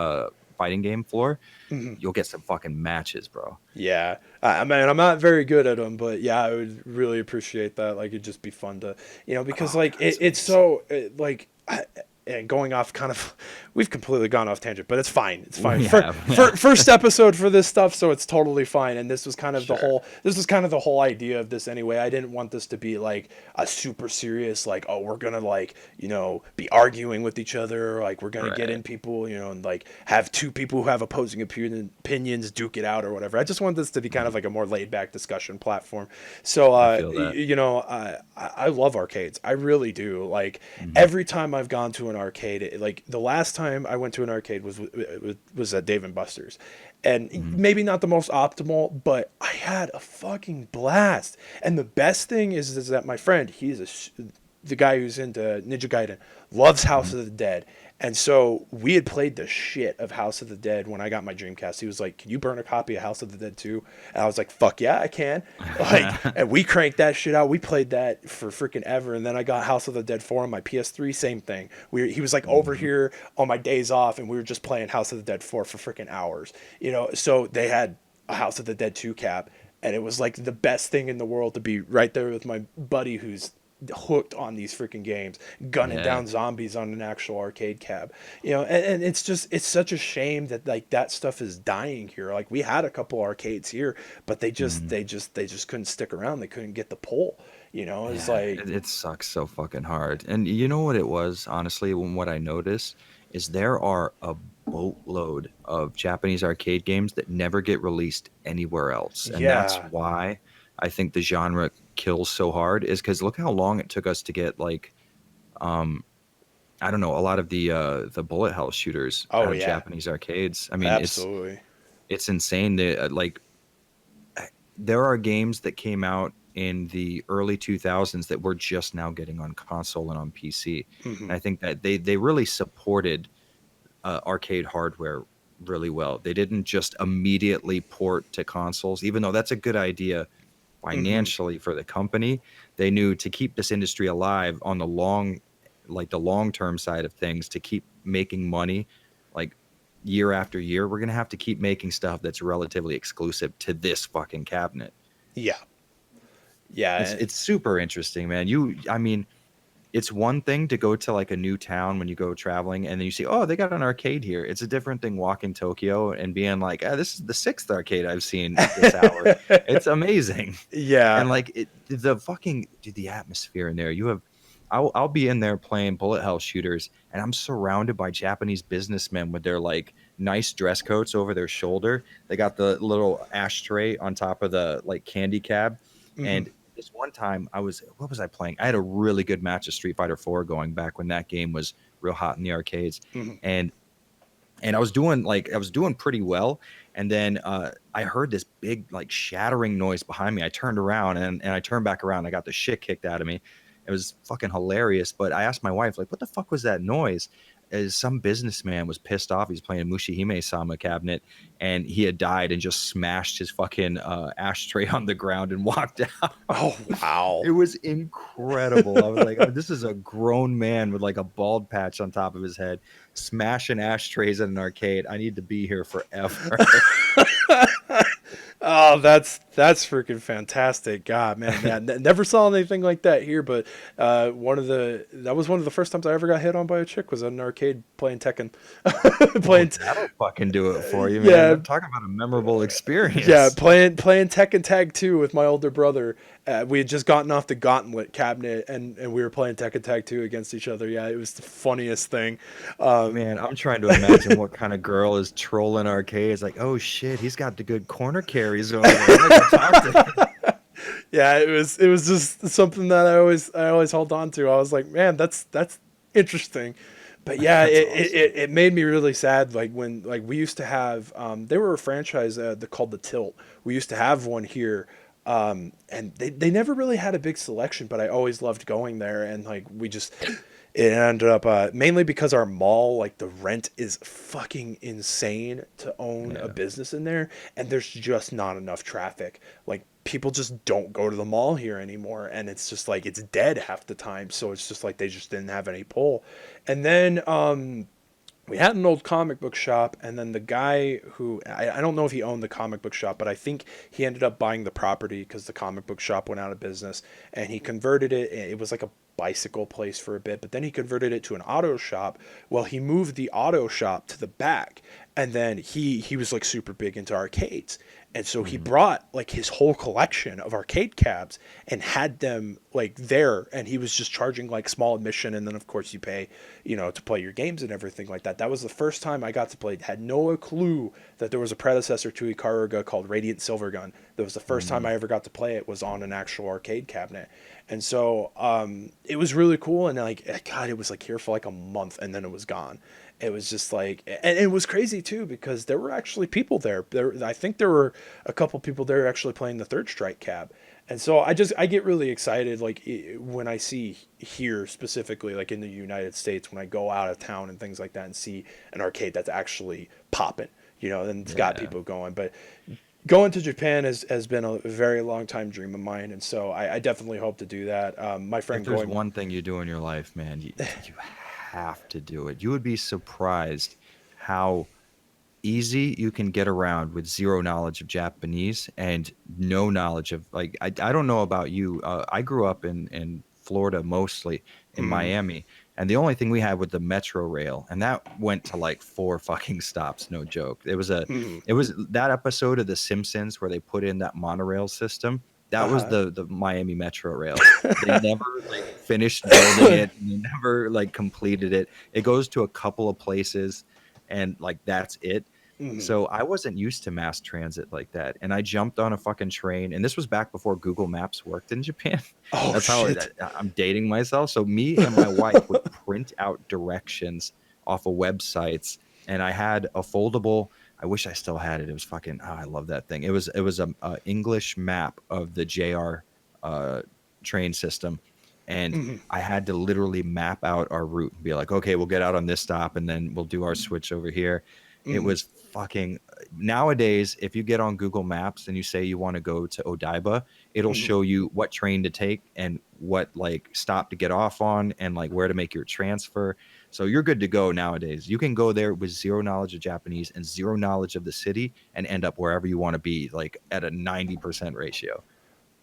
fighting game floor, mhm. you'll get some fucking matches, bro. Yeah, I mean, I'm not very good at them, but yeah, I would really appreciate that. Like, it'd just be fun to, because Oh like god, it's it's amazing. so like. And going off kind of, we've completely gone off tangent, but it's fine. It's fine. We For, have, for yeah. first episode for this stuff, so it's totally fine. And this was kind of the Sure. whole. This was kind of the whole idea of this anyway. I didn't want this to be like a super serious, like, oh, we're gonna like be arguing with each other, like we're gonna get Right. in people, and like have two people who have opposing opinions duke it out or whatever. I just want this to be kind of Mhm. like a more laid back discussion platform. So I feel that. I love arcades. I really do. Like, Mhm. every time I've gone to an arcade, like the last time I went to an arcade was at Dave and Buster's, and Mhm. maybe not the most optimal, but I had a fucking blast. And the best thing is that my friend, the guy who's into Ninja Gaiden, loves House Mhm. of the Dead. And so we had played the shit of House of the Dead when I got my Dreamcast. He was like, "Can you burn a copy of House of the Dead too?" And I was like, "Fuck yeah, I can!" Like, and we cranked that shit out. We played that for freaking ever. And then I got House of the Dead 4 on my PS3. Same thing. He was like over Mhm. here on my days off, and we were just playing House of the Dead 4 for freaking hours. So they had a House of the Dead 2 cap, and it was like the best thing in the world to be right there with my buddy who's hooked on these freaking games, gunning Yeah. down zombies on an actual arcade cab. And it's such a shame that like that stuff is dying here. Like, we had a couple arcades here, but they just Mhm. they just they just couldn't stick around. They couldn't get the pull. It's Yeah, like, it sucks so fucking hard. And you know what it was, honestly, what I noticed is there are a boatload of Japanese arcade games that never get released anywhere else. And that's yeah, why I think the genre kills so hard, is because look how long it took us to get like um I don't know, a lot of the bullet hell shooters out oh of yeah, Japanese arcades. I mean, absolutely. it's insane that like there are games that came out in the early 2000s that we're just now getting on console and on PC. Hmm. And I think that they really supported arcade hardware really well. They didn't just immediately port to consoles, even though that's a good idea Hmm. financially for the company. They knew to keep this industry alive on the long term side of things, to keep making money, like year after year, we're gonna have to keep making stuff that's relatively exclusive to this fucking cabinet. Yeah, It's yeah, it's super interesting, man. I mean, it's one thing to go to like a new town when you go traveling and then you see, oh, they got an arcade here. It's a different thing walking Tokyo and being like, this is the sixth arcade I've seen this hour. It's amazing. yeah. And like the fucking dude, the atmosphere in there. I'll be in there playing bullet hell shooters, and I'm surrounded by Japanese businessmen with their like nice dress coats over their shoulder. They got the little ashtray on top of the like candy cab. Hmm. And this one time, what was I playing? I had a really good match of Street Fighter 4 going back when that game was real hot in the arcades, Hmm. and I was doing pretty well, and then I heard this big like shattering noise behind me. I turned around and I turned back around. I got the shit kicked out of me. It was fucking hilarious. But I asked my wife, like, what the fuck was that noise? Is some businessman was pissed off. He's playing a Mushihime Sama cabinet, and he had died and just smashed his fucking ashtray on the ground and walked out. Oh wow. It was incredible. I was like, oh, this is a grown man with like a bald patch on top of his head, smashing ashtrays at an arcade. I need to be here forever. Oh, that's freaking fantastic. God, man, yeah, never saw anything like that here. But that was one of the first times I ever got hit on by a chick, was at an arcade playing Tekken, Well, playing, that'll fucking do it for you, man. yeah, I'm talking about a memorable yeah, experience. playing Tekken Tag 2 with my older brother. We had just gotten off the Gauntlet cabinet, and we were playing Tekken Tag 2 against each other. Yeah, it was the funniest thing. Um, Man, I'm trying to imagine what kind of girl is trolling arcades. Like, oh shit, he's got the good corner carries over there. I'm gonna go talk to him. yeah, it was just something that I always held on to. I was like, man, that's interesting. But yeah, That's it, it, awesome. it it made me really sad. Like when, like, we used to have, they were a franchise called the Tilt. We used to have one here, and they never really had a big selection, but I always loved going there. And like we just, it ended up mainly because our mall, like the rent is fucking insane to own a Yeah. business in there, and there's just not enough traffic. Like people just don't go to the mall here anymore, and it's just like it's dead half the time. So it's just like they just didn't have any pull. And then we had an old comic book shop, and then the guy who, I don't know if he owned the comic book shop, but I think he ended up buying the property because the comic book shop went out of business, and he converted it. It was like a bicycle place for a bit, but then he converted it to an auto shop. Well, he moved the auto shop to the back, and then he was like super big into arcades, and so he Mhm. brought like his whole collection of arcade cabs and had them like there, and he was just charging like small admission, and then of course you pay, to play your games and everything like that. That was the first time I got to play. Had no clue that there was a predecessor to Ikaruga called Radiant Silvergun. That was the first time Mhm. I ever got to play it, was on an actual arcade cabinet. And so it was really cool, and like God, it was like here for like a month, and then it was gone. It was just like, and it was crazy too because there were actually people there. I think there were a couple people there actually playing the Third Strike cab, and so I get really excited like when I see here specifically like in the United States, when I go out of town and things like that and see an arcade that's actually popping, and it's got Yeah. people going. But going to Japan has been a very long time dream of mine, and so I definitely hope to do that. My If friend there's going, one thing you do in your life, man, you have to do it. You would be surprised how easy you can get around with zero knowledge of Japanese and no knowledge of like I don't know about you. I grew up in Florida, mostly in mm, Miami, and the only thing we had was the Metro Rail, and that went to like four fucking stops, no joke. mm, It was that episode of The Simpsons where they put in that monorail system. That was Uh-huh. the Miami Metro Rail. They never like finished building it. And they never like completed it. It goes to a couple of places, and like that's it. Mhm. So I wasn't used to mass transit like that, and I jumped on a fucking train. And this was back before Google Maps worked in Japan. Oh That's how shit. I'm dating myself. So me and my wife would print out directions off of websites, and I had a foldable. I wish I still had it. It was fucking. Oh, I love that thing. It was a English map of the JR uh, train system, and Mhm. I had to literally map out our route and be like, okay, we'll get out on this stop, and then we'll do our switch over here. It Mhm. was fucking. Nowadays, if you get on Google Maps and you say you want to go to Odaiba, it'll Mhm. show you what train to take and what like stop to get off on and like where to make your transfer. So you're good to go nowadays. You can go there with zero knowledge of Japanese and zero knowledge of the city and end up wherever you want to be, like at a 90% ratio.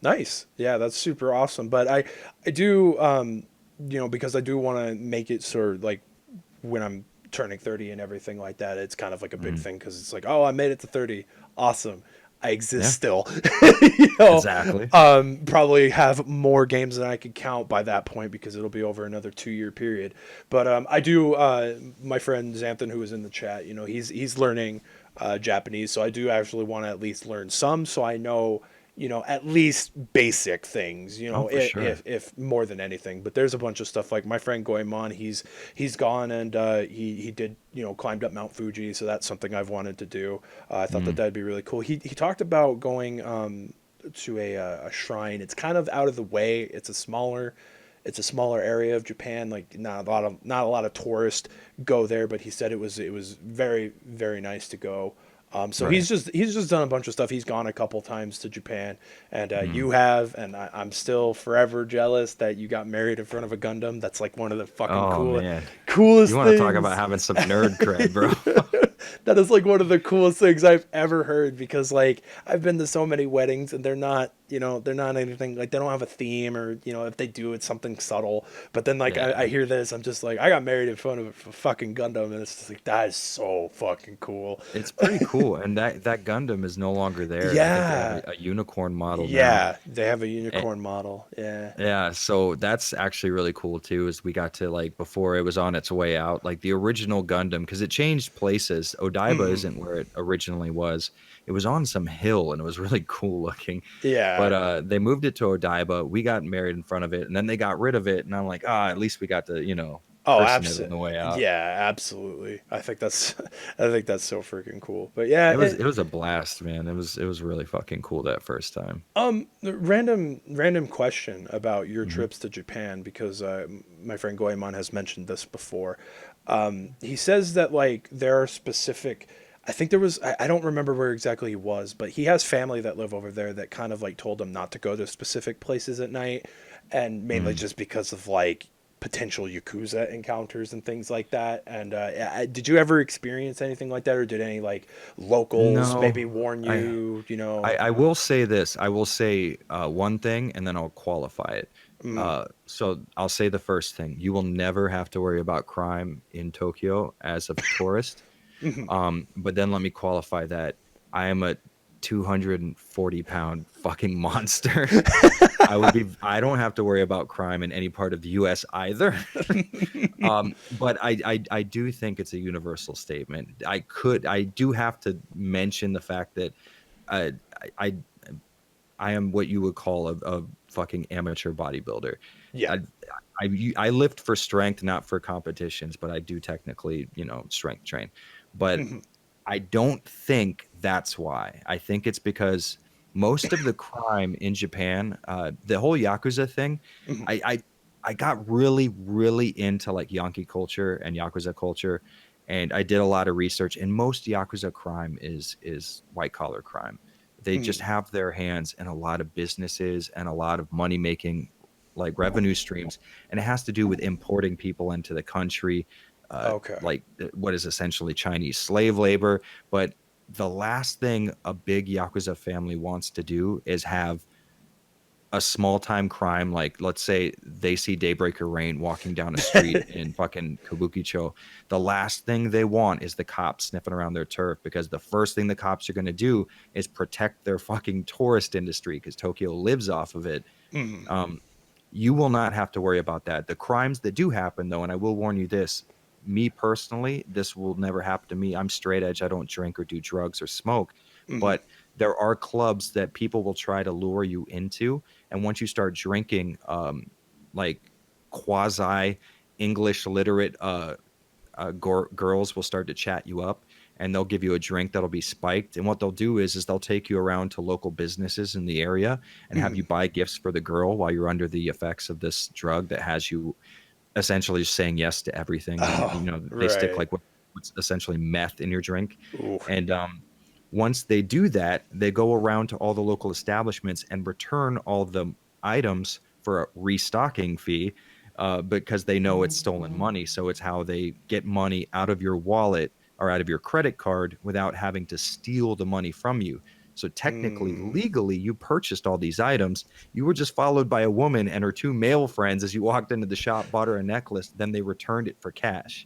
Nice. Yeah, that's super awesome. But I do, because I do want to make it sort of like when I'm turning 30 and everything like that, it's kind of like a big Mhm. thing because it's like, oh, I made it to 30. Awesome. I exist Yeah, still. you know, exactly. Probably have more games than I could count by that point because it'll be over another 2 year period. But I do, my friend Xanthan, who was in the chat, he's learning Japanese. So I do actually want to at least learn some so I know at least basic things, Oh, for sure. if more than anything. But there's a bunch of stuff like my friend Goemon, he's gone and he did climbed up Mount Fuji, so that's something I've wanted to do. I thought that Mm, that'd be really cool. He talked about going to a shrine. It's kind of out of the way. It's a smaller area of Japan. Like not a lot of tourists go there, but he said it was very very nice to go. So right. he's just done a bunch of stuff. He's gone a couple times to Japan, and Mm. you have, and I'm still forever jealous that you got married in front of a Gundam. That's like one of the fucking Oh man, you coolest want to talk about things. having some nerd cred, bro? That is like one of the coolest things I've ever heard because like I've been to so many weddings and they're not anything like they don't have a theme or if they do it's something subtle. But then like I Yeah. hear this, I'm just like I got married in front of a fucking Gundam and it's just like that is so fucking cool. It's pretty cool, and that Gundam is no longer there. I think they have Yeah. a unicorn model now. Yeah, they have a Eh, unicorn model. Yeah. yeah, so that's actually really cool too. Is we got to like before it was on its way out, like the original Gundam, because it changed places. Odaiba Mhm. isn't where it originally was. It was on some hill, and it was really cool looking. But Yeah. they moved it to Odaiba. We got married in front of it, and then they got rid of it. And I'm like, at least we got to Oh, christen it on the way out. yeah, absolutely. I think that's I think that's so freaking cool. But yeah, It was a blast, man. It was really fucking cool that first time. random question about your Hmm. trips to Japan because my friend Goemon has mentioned this before. He says that like there are specific. I think there was. I don't remember where exactly he was, but he has family that live over there that kind of like told him not to go to specific places at night, and mainly Mm. just because of like potential yakuza encounters and things like that. And did you ever experience anything like that, or did any like locals No, maybe warn I you? I will say this. I will say one thing, and then I'll qualify it. Mm, So I'll say the first thing. You will never have to worry about crime in Tokyo as a tourist. mhm. But then let me qualify that. I am a 240-pound fucking monster. I don't have to worry about crime in any part of the US either. But I do think it's a universal statement. I do have to mention the fact that uh, I I am what you would call a fucking amateur bodybuilder. Yeah. I, I lift for strength, not for competitions, but I do technically, strength train. But Mhm. I don't think that's why. I think it's because most of the crime in Japan, the whole Yakuza thing, Mhm. I, I I got really, really into like Yankee culture and Yakuza culture, and I did a lot of research. And most Yakuza crime is white collar crime. They just Mhm. have their hands in a lot of businesses and a lot of money making like revenue streams, and it has to do with importing people into the country, Okay. like what is essentially Chinese slave labor. But the last thing a big Yakuza family wants to do is have a small time crime, like let's say they see Daybreaker Rein walking down a street in fucking Kabukicho, the last thing they want is the cops sniffing around their turf, because the first thing the cops are going to do is protect their fucking tourist industry, because Tokyo lives off of it. Mhm. um, you will not have to worry about that. The crimes that do happen, though, and I will warn you this, me personally, this will never happen to me. I'm straight edge. I don't drink or do drugs or smoke. Mhm. But there are clubs that people will try to lure you into. And once you start drinking, like quasi English literate girls will start to chat you up, and they'll give you a drink that'll be spiked. And what they'll do is they'll take you around to local businesses in the area and have you Mhm. buy gifts for the girl while you're under the effects of this drug that has you essentially just saying yes to everything. And Oh, they stick right. like what's essentially meth in your drink. Ooh. And once they do that, they go around to all the local establishments and return all the items for a restocking fee, because they know it's stolen money. So it's how they get money out of your wallet or out of your credit card without having to steal the money from you. So technically, Mm. legally, you purchased all these items. You were just followed by a woman and her two male friends as you walked into the shop, bought her a necklace, then they returned it for cash.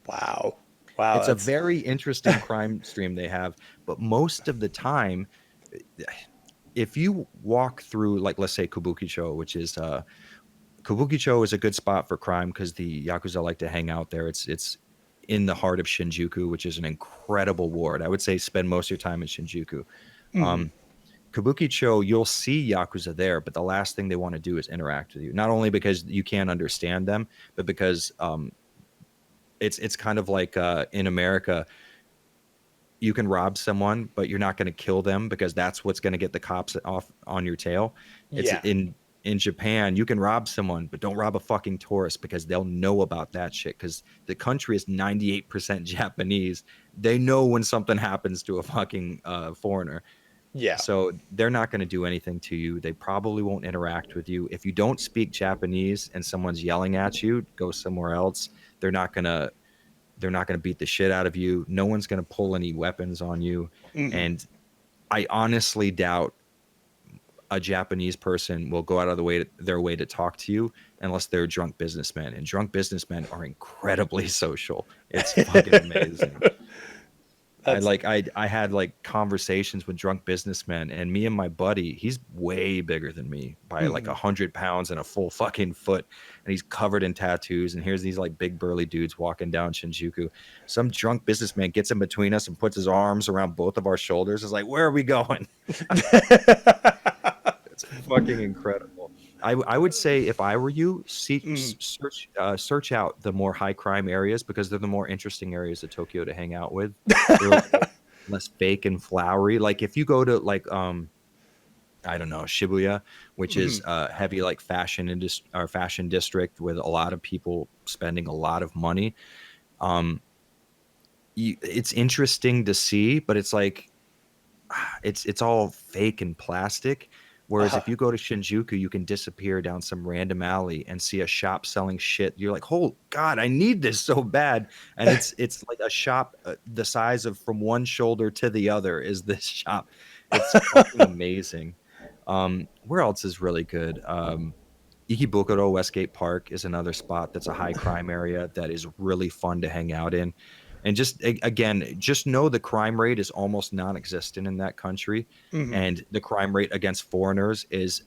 Wow. Wow, It's a that's very interesting crime stream they have, but most of the time, if you walk through, like, let's say Kabukicho, which is Kabukicho is a good spot for crime because the Yakuza like to hang out there. It's in the heart of Shinjuku, which is an incredible ward. I would say spend most of your time in Shinjuku. mhm. Um, Kabukicho, you'll see Yakuza there, but the last thing they want to do is interact with you. Not only because you can't understand them, but because it's kind of like in America, you can rob someone, but you're not going to kill them because that's what's going to get the cops off on your tail. It's Yeah. in Japan, you can rob someone, but don't rob a fucking tourist because they'll know about that shit. Because the country is 98% Japanese. They know when something happens to a fucking foreigner. Yeah. So they're not going to do anything to you. They probably won't interact with you. If you don't speak Japanese and someone's yelling at you, go somewhere else. They're not going to they're not going to beat the shit out of you. No one's going to pull any weapons on you. Mhm. And I honestly doubt a Japanese person will go out of their way to talk to you unless they're drunk businessmen. And drunk businessmen are incredibly social. It's fucking amazing. That's I had like conversations with drunk businessmen, and me and my buddy, he's way bigger than me by like mhm. 100 pounds and a full fucking foot, and he's covered in tattoos. And here's these like big burly dudes walking down Shinjuku. Some drunk businessman gets in between us and puts his arms around both of our shoulders. Is like, where are we going? It's fucking incredible. I would say if I were you, Mhm. search out the more high crime areas because they're the more interesting areas of Tokyo to hang out with. They're a little bit less fake and flowery. Like if you go to like I don't know, Shibuya, which is Mhm. heavy like fashion district with a lot of people spending a lot of money. Um, it's interesting to see, but it's like it's all fake and plastic. Whereas Uh-huh. if you go to Shinjuku, you can disappear down some random alley and see a shop selling shit. You're like, oh God, I need this so bad. And it's like a shop the size of from one shoulder to the other is this shop. It's fucking amazing. Where else is really good? Ikebukuro Westgate Park is another spot that's a high crime area that is really fun to hang out in. And just again, just know the crime rate is almost non-existent in that country, Mhm. and the crime rate against foreigners is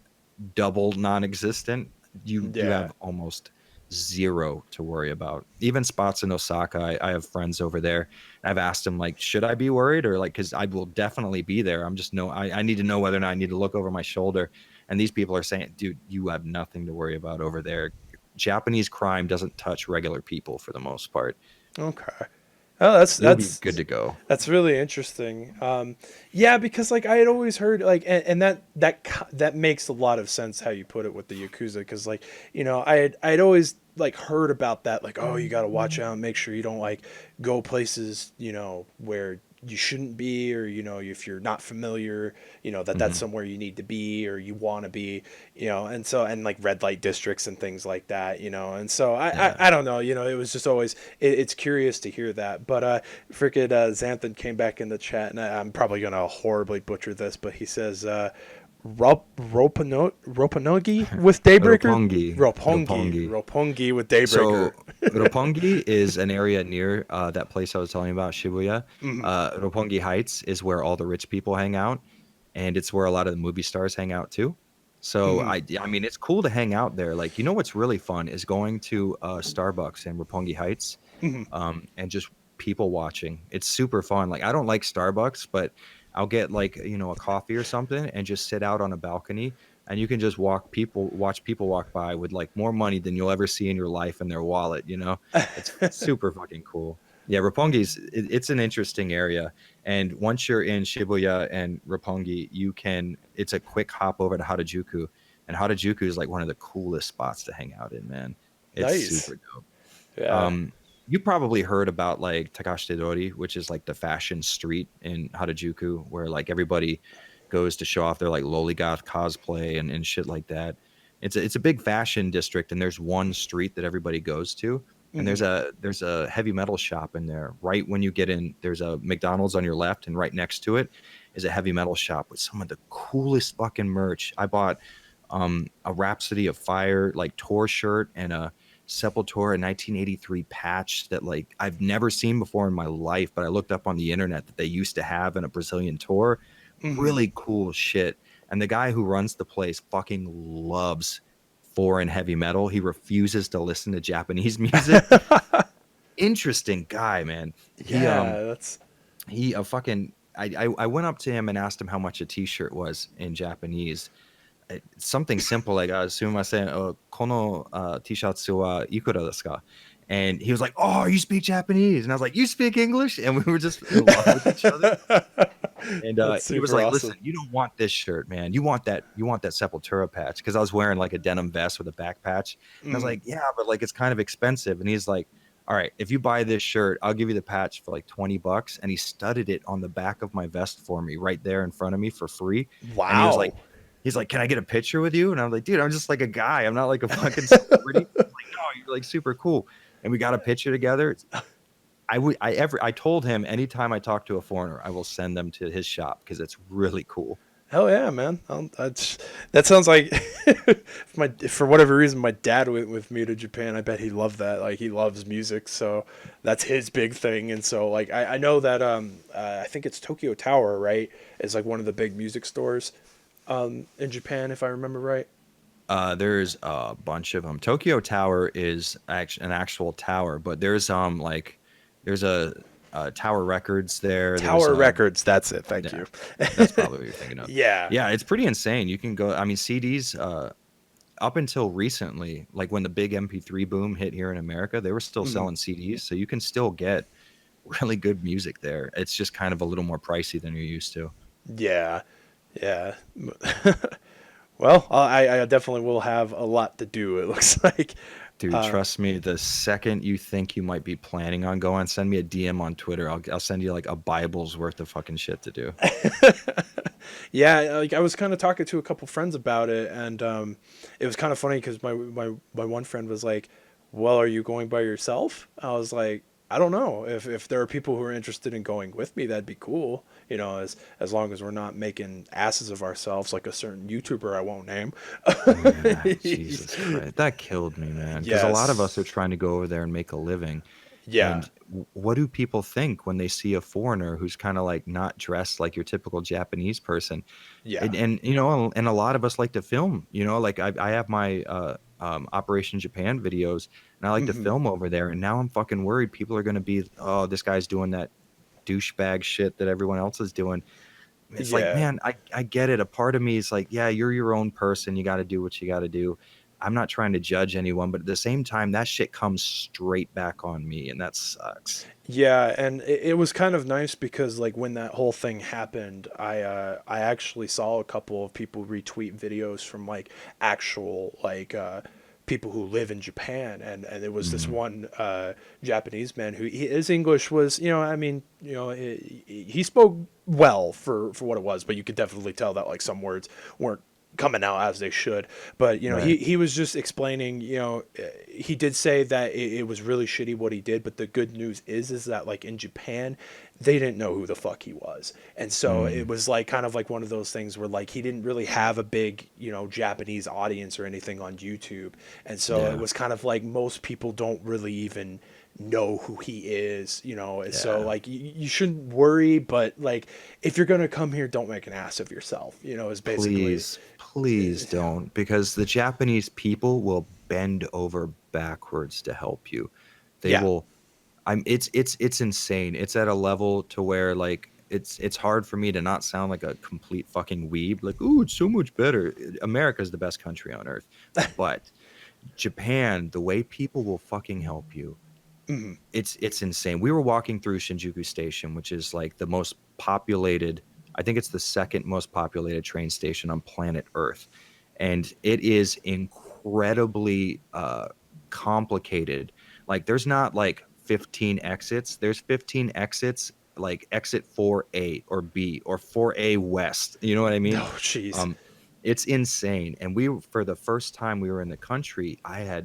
double non-existent. You Yeah. have almost zero to worry about. Even spots in Osaka, I have friends over there. I've asked them like, should I be worried or like, because I will definitely be there. I'm just no, I need to know whether or not I need to look over my shoulder. And these people are saying, dude, you have nothing to worry about over there. Japanese crime doesn't touch regular people for the most part. Okay. Oh, that's You'll be that's good to go. that's really interesting. Yeah, because like I had always heard like, and that makes a lot of sense how you put it with the Yakuza, because like I'd always like heard about that, like, oh, you got to watch out and make sure you don't like go places where you shouldn't be, or if you're not familiar, that's Hmm. somewhere you need to be or you want to be, and like red light districts and things like that, and so Yeah. I don't know, it was just always it's curious to hear that. But freaking Xanthan came back in the chat, and I'm probably gonna horribly butcher this, but he says Roppongi with Daybreaker. Roppongi. Roppongi with Daybreaker. So Roppongi is an area near that place I was telling you about, Shibuya. Mhm. Roppongi Heights is where all the rich people hang out, and it's where a lot of the movie stars hang out too. So Mhm. I mean, it's cool to hang out there. Like, you know what's really fun is going to Starbucks in Roppongi Heights, Mhm. and just people watching. It's super fun. Like, I don't like Starbucks, but I'll get like, a coffee or something and just sit out on a balcony, and you can just watch people walk by with like more money than you'll ever see in your life in their wallet. It's super fucking cool. Yeah, it's an interesting area. And once you're in Shibuya and Roppongi, it's a quick hop over to Harajuku. And Harajuku is like one of the coolest spots to hang out in, man. It's Nice. super dope. Yeah. Um, you probably heard about like Takashitedori, which is like the fashion street in Harajuku, where like everybody goes to show off their like loligoth cosplay and shit like that. It's a big fashion district, and there's one street that everybody goes to, and Mhm. there's a heavy metal shop in there. Right when you get in, there's a McDonald's on your left, and right next to it is a heavy metal shop with some of the coolest fucking merch. I bought a Rhapsody of Fire like tour shirt and a Sepultura 1983 patch that like I've never seen before in my life, but I looked up on the internet that they used to have in a Brazilian tour. Mhm. Really cool shit. And the guy who runs the place fucking loves foreign heavy metal. He refuses to listen to Japanese music. Interesting guy, man. He Yeah, that's he fucking I went up to him and asked him how much a t-shirt was in Japanese. Something simple like sumimasen, kono t-shirts wa ikura desu ka? And he was like, "Oh, you speak Japanese?" And I was like, "You speak English?" And we were just in love with each other. And that's he was super like, awesome. "Listen, you don't want this shirt, man. You want that Sepultura patch." Because I was wearing like a denim vest with a back patch, and I was Mhm. like, "Yeah, but like it's kind of expensive." And he's like, "All right, if you buy this shirt, I'll give you the patch for like $20." And he studded it on the back of my vest for me, right there in front of me for free. And Wow. he's like, "Can I get a picture with you?" And I'm like, "Dude, I'm just like a guy. I'm not like a fucking celebrity." He's like, "No, you're like super cool." And we got a picture together. I told him anytime I talk to a foreigner, I will send them to his shop because it's really cool. Hell yeah, man. That sounds like for whatever reason my dad went with me to Japan. I bet he loved that. Like he loves music, so that's his big thing. And so like I know that I think it's Tokyo Tower, right? Is like one of the big music stores in Japan, if I remember right. There's a bunch of them. Tokyo Tower is an actual tower, but there's a Tower Records there. There's Tower Records, that's it. Thank yeah, you. that's probably what you're thinking of. Yeah. Yeah, it's pretty insane. You can go. I mean, CDs. Up until recently, like when the big MP3 boom hit here in America, they were still Mhm. selling CDs, so you can still get really good music there. It's just kind of a little more pricey than you're used to. Yeah. Yeah. Well, I definitely will have a lot to do. It looks like. Dude, Uh, trust me, the second you think you might be planning on going, send me a DM on Twitter. I'll send you like a Bible's worth of fucking shit to do. yeah, like I was kind of talking to a couple friends about it, and it was kind of funny because my one friend was like, "Well, are you going by yourself?" I was like, "I don't know. If there are people who are interested in going with me, that'd be cool. You know, as long as we're not making asses of ourselves like a certain YouTuber I won't name." Yeah, Jesus Christ. That killed me, man. Because a lot of us are Yes. trying to go over there and make a living. Yeah. And what do people think when they see a foreigner who's kind of like not dressed like your typical Japanese person? Yeah. And a lot of us like to film, like I have my Operation Japan videos, and I like to Hmm. film over there. And now I'm fucking worried people are going to be, oh, this guy's doing that douchebag shit that everyone else is doing. It's like, Yeah. man, I get it. A part of me is like, yeah, you're your own person. You got to do what you got to do. I'm not trying to judge anyone, but at the same time, that shit comes straight back on me, and that sucks. Yeah, and it was kind of nice because like when that whole thing happened, I actually saw a couple of people retweet videos from like actual like people who live in Japan, and there was this Mhm. one Japanese man who his English was, I mean, he spoke well for what it was, but you could definitely tell that like some words weren't coming out as they should. But Right. he was just explaining. He did say that it was really shitty what he did, but the good news is that like in Japan, they didn't know who the fuck he was, and so it Mm, was like kind of like one of those things where like he didn't really have a big Japanese audience or anything on YouTube, and so it yeah. was kind of like most people don't really even know who he is, and so Yeah. like you shouldn't worry, but like if you're gonna come here, don't make an ass of yourself, is basically. Please, please don't, because the Japanese people will bend over backwards to help you. They Yeah. will. It's insane. It's at a level to where like it's hard for me to not sound like a complete fucking weeb. Like, ooh, it's so much better. America's the best country on earth, but Japan, the way people will fucking help you, Mhm. it's insane. We were walking through Shinjuku Station, which is like the most populated, I think it's the second most populated train station on planet Earth. And it is incredibly complicated. Like there's not like 15 exits. There's 15 exits, like exit 4A or B or 4A West. You know what I mean? Oh, jeez. Um, it's insane. And for the first time we were in the country, I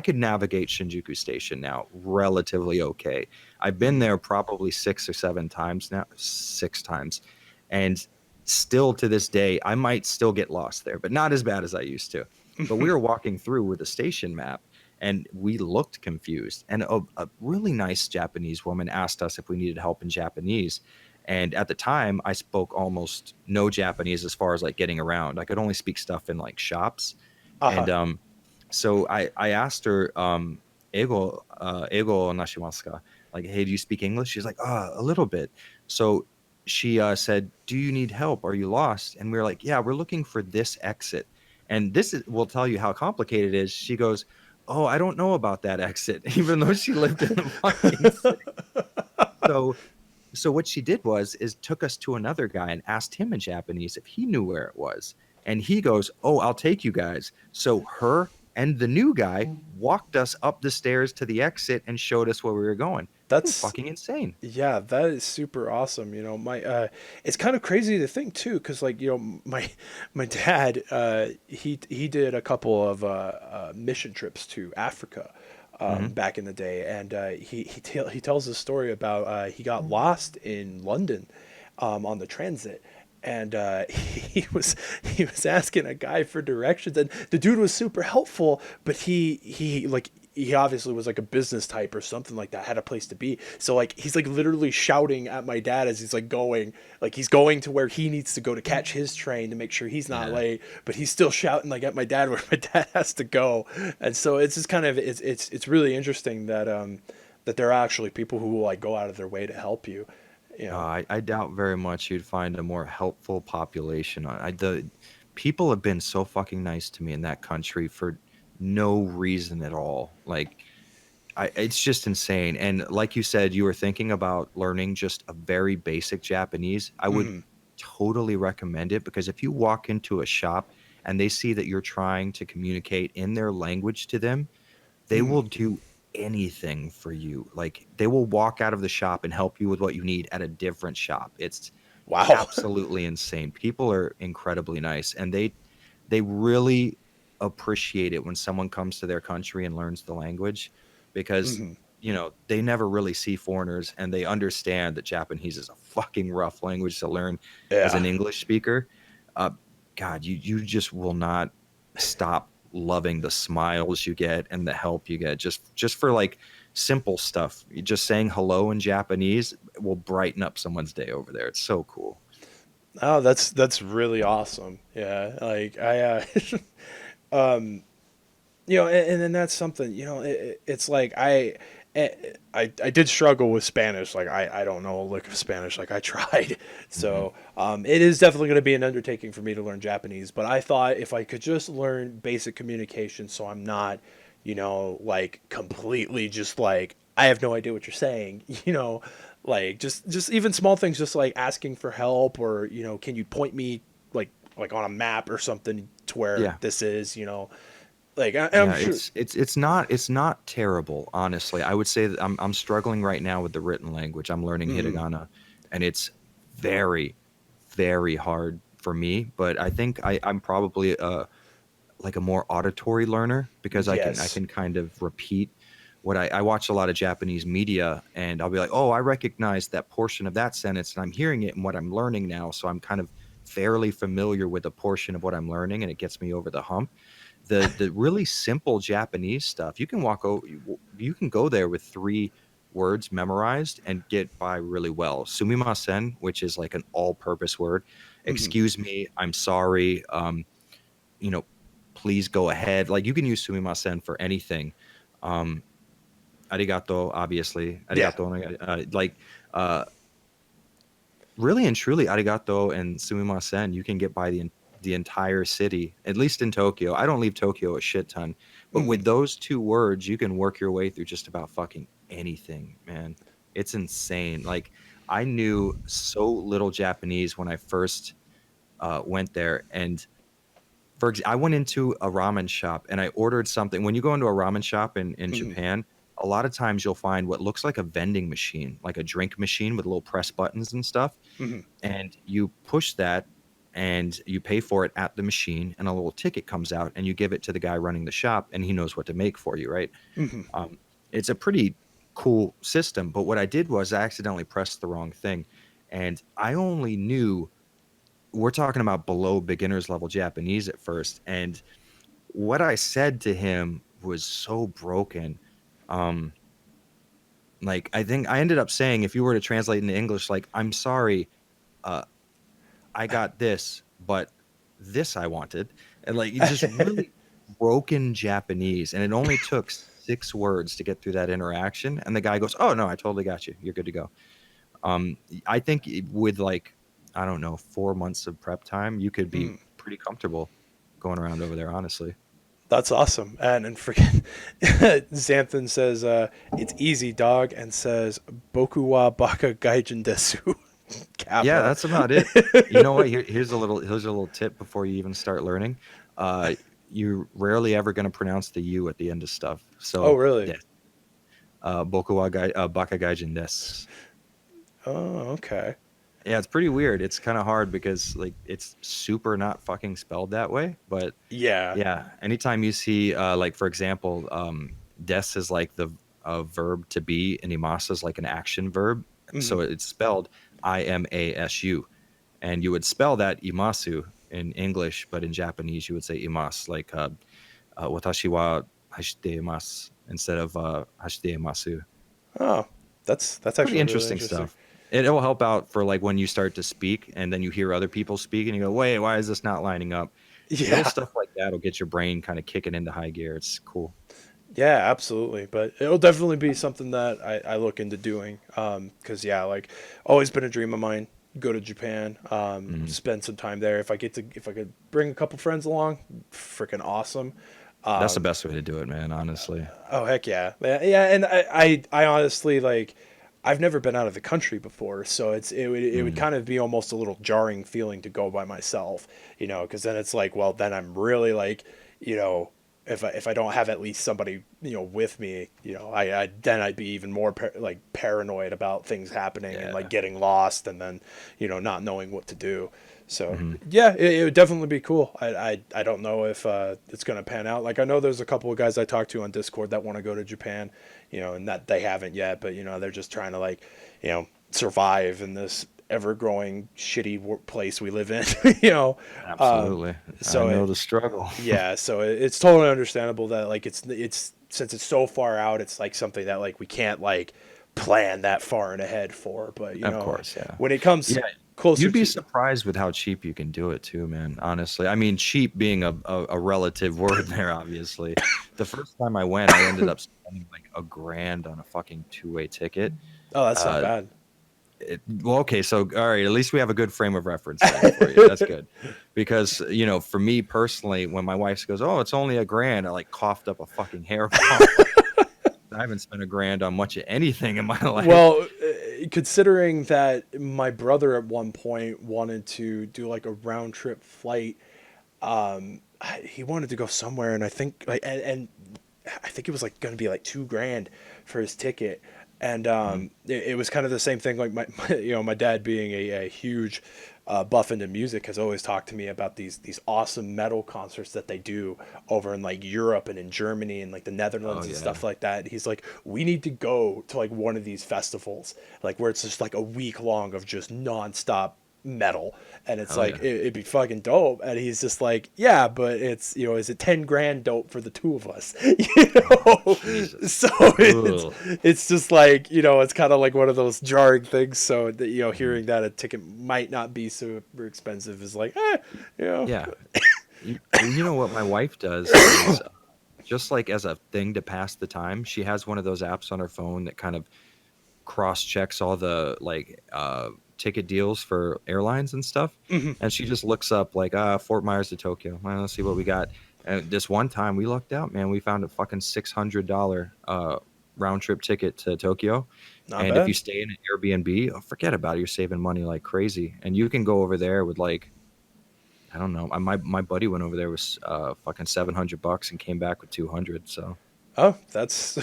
could navigate Shinjuku Station now relatively okay. I've been Mhm. there probably 6 or 7 times now, 6 times, and still to this day, I might still get lost there, but not as bad as I used to. But we were walking through with a station map, and we looked confused. And a really nice Japanese woman asked us if we needed help in Japanese. And at the time, I spoke almost no Japanese as far as like getting around. I could only speak stuff in like shops, Uh-huh. and so I asked her, ego nashimasu ka? Like, hey, do you speak English? She's like, a little bit. So she said, do you need help? Are you lost? And we were like, yeah, we're looking for this exit. And will tell you how complicated it is. She goes, oh, I don't know about that exit, even though she lived in the fucking city. So so what she did is took us to another guy and asked him in Japanese if he knew where it was. And he goes, "Oh, I'll take you guys." So her and the new guy walked us up the stairs to the exit and showed us where we were going. It was That's fucking insane. Yeah, that is super awesome. My it's kind of crazy to think too, because like my dad he did a couple of mission trips to Africa Hmm. back in the day, and he tells a story about he got lost in London on the transit. And he was asking a guy for directions, and the dude was super helpful. But he obviously was like a business type or something like that, had a place to be. So like he's like literally shouting at my dad as he's like he's going to where he needs to go to catch his train to make sure he's not Yeah. late, but he's still shouting like at my dad where my dad has to go. And so it's just kind of it's really interesting that that there are actually people who will like go out of their way to help you. You know. I doubt very much you'd find a more helpful population. The people have been so fucking nice to me in that country for no reason at all. Like it's just insane. And like you said, you were thinking about learning just a very basic Japanese. I would Mhm. totally recommend it because if you walk into a shop and they see that you're trying to communicate in their language to them, they Mhm. will do anything for you. Like they will walk out of the shop and help you with what you need at a different shop. It's Wow. absolutely insane. People are incredibly nice and they really appreciate it when someone comes to their country and learns the language because Mhm. they never really see foreigners and they understand that Japanese is a fucking rough language to learn as Yeah. an English speaker. uh, God, you just will not stop loving the smiles you get and the help you get just for like simple stuff. Just saying hello in Japanese will brighten up someone's day over there. It's so cool. Oh, that's really awesome. Yeah, like and then that's something, it's like eh, I did struggle with Spanish. Like I don't know a lick of Spanish. Like I tried, Hmm. so it is definitely going to be an undertaking for me to learn Japanese. But I thought if I could just learn basic communication, so I'm not, like completely just like I have no idea what you're saying. Like just even small things, just like asking for help, or can you point me like on a map or something to where Yeah. this is. Like I'm Yeah, sure. it's not terrible, honestly. I would say that I'm struggling right now with the written language. I'm learning Mm, hiragana, and it's very, very hard for me, but I think I'm probably like a more auditory learner because I Yes. can kind of repeat what I watch a lot of Japanese media, and I'll be like, oh, I recognize that portion of that sentence and I'm hearing it in what I'm learning now. So I'm kind of fairly familiar with a portion of what I'm learning, and it gets me over the hump. The really simple Japanese stuff, you can go there with 3 words memorized and get by really well. Sumimasen, which is like an all-purpose word. Hmm. Excuse me, I'm sorry. You know, please go ahead. Like you can use sumimasen for anything. Um, arigato, obviously. Yeah. Arigato, uh, really and truly, arigato and sumimasen, you can get by the entire city, at least in Tokyo. I don't leave Tokyo a shit ton, but Hmm. with those 2 words, you can work your way through just about fucking anything, man. It's insane. Like I knew so little Japanese when I first went there, and I went into a ramen shop and I ordered something. When you go into a ramen shop in Hmm. Japan, a lot of times you'll find what looks like a vending machine, like a drink machine with little press buttons and stuff. Hmm. And you push that and you pay for it at the machine, and a little ticket comes out and you give it to the guy running the shop, and he knows what to make for you, right? Hmm. Um, it's a pretty cool system. But what I did was I accidentally pressed the wrong thing. And I only knew, we're talking about below beginners level Japanese at first. And what I said to him was so broken. Um, like I think I ended up saying, if you were to translate into English, like, I'm sorry, uh, I got this, but this I wanted. And like it just really broken Japanese. And it only took 6 words to get through that interaction. And the guy goes, oh no, I totally got you. You're good to go. Um, I think with like, I don't know, 4 months of prep time, you could be Hmm. pretty comfortable going around over there, honestly. That's awesome. And freaking Xanthan says, it's easy, dog, and says, Boku wa baka gaijin desu. Yeah, Kappa. that's about it. You know what? Here's a little tip before you even start learning. Uh, you're rarely ever going to pronounce the U at the end of stuff. Oh, So, really? des. Boku wa baka gaijin desu. Oh, okay. Yeah, it's pretty weird. It's kind of hard because like it's super not fucking spelled that way. But Yeah. yeah, anytime you see like for example, des is like the verb to be, and imasa is like an action verb. Hmm. So it's spelled imasu, and you would spell that imasu in English, but in Japanese you would say imas, like watashi wa hashite imasu instead of hashite imasu. Oh, that's Pretty actually really interesting interesting. stuff. It will help out for like when you start to speak and then you hear other people speak and you go, wait, why is this not lining up? Little Yeah. stuff like that will get your brain kind of kicking into high gear. It's cool. Yeah, absolutely. But it'll definitely be something that I look into doing. Cause yeah, like always been a dream of mine. Go to Japan, Mhm. spend some time there. If I could bring a couple friends along, freaking awesome. That's the Um, best way to do it, man. Honestly. oh heck yeah, yeah, yeah. And I honestly like, I've never been out of the country before, so it would Mm. kind of be almost a little jarring feeling to go by myself, because then it's like, well, then I'm really like, you know, if I don't have at least somebody with me, I then I'd be even more like paranoid about things happening and like Yeah. getting lost and then not knowing what to do. So Hmm. yeah, it would definitely be cool. I don't know if it's gonna pan out. Like I know there's a couple of guys I talked to on Discord that want to go to Japan, and that they haven't yet, but they're just trying to like, survive in this ever growing shitty place we live in. you know, um, Absolutely. I so know it, the struggle. yeah, so it's totally understandable that like it's since it's so far out, it's like something that like we can't like plan that far in ahead for. But Of course, yeah. when it comes Yeah. closer You'd be to, surprised with how cheap you can do it too, man. Honestly. I mean, cheap being a relative word there, obviously. The first time I went, I ended up spending like $1,000 on a fucking 2-way ticket. oh, that's not Uh, bad. well, okay, so all right, at least we have a good frame of reference then for you. That's good. Because, for me personally, when my wife goes, "Oh, it's only $1,000," I like coughed up a fucking hair follicle. I haven't spent $1,000 on much of anything in my life. Well, considering that my brother at one point wanted to do like a round trip flight, he wanted to go somewhere, and I think like and I think it was like going to be like 2 grand for his ticket. And Mm. it was kind of the same thing. Like my dad being a huge buff into music has always talked to me about these awesome metal concerts that they do over in like Europe and in Germany and like the Oh Netherlands and yeah. stuff like that. He's like, we need to go to like one of these festivals, like where it's just like a week long of just nonstop metal, and it's Hell like yeah. it'd be fucking dope. And he's just like, yeah, but it's, is it 10 grand dope for the two of us? Oh Know Jesus. so Ugh. it's just like, it's kind of like one of those jarring things. So that, Mm. hearing that a ticket might not be super expensive is like, you know Yeah. You know what my wife does is just like as a thing to pass the time, she has one of those apps on her phone that kind of cross checks all the like ticket deals for airlines and stuff. Mhm. And she just looks up like Fort Myers to Tokyo. Well, let's see what we got. And this one time we lucked out, man. We found a fucking $600 round trip ticket to Tokyo. Not And if you bad. stay in an Airbnb, oh, forget about it. You're saving money like crazy. And you can go over there with like, I don't know. My buddy went over there with fucking $700 and came back with 200. So Oh, that's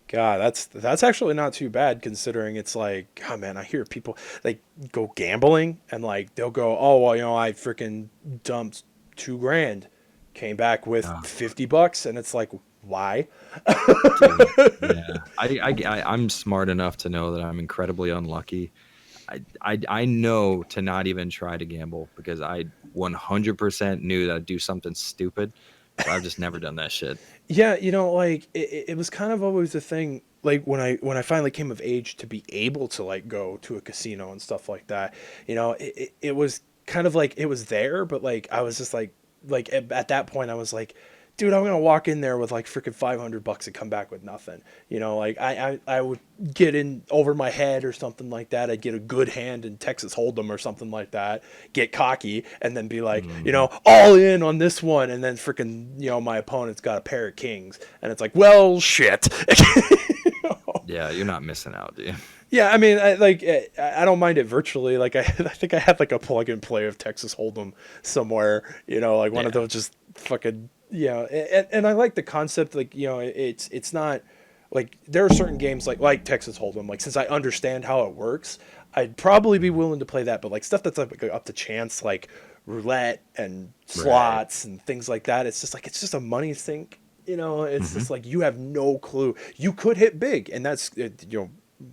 God, that's actually not too bad considering it's like, oh man, I hear people like go gambling and like they'll go, oh well, I freaking dumped 2 grand, came back with uh, $50, and it's like, why? dude, yeah, I'm smart enough to know that I'm incredibly unlucky. I know to not even try to gamble because I 100% knew that I'd do something stupid. So I've just never done that shit. Yeah, like it was kind of always a thing. Like when I finally came of age to be able to like go to a casino and stuff like that, it was kind of like it was there, but like I was just like at that point I was like, dude, I'm gonna walk in there with like freaking $500 and come back with nothing. Like I would get in over my head or something like that. I'd get a good hand in Texas Hold'em or something like that, get cocky, and then be like, Mhm. all in on this one, and then freaking, my opponent's got a pair of kings, and it's like, well, shit. Yeah, you're not missing out, dude. Yeah, I mean, I don't mind it virtually. Like I think I had like a plug and play of Texas Hold'em somewhere. Like one of Yeah. those just fucking, and I like the concept. Like, it's not like there are certain games like Texas Hold'em. Like since I understand how it works, I'd probably be Mhm. willing to play that. But like stuff that's like up to chance, like roulette and Right. slots and things like that, it's just a money sink. It's Hmm. just like you have no clue. You could hit big, and that's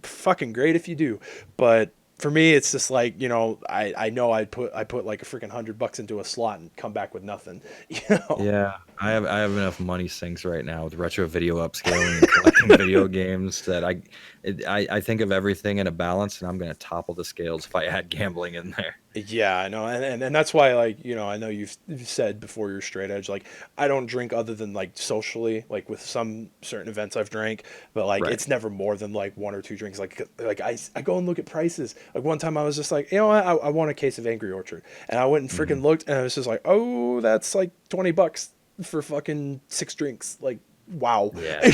fucking great if you do. But for me, it's just like, I know I put like a freaking $100 into a slot and come back with nothing. You know. Yeah, I have enough money sinks right now with retro video upscaling and collecting video games that I think of everything in a balance, and I'm gonna topple the scales if I add gambling in there. Yeah, I know, and that's why, like, I know you've said before you're straight edge. Like, I don't drink other than like socially, like with some certain events I've drank, but like Right. it's never more than like one or two drinks. Like I go and look at prices. Like one time I was just like, I want a case of Angry Orchard, and I went and Hmm. freaking looked, and I was just like, oh, that's like $20 for fucking 6 drinks. Like, wow. Yeah.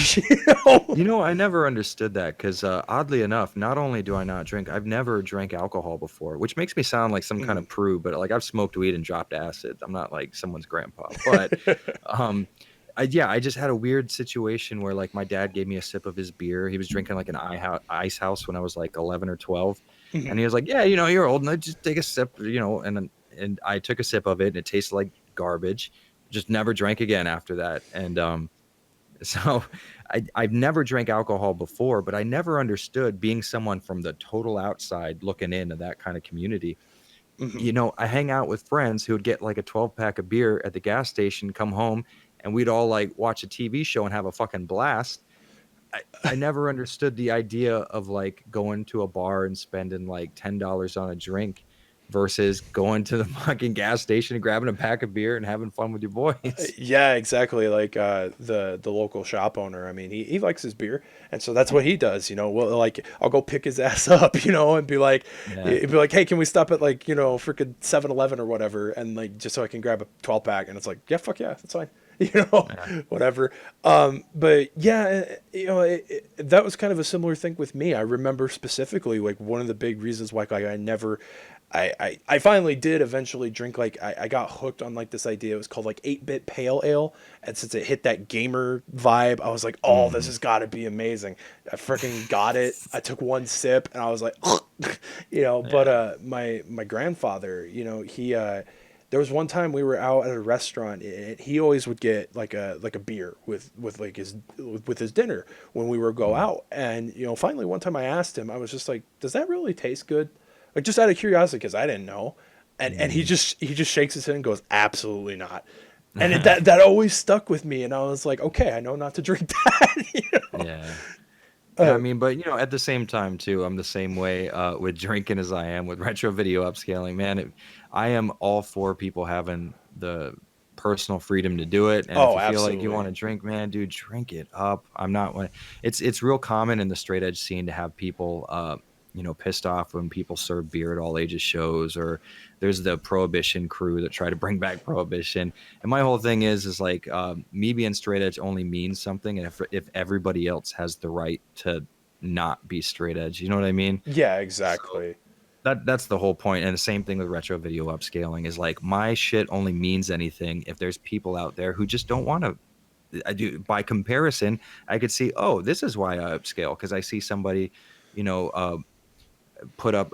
you know? I never understood that because oddly enough, not only do I not drink, I've never drank alcohol before, which makes me sound like some kind Mhm. of prude. But like I've smoked weed and dropped acid. I'm not like someone's grandpa, but um, yeah, I just had a weird situation where like my dad gave me a sip of his beer. He was drinking like an ice house when I was like 11 or 12, and Mhm. he was like, "Yeah, you're old, and I just take a sip, and I took a sip of it, and it tasted like garbage. Just never drank again after that, and so I've never drank alcohol before, but I never understood being someone from the total outside looking into that kind of community. Mhm. I hang out with friends who would get like a 12 pack of beer at the gas station, come home, and we'd all like watch a TV show and have a fucking blast. I never understood the idea of like going to a bar and spending like $10 on a drink versus going to the fucking gas station and grabbing a pack of beer and having fun with your boys. Yeah, exactly. Like the local shop owner. I mean, he likes his beer, and so that's what he does. Well, like I'll go pick his ass up, and be like, Yeah. he'd be like, hey, can we stop at like freaking 7-Eleven or whatever, and like just so I can grab a 12 pack, and it's like, yeah, fuck yeah, that's fine. Yeah. whatever. But yeah, that was kind of a similar thing with me. I remember specifically like one of the big reasons why like, I finally did eventually drink like I got hooked on like this idea. It was called like 8-bit pale ale, and since it hit that gamer vibe, I was like, oh, this Mm. has got to be amazing. I freaking got it. I took one sip and I was like, But Yeah. my grandfather, he there was one time we were out at a restaurant. And he always would get like a beer with like with his dinner when we were go Mm. out. And finally one time I asked him, I was just like, does that really taste good? Like just out of curiosity, because I didn't know. And he Mm. just shakes his head and goes, absolutely not. And that always stuck with me. And I was like, okay, I know not to drink that. Yeah. Yeah, I Uh, mean, but at the same time too, I'm the same way with drinking as I am with retro video upscaling. Man, I am all for people having the personal freedom to do it. And if oh, you feel like you absolutely. want to drink, man, dude, drink it up. I'm not one. It's real common in the straight edge scene to have people pissed off when people serve beer at all ages shows, or there's the prohibition crew that try to bring back prohibition. And my whole thing is like me being straight edge only means something, and if everybody else has the right to not be straight edge, you know what I mean? Yeah, So exactly. that's the whole point. And the same thing with retro video upscaling is like my shit only means anything if there's people out there who just don't want to. I do by comparison, I could see, oh, this is why I upscale, because I see somebody, you know, put up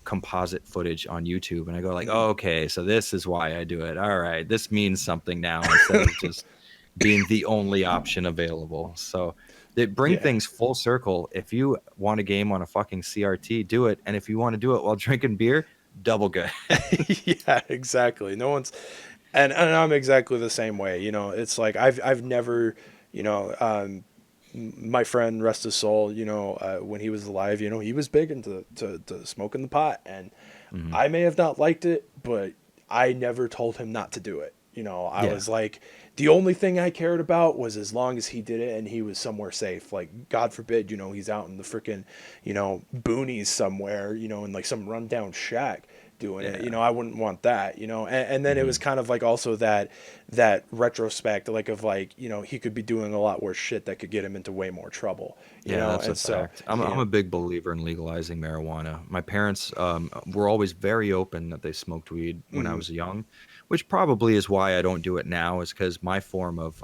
composite footage on YouTube, and I go like, Mhm. oh, okay, so this is why I do it. All right, this means something now instead of just being the only option available. So they bring Yeah. things full circle. If you want a game on a fucking CRT, do it, and if you want to do it while drinking beer, double good. Yeah, exactly. No one's and I'm exactly the same way. It's like I've never, you know, my friend rest his soul, when he was alive, he was big into to smoking the pot, and Hmm. I may have not liked it, but I never told him not to do it. I Yeah, was like, the only thing I cared about was as long as he did it and he was somewhere safe. Like, God forbid, he's out in the freaking, boonies somewhere, in like some rundown shack doing it. yeah. I wouldn't want that. And then it was Hmm. kind of like also that retrospect, like of like, he could be doing a lot worse shit that could get him into way more trouble. Yeah, that's a And so, fact. I'm a big believer in legalizing marijuana. My parents were always very open that they smoked weed when I mhm. was young, which probably is why I don't do it now, is because my form of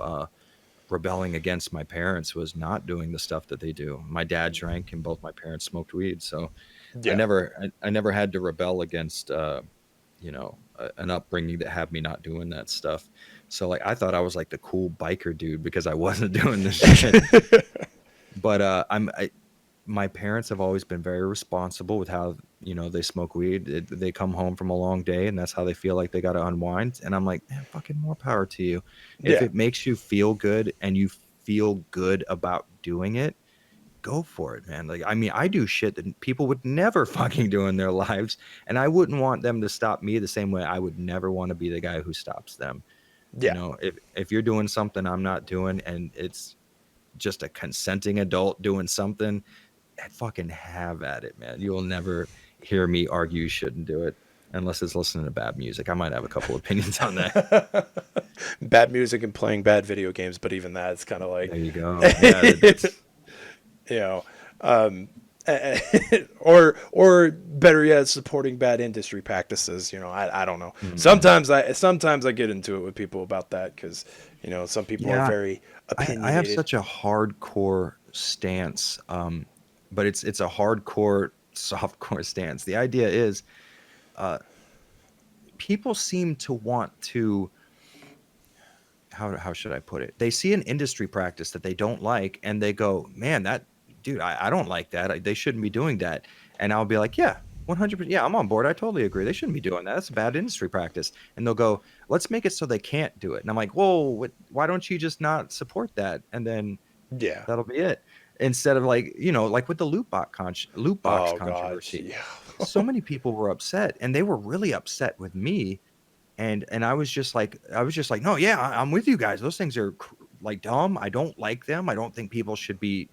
rebelling against my parents was not doing the stuff that they do. My dad drank and both my parents smoked weed, so Yeah. I never had to rebel against an upbringing that had me not doing that stuff. So like I thought I was like the cool biker dude because I wasn't doing this shit. But my parents have always been very responsible with how they smoke weed. They come home from a long day and that's how they feel like they got to unwind, and I'm like, man, fucking more power to you. If Yeah. it makes you feel good and you feel good about doing it, go for it, man. Like, I mean, I do shit that people would never fucking do in their lives, and I wouldn't want them to stop me the same way I would never want to be the guy who stops them. Yeah. If you're doing something I'm not doing and it's just a consenting adult doing something, fucking have at it, man. You'll never hear me argue you shouldn't do it unless it's listening to bad music. I might have a couple opinions on that. Bad music and playing bad video games, but even that, it's kind of like, There you go. Yeah, that's you know, um, or better yet, supporting bad industry practices. I don't know. mm, Sometimes I get into it with people about that because some people are yeah. very I have opinionated. such a hardcore stance, but it's a hardcore softcore stance. The idea is, uh, people seem to want to, how should I put it? They see an industry practice that they don't like, and they go, "Man, that dude, I don't like that. They shouldn't be doing that." And I'll be like, "Yeah, 100%. Yeah, I'm on board. I totally agree. They shouldn't be doing that. That's a bad industry practice." And they'll go, "Let's make it so they can't do it." And I'm like, "Whoa, why don't you just not support that?" And then Yeah. that'll be it. Instead of like, like with the loot box Oh God. controversy, Yeah. so many people were upset, and they were really upset with me, and I was just like, no, yeah, I'm with you guys. Those things are like dumb. I don't like them. I don't think people should be,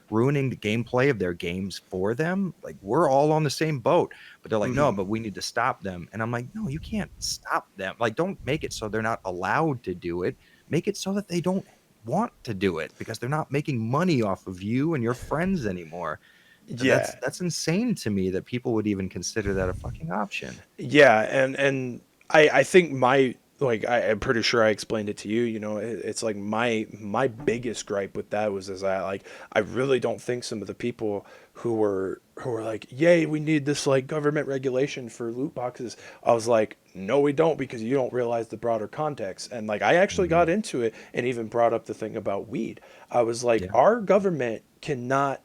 ruining the gameplay of their games for them. Like, we're all on the same boat. But they're like, no, Hmm. but we need to stop them. And I'm like, no, you can't stop them. Like, don't make it so they're not allowed to do it. make it so that they don't want to do it because they're not making money off of you and your friends anymore. That's Yeah. that's insane to me that people would even consider that a fucking option. Yeah, and I think my like I'm pretty sure I explained it to you. You know, it's like my biggest gripe with that was is that like I really don't think some of the people who were like, yay, we need this like government regulation for loot boxes. I was like, no, we don't, because you don't realize the broader context. And like I actually got Mhm. into it and even brought up the thing about weed. I was like, Yeah. our government cannot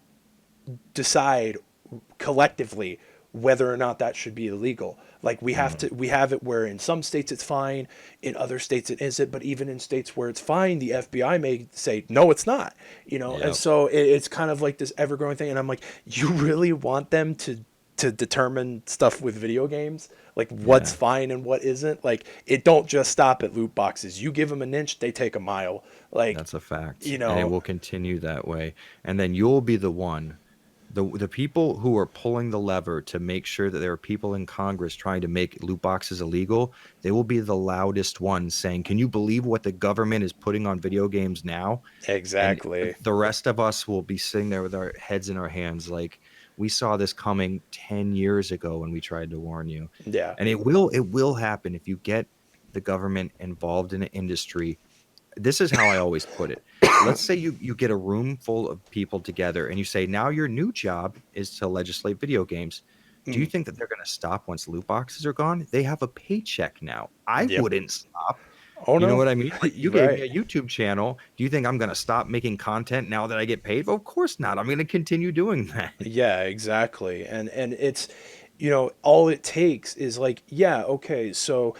decide collectively whether or not that should be illegal. Like Mhm. we have it where in some states it's fine, in other states it isn't, but even in states where it's fine, the FBI may say no, it's not. You know, and Yep. so it's kind of like this ever growing thing. And I'm like, you really want them to determine stuff with video games, like what's Yeah. fine and what isn't? Like it don't just stop at loot boxes. You give them an inch, they take a mile. Like, That's a fact, you and it know, will continue that way. And then you'll be the one, the people who are pulling the lever to make sure that there are people in Congress trying to make loot boxes illegal. They will be the loudest ones saying, "Can you believe what the government is putting on video games now?" And exactly. the rest of us will be sitting there with our heads in our hands, like we saw this coming 10 years ago when we tried to warn you. Yeah. And it will happen if you get the government involved in an industry. This is how I always put it. Let's say you get a room full of people together and you say, now your new job is to legislate video games. Do you Mm. think that they're going to stop once loot boxes are gone? They have a paycheck now. I Yep. wouldn't stop. Oh You know no. what I mean? Like, you You're gave me right. a YouTube channel. Do you think I'm going to stop making content now that I get paid? Of course not. I'm going to continue doing that. Yeah, exactly. And it's, you know, all it takes is like, yeah, okay, so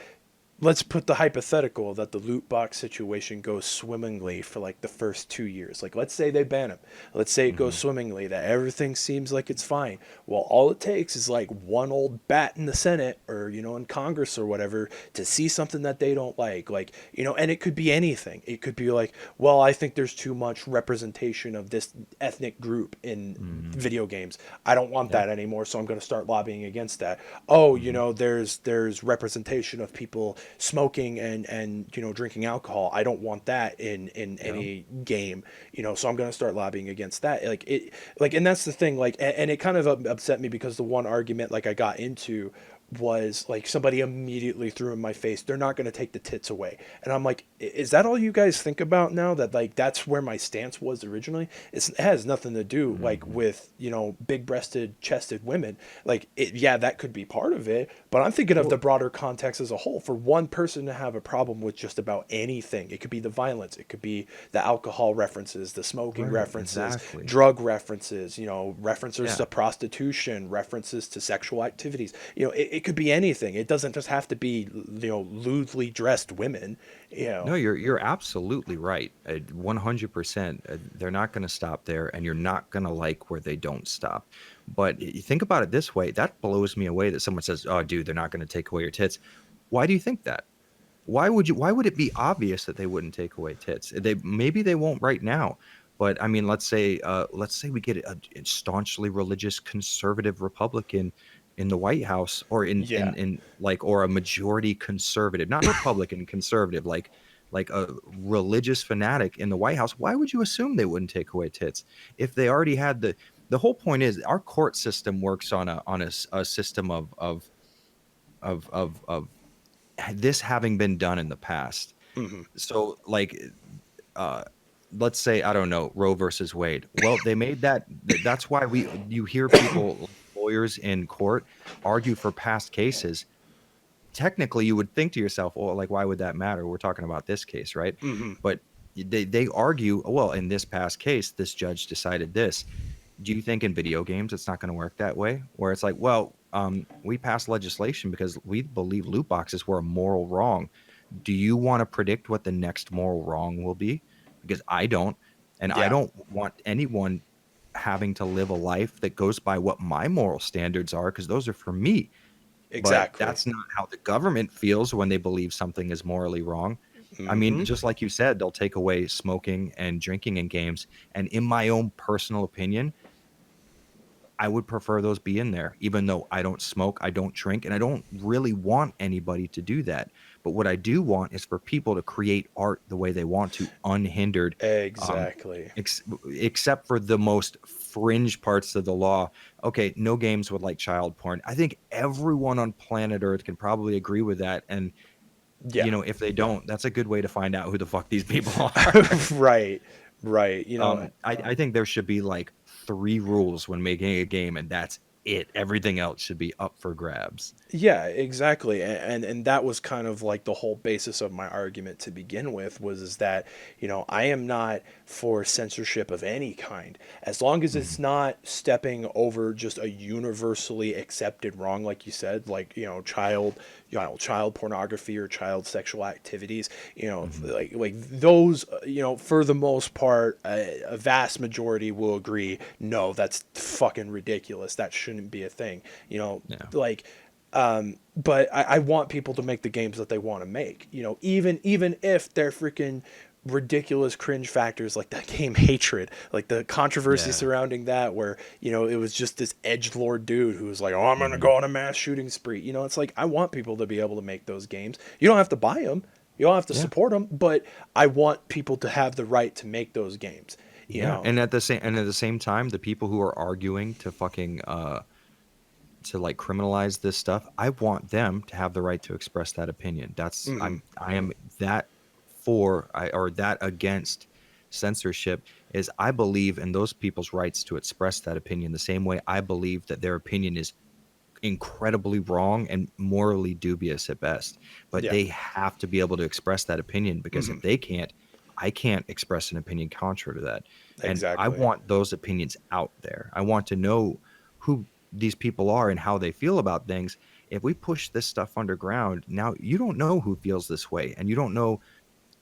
let's put the hypothetical that the loot box situation goes swimmingly for like the first 2 years. Like, let's say they ban him. Let's say it goes Mhm. swimmingly, that everything seems like it's fine. Well, all it takes is like one old bat in the Senate or, you know, in Congress or whatever to see something that they don't like. Like, you know, and it could be anything. It could be like, well, I think there's too much representation of this ethnic group in Mhm. video games. I don't want Yeah. that anymore, so I'm going to start lobbying against that. Oh, you Mhm. know, there's representation of people smoking and you know drinking alcohol. I don't want that in Yeah. any game, you know, so I'm going to start lobbying against that. Like it, like, and that's the thing. Like, and it kind of upset me because the one argument like I got into was like somebody immediately threw in my face, they're not going to take the tits away. And I'm like, is that all you guys think about now? That like that's where my stance was originally? It has nothing to do like Mhm. with, you know, big breasted chested women. Like it, yeah, that could be part of it, but I'm thinking of the Well, broader context as a whole. For one person to have a problem with just about anything, it could be the violence, it could be the alcohol references, the smoking right, references, exactly. drug references, you know, references Yeah. to prostitution, references to sexual activities. You know, it could be anything. It doesn't just have to be, you know, lewdly dressed women. You No, know, you're absolutely right. 100%. They're not going to stop there, and you're not going to like where they don't stop. But you think about it this way, that blows me away that someone says, "Oh, dude, they're not going to take away your tits." Why do you think that? Why would it be obvious that they wouldn't take away tits? They maybe they won't right now. But I mean, let's say we get a staunchly religious conservative Republican in the White House, or yeah, in like, or a majority conservative, not Republican, conservative, like a religious fanatic in the White House. Why would you assume they wouldn't take away tits if they already had the whole point is our court system works on a system of this having been done in the past. hmm, So like, uh let's say, I don't know, Roe versus Wade. Well, they made that's why we you hear people like lawyers in court argue for past cases. Technically, you would think to yourself, well, like, why would that matter? We're talking about this case, right? hmm, But they argue, well, in this past case, this judge decided this. Do you think in video games it's not going to work that way? Where it's like, well, we passed legislation because we believe loot boxes were a moral wrong. Do you want to predict what the next moral wrong will be? Because I don't. And I yeah, don't want anyone having to live a life that goes by what my moral standards are, because those are for me. But exactly. that's not how the government feels when they believe something is morally wrong. I mean, Hmm. just like you said, they'll take away smoking and drinking in games. And in my own personal opinion, I would prefer those be in there, even though I don't smoke, I don't drink, and I don't really want anybody to do that. But what I do want is for people to create art the way they want to, unhindered, um, Exactly. except for the most fringe parts of the law. Okay, no games with like child porn. I think everyone on planet Earth can probably agree with that. And Yeah. if they don't, that's a good way to find out who the fuck these people are. Right. Right. I think there should be like 3 rules when making a game, and that's it. Everything else should be up for grabs. Yeah, exactly. And that was kind of like the whole basis of my argument to begin with, was is that, I am not for censorship of any kind, as long as it's Mhm. not stepping over just a universally accepted wrong, like you said, like, child pornography or child sexual activities, Mhm. like those, for the most part, a vast majority will agree, no, that's fucking ridiculous. That shouldn't be a thing. Yeah. Like, but I want people to make the games that they want to make. Even if they're freaking ridiculous cringe factors like that game Hatred, like the controversy Yeah. surrounding that, where it was just this edgelord dude who was like, "Oh, I'm gonna Mhm. go on a mass shooting spree." It's like I want people to be able to make those games. You don't have to buy them, you don't have to Yeah. support them, but I want people to have the right to make those games. You Yeah. know, And at the same time, the people who are arguing to fucking to like criminalize this stuff, I want them to have the right to express that opinion. hmm I am that for or that against censorship. Is I believe in those people's rights to express that opinion the same way I believe that their opinion is incredibly wrong and morally dubious at best. But yeah, they have to be able to express that opinion, because hmm if they can't, I can't express an opinion contrary to that. And I exactly, want those opinions out there. I want to know who these people are and how they feel about things. If we push this stuff underground, now you don't know who feels this way, and you don't know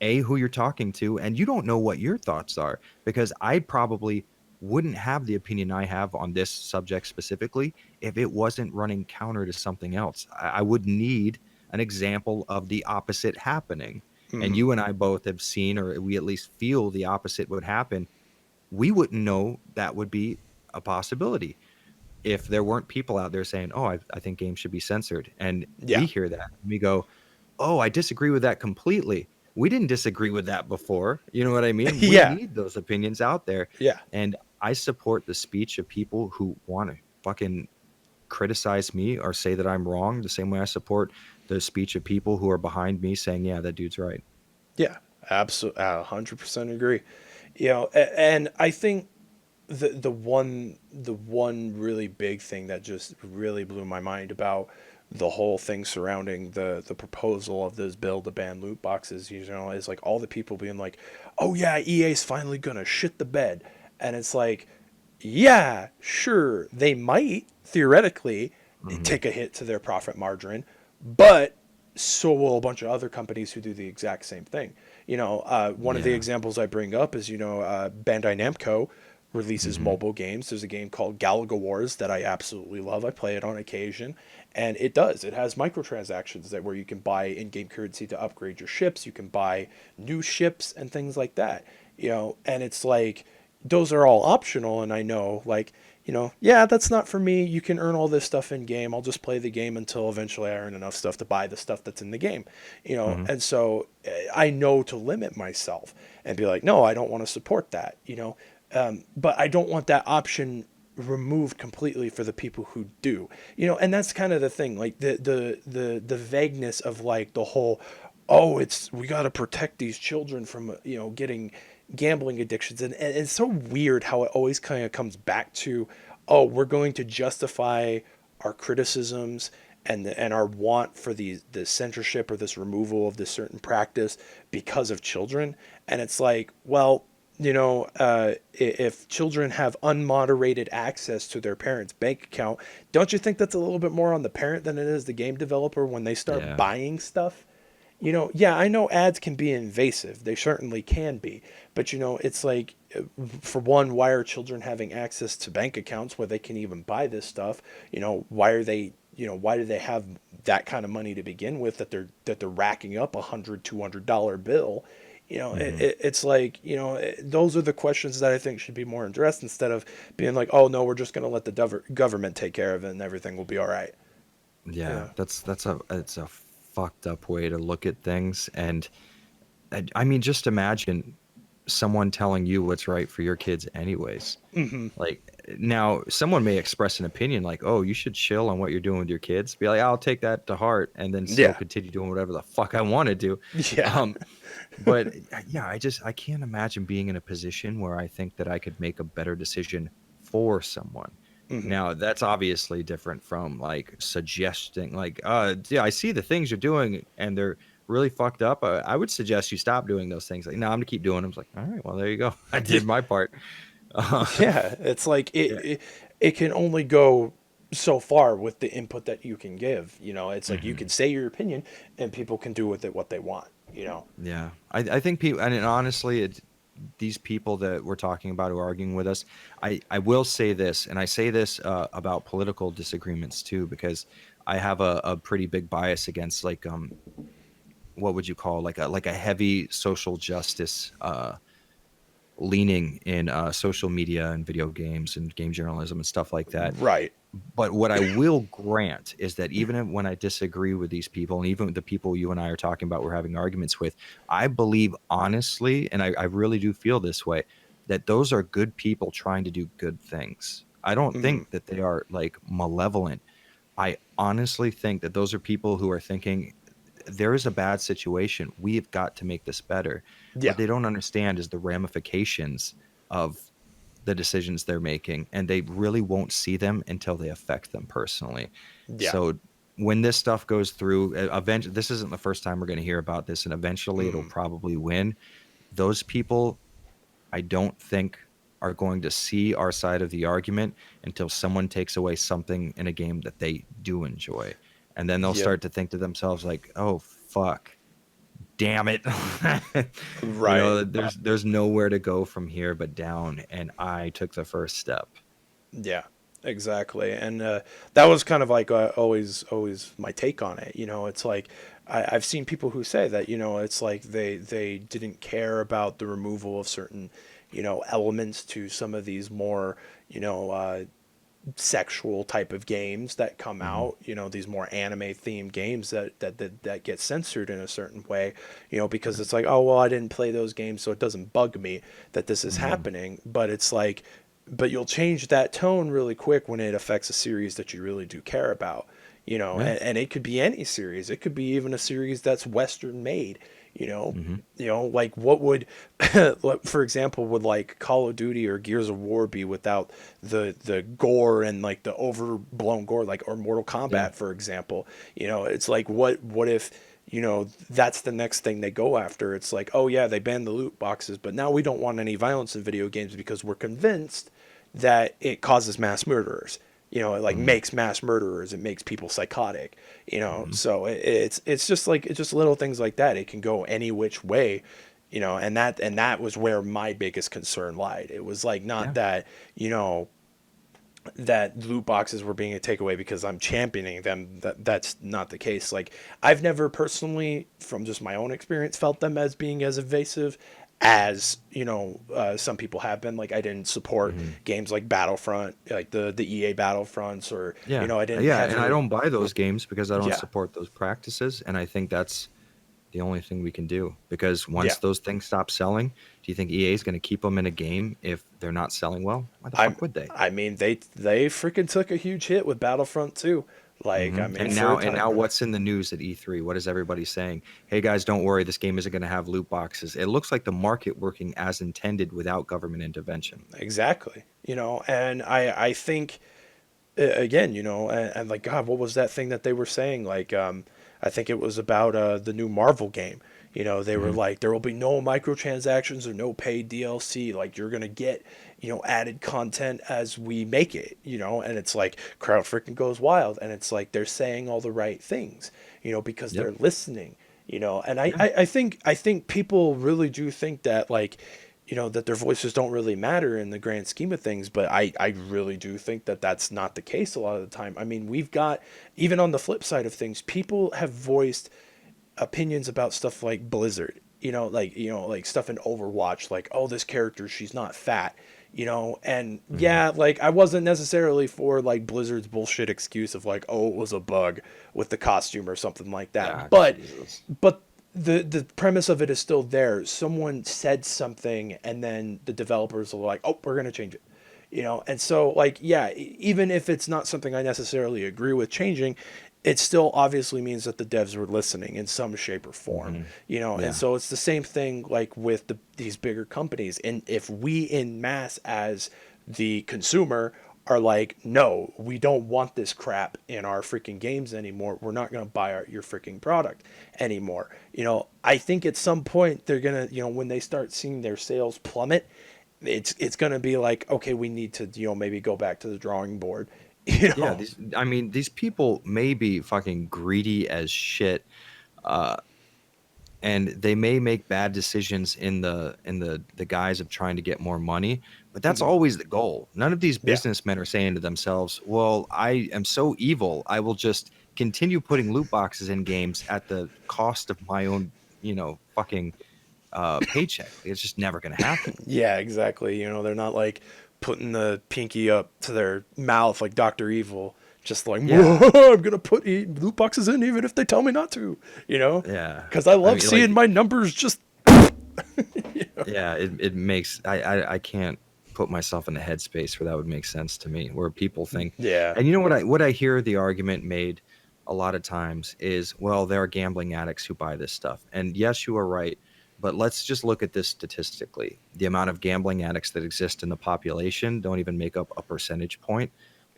who you're talking to, and you don't know what your thoughts are, because I probably wouldn't have the opinion I have on this subject specifically if it wasn't running counter to something else. I would need an example of the opposite happening. And hmm you and I both have seen, or we at least feel the opposite would happen. We wouldn't know that would be a possibility if there weren't people out there saying, "Oh, I think games should be censored." And we yeah, hear that and we go, "Oh, I disagree with that completely." We didn't disagree with that before. You know what I mean? We yeah, need those opinions out there. yeah. And I support the speech of people who want to fucking criticize me or say that I'm wrong, the same way I support the speech of people who are behind me saying, "Yeah, that dude's right." Yeah, absolutely, 100% agree. And I think the one really big thing that just really blew my mind about the whole thing surrounding the proposal of this bill to ban loot boxes, is like all the people being like, "Oh yeah, EA's finally gonna shit the bed," and it's like, yeah, sure, they might theoretically Mhm. take a hit to their profit margin, but so will a bunch of other companies who do the exact same thing. One of the Yeah. examples I bring up is, Bandai Namco releases Mhm. mobile games. There's a game called Galaga Wars that I absolutely love. I play it on occasion, and it has microtransactions that where you can buy in-game currency to upgrade your ships. You can buy new ships and things like that. And it's like those are all optional, and I know, like, yeah, that's not for me. You can earn all this stuff in game. I'll just play the game until eventually I earn enough stuff to buy the stuff that's in the game. Mhm. And so I know to limit myself and be like, no, I don't want to support that. But I don't want that option removed completely for the people who do. And that's kind of the thing, like the vagueness of like the whole, oh, it's we got to protect these children from getting gambling addictions, and it's so weird how it always kind of comes back to, oh, we're going to justify our criticisms and our want for the censorship or this removal of this certain practice because of children. And it's like, well, if children have unmoderated access to their parents' bank account, don't you think that's a little bit more on the parent than it is the game developer when they start Yeah. buying stuff? Yeah, I know ads can be invasive. They certainly can be. But, it's like, for one, why are children having access to bank accounts where they can even buy this stuff? Why do they have that kind of money to begin with, that they're racking up $100, $200 bill? Mhm. It's like, those are the questions that I think should be more addressed, instead of being like, oh no, we're just going to let the government take care of it and everything will be all right. Yeah, Yeah. that's a it's a fucked up way to look at things. And I mean, just imagine someone telling you what's right for your kids anyways. Hmm. Like, now someone may express an opinion like, oh, you should chill on what you're doing with your kids. Be like, I'll take that to heart, and then still Yeah. continue doing whatever the fuck I want to do. Yeah. Um, but yeah, I can't imagine being in a position where I think that I could make a better decision for someone. Hmm. Now, that's obviously different from like suggesting, like, yeah, I see the things you're doing and they're really fucked up. I would suggest you stop doing those things. Like, no, I'm gonna keep doing them. It's like, all right, well, there you go. I did my part. Uh, Yeah, it's like yeah. it can only go so far with the input that you can give. It's like you Mhm. can say your opinion and people can do with it what they want. Yeah, I think people, and honestly, these people that we're talking about who are arguing with us, I will say this, and I say this about political disagreements too, because I have a pretty big bias against like what would you call like a heavy social justice leaning in social media and video games and game journalism and stuff like that. Right. But what I will grant is that when I disagree with these people, and even with the people you and I are talking about, we're having arguments with, I believe honestly, and I really do feel this way, that those are good people trying to do good things. I don't Hmm. think that they are like malevolent. I honestly think that those are people who are thinking there is a bad situation. We have got to make this better. What Yeah. they don't understand is the ramifications of the decisions they're making, and they really won't see them until they affect them personally. Yeah. So when this stuff goes through, eventually, this isn't the first time we're going to hear about this, and eventually it'll Hmm. probably win. Those people, I don't think, are going to see our side of the argument until someone takes away something in a game that they do enjoy. And then they'll Yep. start to think to themselves like, "Oh fuck, damn it." Right. There's nowhere to go from here but down, and I took the first step. Yeah, exactly. And that was kind of like always my take on it. It's like I've seen people who say that it's like they didn't care about the removal of certain elements to some of these more sexual type of games that come Hmm. out. These more anime themed games that get censored in a certain way. Because Right. it's like, oh well, I didn't play those games, so it doesn't bug me that this is Hmm. happening. But it's like, but you'll change that tone really quick when it affects a series that you really do care about. Yeah. And it could be any series. It could be even a series that's Western made. You know, Hmm. like what would, like, for example, would like Call of Duty or Gears of War be without the gore and like the overblown gore, like, or Mortal Yeah. Kombat, for example. It's like what if that's the next thing they go after. It's like, oh yeah, they banned the loot boxes, but now we don't want any violence in video games because we're convinced that it causes mass murderers. It like Hmm. makes mass murderers. It makes people psychotic. Hmm. So it's just like it's just little things like that. It can go any which way. And that was where my biggest concern lied. It was like not Yeah. that that loot boxes were being a takeaway because I'm championing them. That's not the case. Like, I've never personally, from just my own experience, felt them as being as evasive as some people have been. Like, I didn't support Hmm. games like Battlefront, like the EA Battlefronts, or Yeah. I didn't Yeah. And I heavily. don't buy those games because I don't Yeah, support those practices. And I think that's the only thing we can do, because yeah. once those things stop selling, do you think EA is going to keep them in a game if they're not selling well? Why the I'm. fuck would they? I mean, they freaking took a huge hit with Battlefront 2. Like, I Hmm. mean, And for a now time. what's in the news at E3? What is everybody saying? Hey guys, don't worry, this game isn't going to have loot boxes. It looks like the market working as intended without government intervention. Exactly. And I think again, and like, God, what was that thing that they were saying? Like, I think it was about the new Marvel game. They were Hmm. like, there will be no microtransactions or no paid DLC. Like, you're gonna get added content as we make it. And it's like crowd freaking goes wild, and it's like they're saying all the right things. Because Yep. they're listening. And Yeah. I think people really do think that, like, that their voices don't really matter in the grand scheme of things. But I really do think that that's not the case a lot of the time. I mean, we've got, even on the flip side of things, people have voiced opinions about stuff like Blizzard, like stuff in Overwatch, like, oh, this character, she's not fat, And yeah, like I wasn't necessarily for like Blizzard's bullshit excuse of like, oh, it was a bug with the costume or something like Yeah, that. But Jesus. but the premise of it is still there. Someone said something, and then the developers are like, oh, we're gonna change it. And so like, yeah, even if it's not something I necessarily agree with changing, it still obviously means that the devs were listening in some shape or form. Hmm. And Yeah. so it's the same thing like with these bigger companies. And if we in mass as the consumer are like, no, we don't want this crap in our freaking games anymore, we're not going to buy your freaking product anymore. I think at some point they're going to, when they start seeing their sales plummet, it's going to be like, okay, we need to, maybe go back to the drawing board. you Yeah, know these people may be fucking greedy as shit, uh, and they may make bad decisions in the guise of trying to get more money, but that's Mhm. always the goal. None of these Yeah. businessmen are saying to themselves, "Well, I am so evil, I will just continue putting loot boxes in games at the cost of my own, fucking paycheck." Like, it's just never going to happen. Yeah, exactly. They're not like putting the pinky up to their mouth like Dr. Evil, just like, Yeah, I'm going to put loot boxes in even if they tell me not to, you know? yeah. Because I I love mean, like, seeing my numbers just. yeah, it makes I can't put myself in the headspace where that would make sense to me, where people think. Yeah. And you know what I hear the argument made a lot of times is, well, there are gambling addicts who buy this stuff. And yes, you are right, but let's just look at this statistically. The amount of gambling addicts that exist in the population don't even make up a percentage point,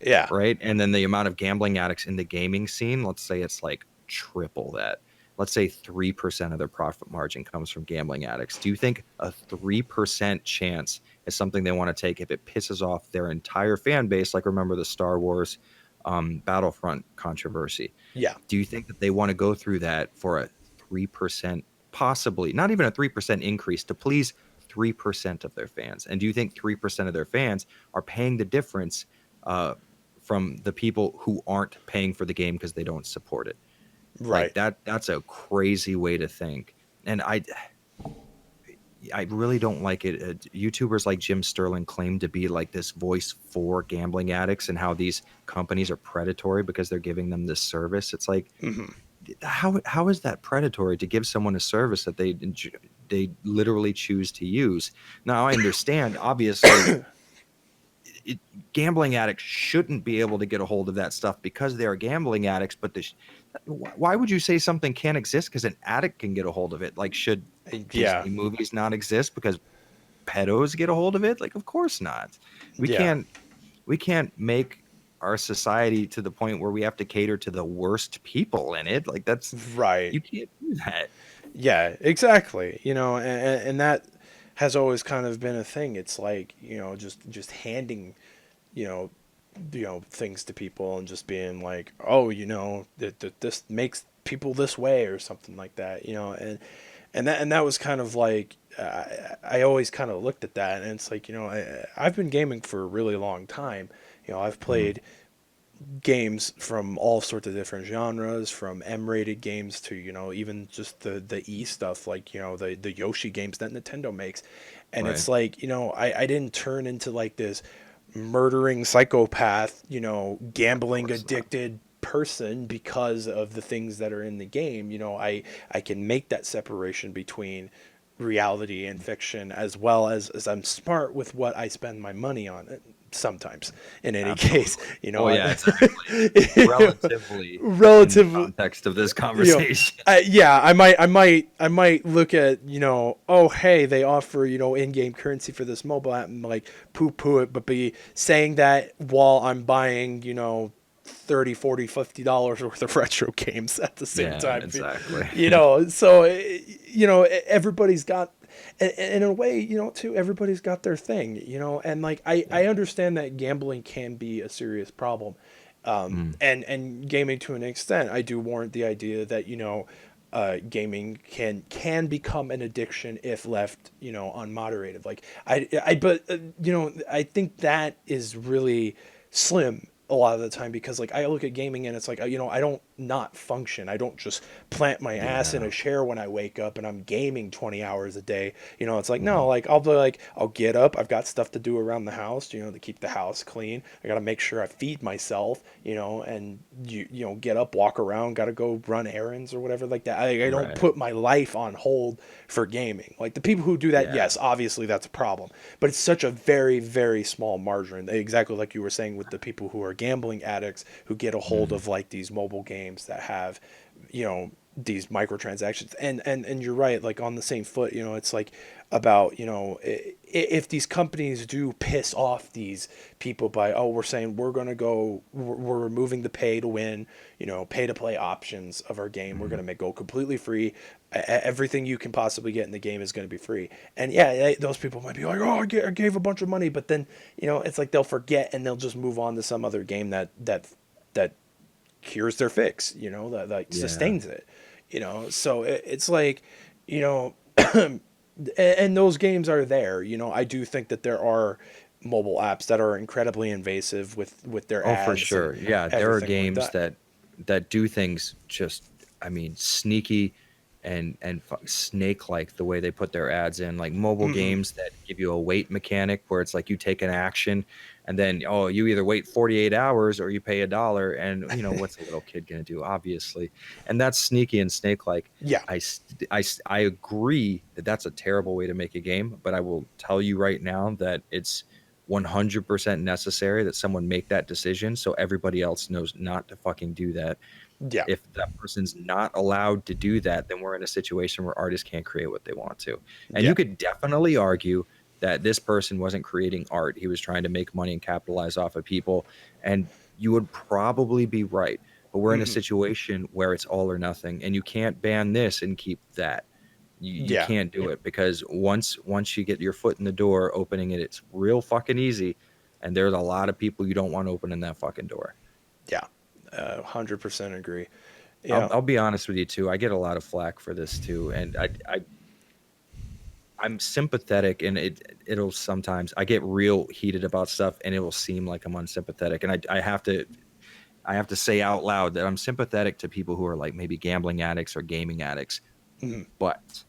Yeah. right? And then the amount of gambling addicts in the gaming scene, let's say it's like triple that. Let's say 3% of their profit margin comes from gambling addicts. Do you think a 3% chance is something they want to take if it pisses off their entire fan base? Like, remember the Star Wars Battlefront controversy. Yeah. Do you think that they want to go through that for a 3%, possibly not even a 3% increase to please 3% of their fans? And do you think 3% of their fans are paying the difference uh, from the people who aren't paying for the game because they don't support it? Like, Right. that's a crazy way to think. And I really don't like it. YouTubers like Jim Sterling claim to be like this voice for gambling addicts and how these companies are predatory because they're giving them this service. It's like, Hmm. how is that predatory to give someone a service that they literally choose to use? Now, I understand, obviously, it, gambling addicts shouldn't be able to get a hold of that stuff because they are gambling addicts. But why would you say something can't exist because an addict can get a hold of it? Like, should Yeah. Disney movies not exist because pedos get a hold of it? Like, of course not. We Yeah. can't we can't make our society to the point where we have to cater to the worst people in it. Like, Right. you can't do that. Yeah, exactly. And that has always kind of been a thing. It's like, just handing, you know, things to people and just being like, oh, that this makes people this way or something like that, and that was kind of like, I always kind of looked at that, and it's like, I've been gaming for a really long time. I've Mhm. played games from all sorts of different genres, from M-rated games to, even just the E stuff, like, the Yoshi games that Nintendo makes. And Right. it's like, I didn't turn into like this murdering psychopath, Of gambling course not. addicted person because of the things that are in the game. I can make that separation between reality and fiction, as well as I'm smart with what I spend my money on, sometimes, in any case. Absolutely. Oh yeah, exactly. Relatively in the Relative, context of this you know conversation. yeah, I might look at, oh, hey, they offer, in-game currency for this mobile app, and like poo it, but be saying that while I'm buying, 30, 40, $50 worth of retro games at the same Yeah, time. exactly. So everybody's got, in a way, too, everybody's got their thing, and like I Yeah. understand that gambling can be a serious problem, Mm, and gaming to an extent. I do warrant the idea that, gaming can become an addiction if left, unmoderated. Like but I think that is really slim a lot of the time, because like I look at gaming and it's like, I don't not function. I don't just plant my ass in Yeah. a chair when I wake up and I'm gaming 20 hours a day. It's like, no, Mhm. like I'll be like, I'll get up. I've got stuff to do around the house, to keep the house clean. I got to make sure I feed myself, and get up, walk around, got to go run errands or whatever like that. I don't Right. put my life on hold for gaming. Like the people who do that, Yeah. yes, obviously that's a problem, but it's such a very, very small margin. Exactly like you were saying with the people who are gambling addicts who get a hold Mhm. of like these mobile games that have, you know, these microtransactions. And you're right, like on the same foot, it's like about, if these companies do piss off these people by, oh, we're saying we're removing the pay to win, pay to play options of our game. We're Mhm. going to make go completely free. Everything you can possibly get in the game is going to be free. And yeah, those people might be like, oh, I gave a bunch of money, but then, it's like they'll forget and they'll just move on to some other game that cures their fix, that like Yeah. sustains it, so it's like, you know and those games are there. I do think that there are mobile apps that are incredibly invasive with their Oh, for ads and sure. Yeah, there are everything like games that. that do things just, I mean, sneaky and snake like the way they put their ads in, like mobile Hmm. games that give you a wait mechanic where it's like you take an action and then oh you either wait 48 hours or you pay $1 and what's a little kid gonna do obviously, and that's sneaky and snake like. Yeah. I agree that that's a terrible way to make a game, but I will tell you right now that it's 100% necessary that someone make that decision so everybody else knows not to fucking do that. Yeah. If that person's not allowed to do that, then we're in a situation where artists can't create what they want to. And Yeah. you could definitely argue that this person wasn't creating art. He was trying to make money and capitalize off of people. And you would probably be right. But we're in a Hmm. situation where it's all or nothing. And you can't ban this and keep that. You Yeah. can't do it because once you get your foot in the door, opening it, it's real fucking easy. And there's a lot of people you don't want opening that fucking door. Yeah. 100% agree. I'll Yeah. I'll be honest with you too. I get a lot of flack for this too, and I'm sympathetic, and it'll sometimes I get real heated about stuff, and it will seem like I'm unsympathetic, and I have to say out loud that I'm sympathetic to people who are like maybe gambling addicts or gaming addicts, Hmm. but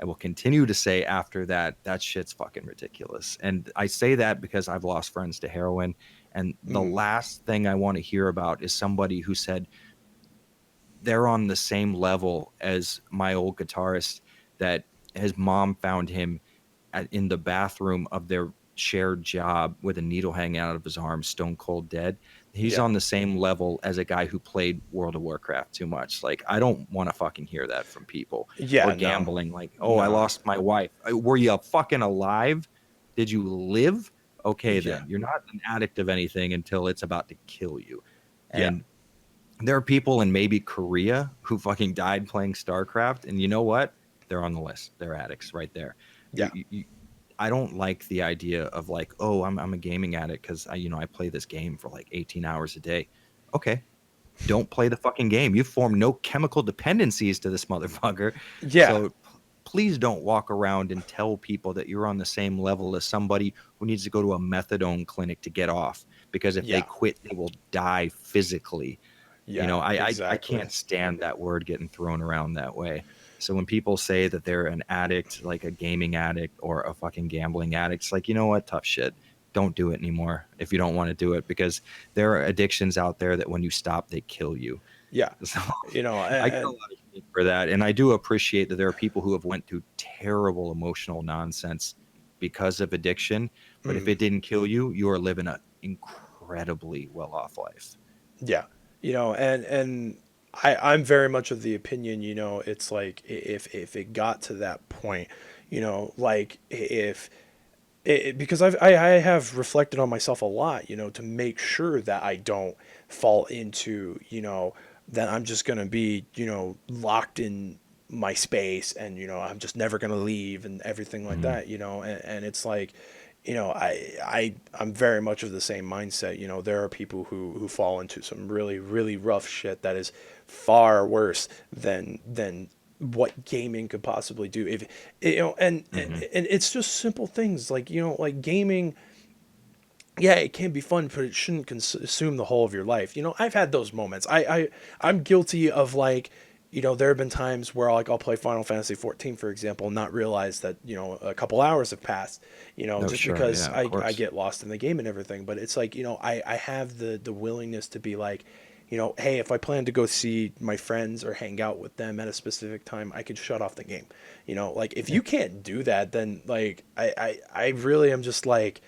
I will continue to say after that that shit's fucking ridiculous, and I say that because I've lost friends to heroin, and the Hmm. last thing I want to hear about is somebody who said they're on the same level as my old guitarist that his mom found him in the bathroom of their shared job with a needle hanging out of his arm, stone cold dead. He's Yeah. on the same level as a guy who played World of Warcraft too much. Like, I don't want to fucking hear that from people or Yeah. No. gambling. Like, oh, I No. lost my wife. Were you fucking alive? Did you live? Okay, Yeah. then you're not an addict of anything until it's about to kill you. Yeah. And there are people in maybe Korea who fucking died playing StarCraft, and you know what? They're on the list. They're addicts right there. Yeah. I don't like the idea of like, oh, I'm a gaming addict because I play this game for like 18 hours a day. Okay, don't play the fucking game. You form no chemical dependencies to this motherfucker. Yeah. So please don't walk around and tell people that you're on the same level as somebody who needs to go to a methadone clinic to get off because if they Yeah. quit, they will die physically. Yeah. I Exactly. can't stand that word getting thrown around that way. So when people say that they're an addict, like a gaming addict or a fucking gambling addict, it's like, you know what? Tough shit. Don't do it anymore if you don't want to do it because there are addictions out there that when you stop, they kill you. Yeah. So I get a And lot of hate for that. And I do appreciate that there are people who have went through terrible emotional nonsense because of addiction. But if mhm. it didn't kill you, you are living an incredibly well off life. Yeah, and I'm very much of the opinion, it's like if it got to that point, like if because I have reflected on myself a lot, to make sure that I don't fall into, that I'm just gonna be, locked in my space and I'm just never gonna leave and everything like Mhm. that, and it's like, I'm very much of the same mindset. There are people who fall into some really, really rough shit that is far worse than what gaming could possibly do. If and Mhm. it's just simple things like like gaming. yeah, it can be fun, but it shouldn't consume the whole of your life. I've had those moments. I'm guilty of like, there have been times where like I'll play Final Fantasy 14, for example, and not realize that a couple hours have passed. No, Just sure, because yeah, of I course. get lost in the game and everything. But it's like I have the willingness to be like, hey, if I plan to go see my friends or hang out with them at a specific time, I could shut off the game. Like if Yeah. you can't do that, then like I really am just like,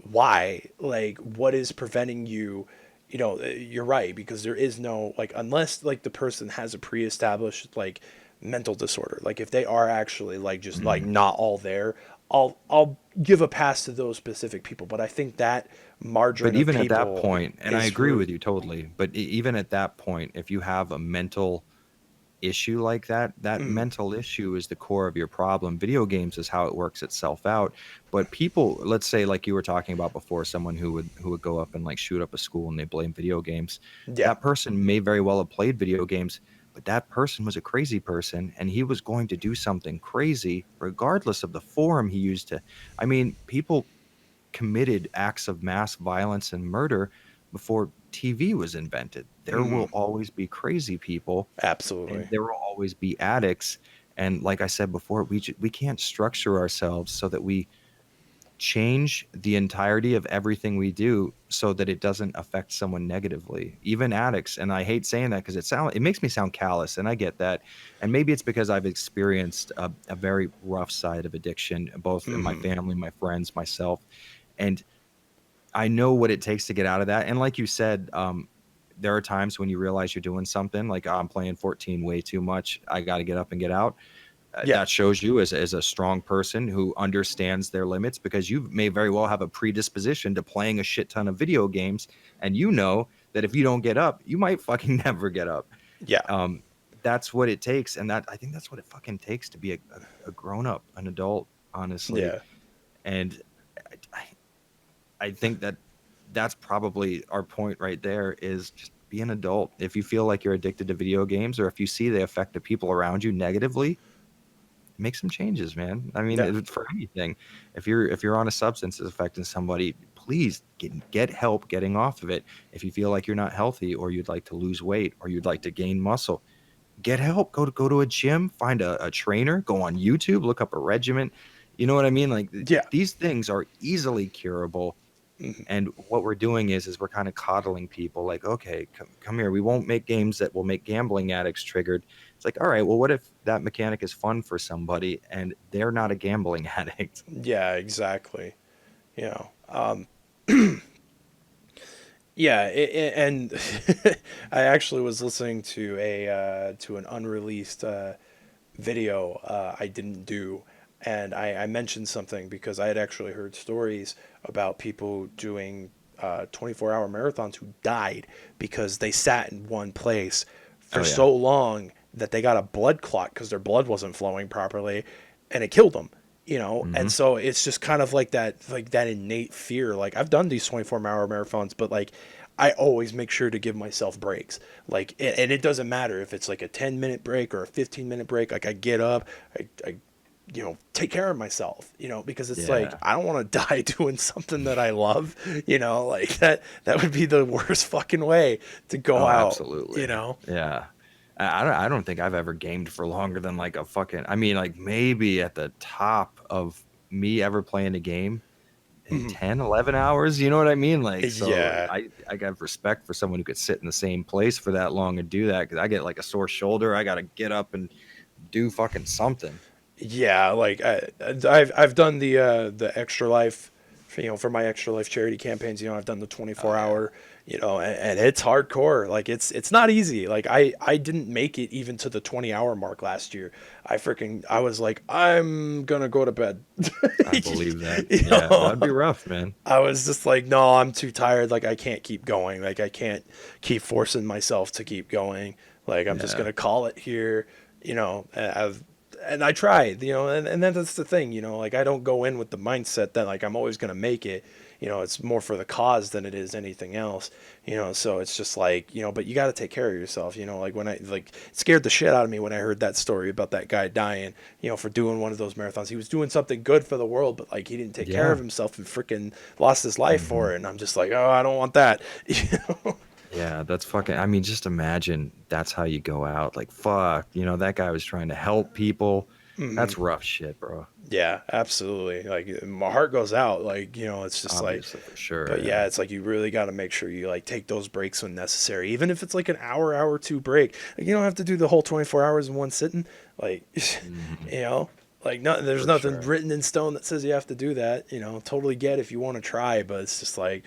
why? Like, what is preventing you? You're right, because there is no, like, unless like the person has a pre-established like mental disorder, like if they are actually like just like Mhm. not all there, I'll give a pass to those specific people. But I think that But margarine of even at that people point, and I is agree really. with you totally, but even at that point, if you have a mental issue like that, that Mm, mental issue is the core of your problem. Video games is how it works itself out. But people, let's say like you were talking about before, someone who would go up and like shoot up a school and they blame video games. yeah. That person may very well have played video games, but that person was a crazy person and he was going to do something crazy regardless of the forum he used to. I mean, people committed acts of mass violence and murder before TV was invented. There Mm, will always be crazy people and absolutely. there will always be addicts. And like I said before, we can't structure ourselves so that we change the entirety of everything we do so that it doesn't affect someone negatively, even addicts. And I hate saying that because it makes me sound callous, and I get that. And maybe it's because I've experienced a very rough side of addiction, both in my Hmm. family, my friends, myself, and I know what it takes to get out of that. And like you said, there are times when you realize you're doing something like, "Oh, I'm playing 14 way too much. I got to get up and get out." Yeah. That shows you as a strong person who understands their limits, because you may very well have a predisposition to playing a shit ton of video games. And you know that if you don't get up, you might fucking never get up. Yeah. Um, that's what it takes. And I think that's what it fucking takes to be a grown up, an adult, honestly. Yeah. And I, I think that that's probably our point right there, is just be an adult. If you feel like you're addicted to video games, or if you see they affect the people around you negatively, make some changes, man. I mean, Yeah. for anything, if you're on a substance that's affecting somebody, please get help getting off of it. If you feel like you're not healthy, or you'd like to lose weight, or you'd like to gain muscle, get help. Go to a gym, find a trainer, go on YouTube, look up a regimen. You know what I mean? Like Yeah. these things are easily curable. Hmm. And what we're doing is we're kind of coddling people, like, okay, come here. We won't make games that will make gambling addicts triggered. It's like, all right, well, what if that mechanic is fun for somebody and they're not a gambling addict? Yeah. Exactly. Yeah, and I actually was listening to a to an unreleased video I didn't do, and I mentioned something because I had actually heard stories about people doing 24-hour marathons who died because they sat in one place for Oh yeah. so long that they got a blood clot because their blood wasn't flowing properly, and it killed them. And Hmm. so it's just kind of like that innate fear. Like I've done these 24-hour marathons, but like I always make sure to give myself breaks. Like, and it doesn't matter if it's like a 10-minute break or a 15-minute break. Like I get up, I take care of myself, because it's like, Yeah. I don't want to die doing something that I love, like that would be the worst fucking way to go Oh, out, absolutely. Yeah. I don't think I've ever gamed for longer than like a fucking, I mean, like maybe at the top of me ever playing a game in Mhm. 10, 11 hours. You know what I mean? Like, so Yeah. I got respect for someone who could sit in the same place for that long and do that, because I get like a sore shoulder. I got to get up and do fucking something. Yeah, like I've done the extra life, for my extra life charity campaigns. I've done the Oh, yeah. 24-hour, and it's hardcore. Like it's not easy. Like I didn't make it even to the 20-hour mark last year. I was like, I'm gonna go to bed. I believe that. you Yeah. know, That'd be rough, man. I was just like, no, I'm too tired. Like I can't keep going. Like I can't keep forcing myself to keep going. Like I'm just Yeah. gonna call it here. And I tried, and then that's the thing, like I don't go in with the mindset that like I'm always gonna make it. it's more for the cause than it is anything else. So it's just like, but you got to take care of yourself. Like when it scared the shit out of me when I heard that story about that guy dying, for doing one of those marathons. He was doing something good for the world, but like he didn't take care Yeah. of himself and freaking lost his life Hmm. for it. And I'm just like, oh, I don't want that. Yeah, that's fucking. I mean, just imagine that's how you go out. Like, fuck, that guy was trying to help people. Mhm. That's rough shit, bro. Yeah, absolutely. Like my heart goes out. Like, it's just like, Obviously, for sure. but Yeah. yeah, it's like you really got to make sure you like take those breaks when necessary, even if it's like an hour two break. Like you don't have to do the whole 24 hours in one sitting. Like, Hmm. you know, like no, there's For nothing sure. written in stone that says you have to do that. Totally get if you want to try, but it's just like,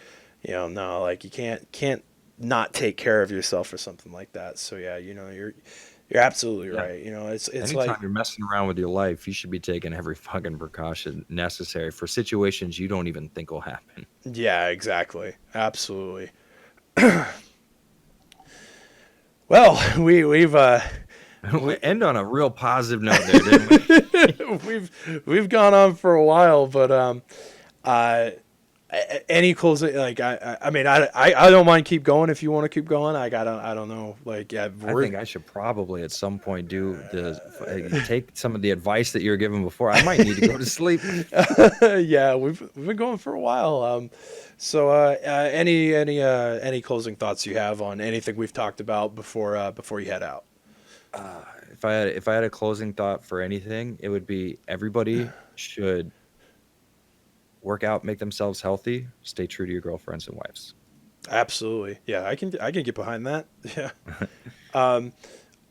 no, like you can't not take care of yourself or something like that. So yeah, you're absolutely Yeah. right. It's Anytime like, you're messing around with your life, you should be taking every fucking precaution necessary for situations you don't even think will happen. yeah, exactly, absolutely. Well, We we end on a real positive note there, didn't we? we've gone on for a while, but uh, any closing, like I mean I don't mind keep going if you want to keep going. I don't know, like yeah, I think I should probably at some point take some of the advice that you were given before. I might need to go to sleep. yeah, we've been going for a while. So any closing thoughts you have on anything we've talked about before you head out? If I had a closing thought for anything, it would be everybody should work out, make themselves healthy, stay true to your girlfriends and wives. Absolutely, yeah, I can get behind that. Yeah. Um,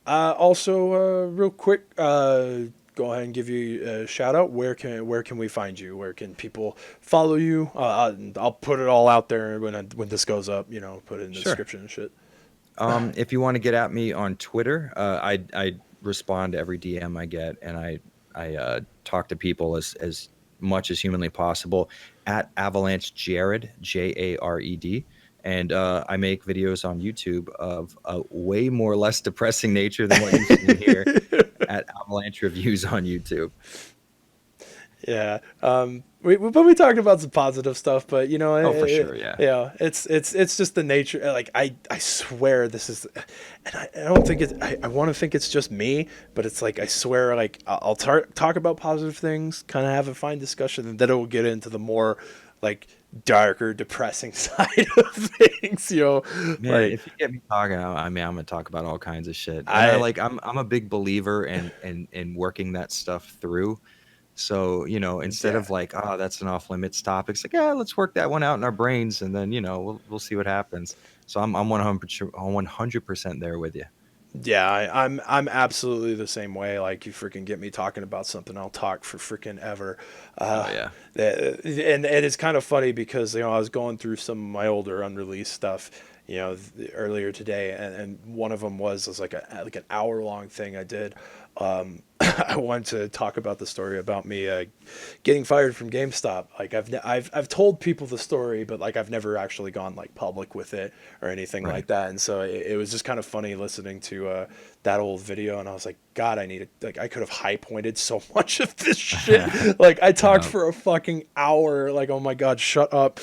also, real quick, go ahead and give you a shout out. Where can we find you? Where can people follow you? I'll put it all out there when this goes up. Put it in the Sure. description and shit. If you want to get at me on Twitter, I respond to every DM I get, and I talk to people as much as humanly possible at Avalanche Jared, Jared, and I make videos on YouTube of a way more less depressing nature than what you've seen here at Avalanche Reviews on YouTube. Yeah. But we talked about some positive stuff, but Oh, for sure, yeah. it's just the nature. Like I swear this is, and I don't think it's. I want to think it's just me, but it's like I swear, like I'll talk about positive things, kind of have a fine discussion, and then it will get into the more like darker, depressing side of things. Man, Like if you get me talking, I mean, I'm gonna talk about all kinds of shit, and I I'm a big believer in working that stuff through. So, instead yeah. of like, oh, that's an off limits topic, it's like, yeah, let's work that one out in our brains, and then we'll see what happens. So I'm 100% there with you. Yeah, I'm absolutely the same way. Like you freaking get me talking about something, I'll talk for freaking ever. Oh Uh, yeah. and it's kind of funny because I was going through some of my older unreleased stuff, earlier today, and one of them was like an hour long thing I did. I wanted to talk about the story about me getting fired from GameStop. Like I've told people the story, but like I've never actually gone like public with it or anything Right. like that. And so it was just kind of funny listening to that old video, and I was like, God, I could have high pointed so much of this shit. Like I talked Uh, for a fucking hour. Like, oh my God, shut up.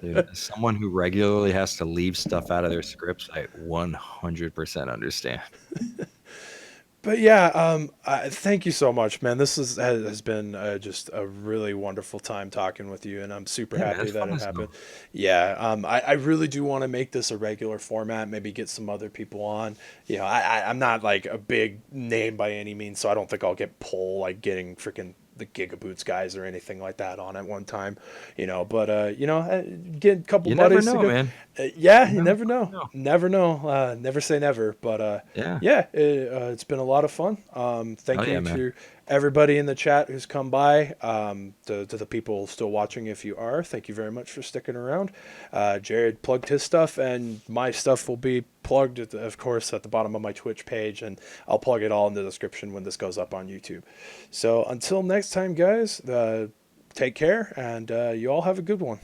Dude, as someone who regularly has to leave stuff out of their scripts, I 100% understand. But yeah, thank you so much, man. This has been just a really wonderful time talking with you, and I'm super Yeah, man, happy it's that fun it as happened. hell. Yeah, I really do want to make this a regular format. Maybe get some other people on. I'm not like a big name by any means, so I don't think I'll get pull like getting freaking the Gigaboots guys or anything like that on at one time. But get a couple You never buddies to know, go. man. Yeah, You you never never know. fucking know. Never know. Never say never. But Yeah. yeah, it's been a lot of fun. Thank Hell yeah, you man. to everybody in the chat who's come by. To the people still watching, if you are, thank you very much for sticking around. Jared plugged his stuff, and my stuff will be plugged, of course, at the bottom of my Twitch page, and I'll plug it all in the description when this goes up on YouTube. So until next time, guys, take care, and you all have a good one.